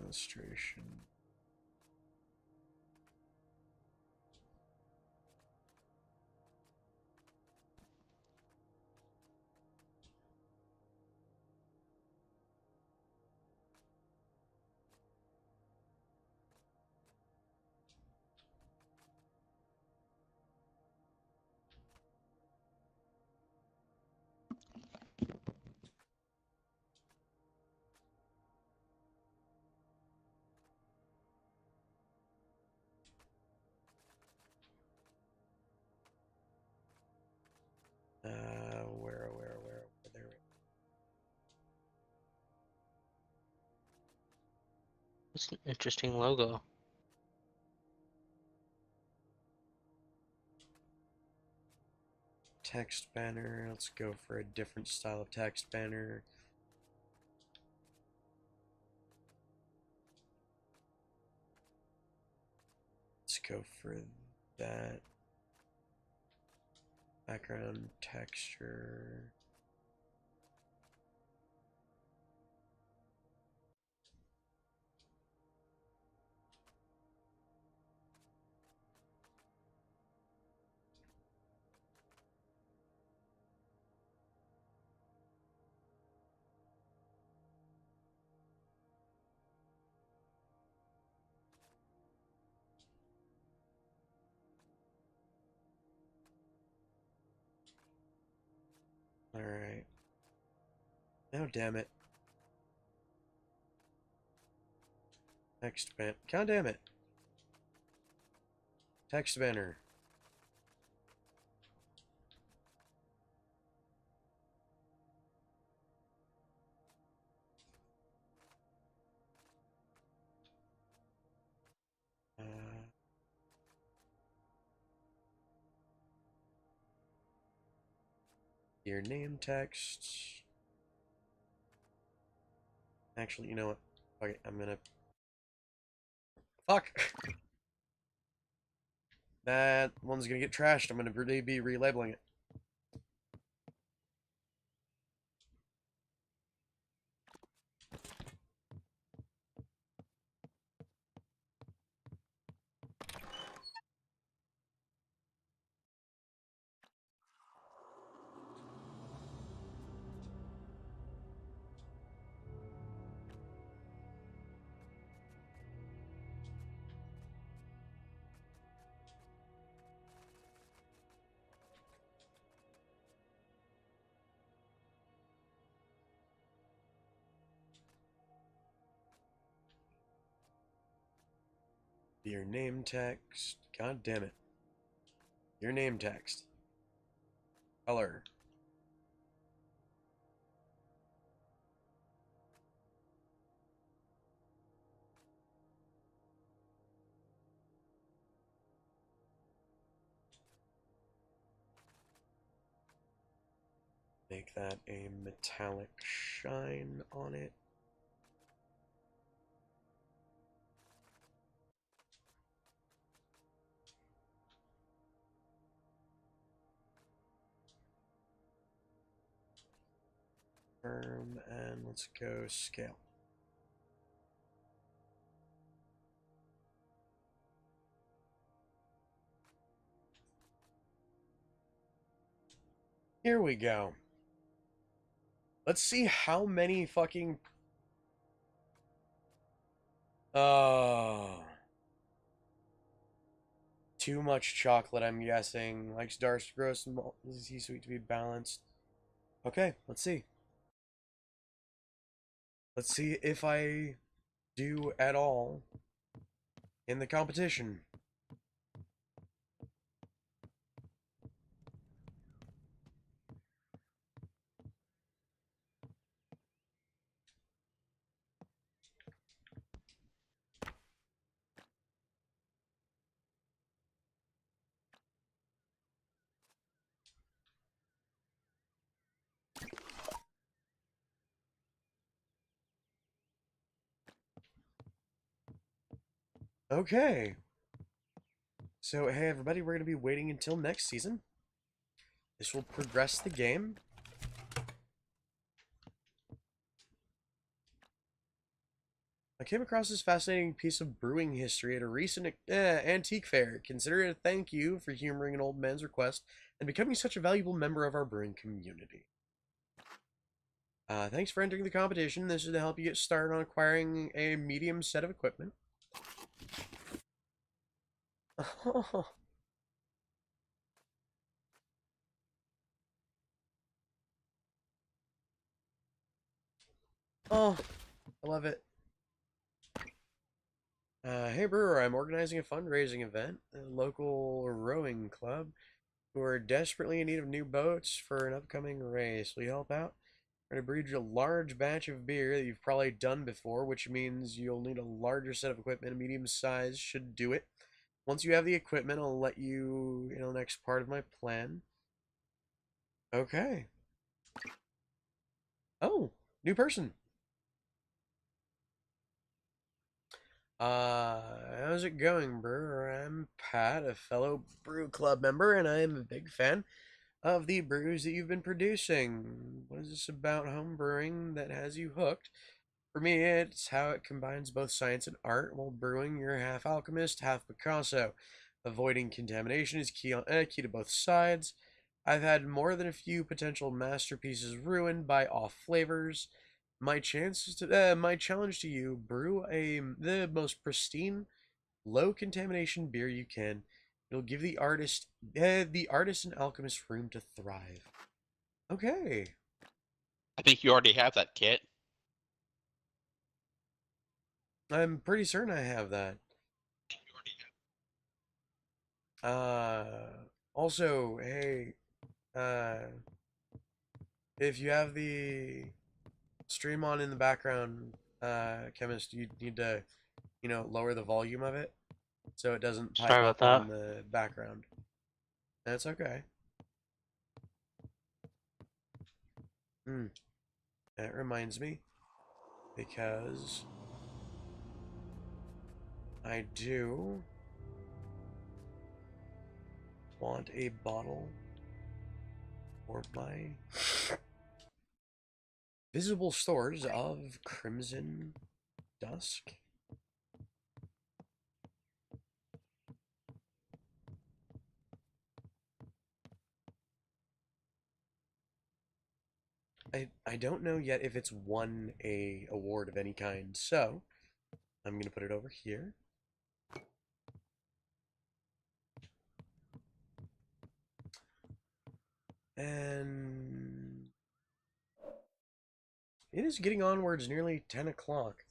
Illustration. Where? There we go. It's an interesting logo. Text banner. Let's go for a different style of text banner. Let's go for that. Background texture. Alright. Oh, damn it. Text banner. God damn it. Text banner. Your name text. Actually, you know what? Okay, I'm gonna. Fuck! That one's gonna get trashed. I'm gonna be relabeling it. Your name text. God damn it. Your name text. Color. Make that a metallic shine on it. And let's go scale. Here we go. Let's see how many fucking... Too much chocolate, I'm guessing. Likes dark gross and sweet to be balanced. Okay, let's see. Let's see if I do at all in the competition. Okay. So, hey everybody, we're going to be waiting until next season. This will progress the game. I came across this fascinating piece of brewing history at a recent antique fair. Consider it a thank you for humoring an old man's request and becoming such a valuable member of our brewing community. Thanks for entering the competition. This is to help you get started on acquiring a medium set of equipment. Oh, oh, I love it. Hey brewer, I'm organizing a fundraising event, a local rowing club who are desperately in need of new boats for an upcoming race. Will you help out? We're going to brew you a large batch of beer that you've probably done before, which means you'll need a larger set of equipment. A medium size should do it. Once you have the equipment, I'll let you in on the next part of my plan. Okay. Oh, new person. How's it going, brewer? I'm Pat, a fellow brew club member, and I am a big fan of the brews that you've been producing. What is this about home brewing that has you hooked? For me, it's how it combines both science and art. While brewing, you're half alchemist, half Picasso. Avoiding contamination is key to both sides. I've had more than a few potential masterpieces ruined by off flavors. My challenge to you: brew the most pristine, low contamination beer you can. It'll give the artist and alchemist room to thrive. Okay, I think you already have that kit. I'm pretty certain I have that. Uh, Also, hey, uh, if you have the stream on in the background, chemist, you need to, lower the volume of it so it doesn't Sorry pipe about up in that. the background. That's okay. Hmm. That reminds me, because I do want a bottle for my visible stores of Crimson Dusk. I don't know yet if it's won a award of any kind, so I'm gonna put it over here. And it is getting onwards nearly 10 o'clock.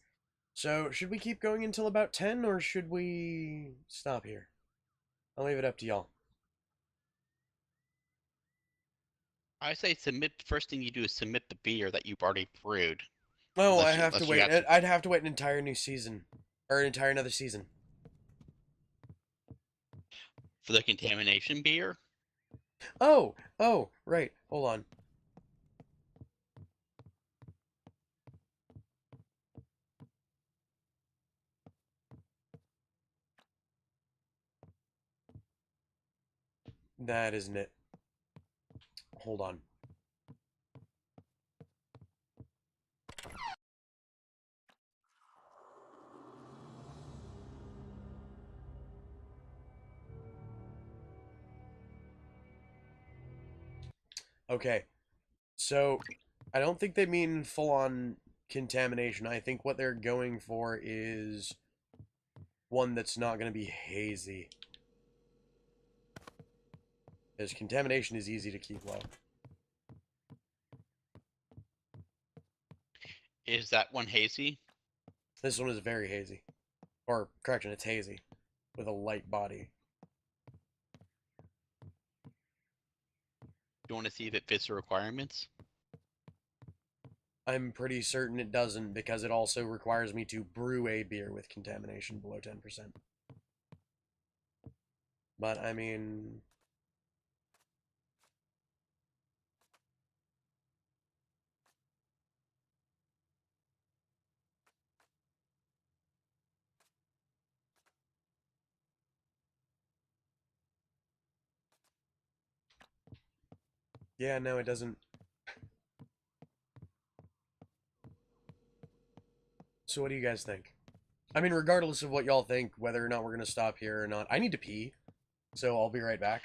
So should we keep going until about 10 or should we stop here? I'll leave it up to y'all. I say submit. First thing you do is submit the beer that you've already brewed. Oh, I Unless you have to unless you wait. got some I'd have to wait an entire new season. Or an entire another season. for the contamination beer. Oh, right. Hold on. That isn't it. Hold on. Okay. So, I don't think they mean full on contamination. I think what they're going for is one that's not going to be hazy. Because contamination is easy to keep low. Is that one hazy? This one is very hazy. Or, correction, it's hazy. With a light body. You want to see if it fits the requirements? I'm pretty certain it doesn't because it also requires me to brew a beer with contamination below 10%. But, I mean, yeah, no, it doesn't. So what do you guys think? I mean, regardless of what y'all think, whether or not we're gonna stop here or not, I need to pee, so I'll be right back.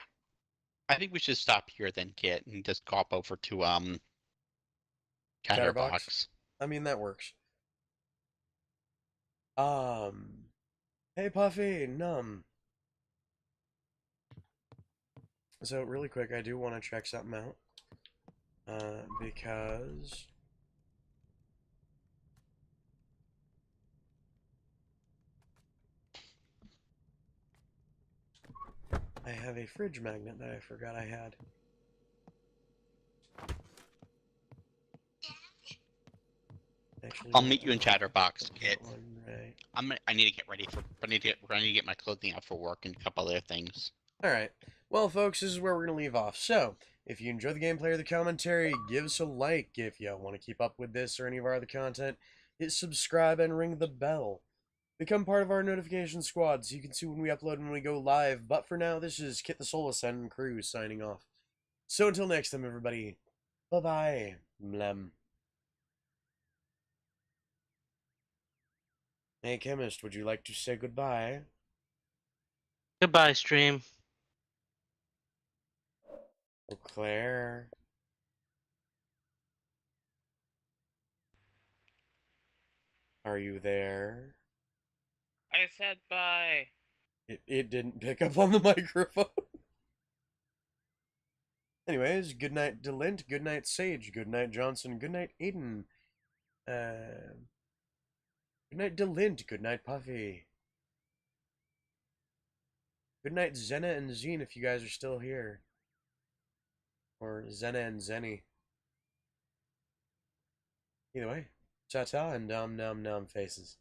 I think we should stop here then, Kit, and just hop over to Chatterbox. Chatterbox. I mean, that works. Hey Puffy, So really quick, I do want to check something out, because I have a fridge magnet that I forgot I had. Actually, I'll no, meet you in Chatterbox, Kit. Right. I need to get ready for. I need to get my clothing out for work and a couple other things. All right. Well, folks, this is where we're gonna leave off. So, if you enjoy the gameplay or the commentary, give us a like. If you want to keep up with this or any of our other content, hit subscribe and ring the bell. Become part of our notification squad so you can see when we upload and when we go live. But for now, this is Kitthesoulless and crew signing off. So until next time, everybody. Bye-bye. Mlem. Hey, Chemist, would you like to say goodbye? Goodbye, stream. Oh, Claire. Are you there? I said bye. It didn't pick up on the microphone. Anyways, good night, Delint. Good night, Sage. Good night, Johnson. Good night, Aiden. Good night, Delint. Good night, Puffy. Good night, Zena and Zine, if you guys are still here. Or Zena and Zenny. Either way, ta-ta and nom nom nom faces.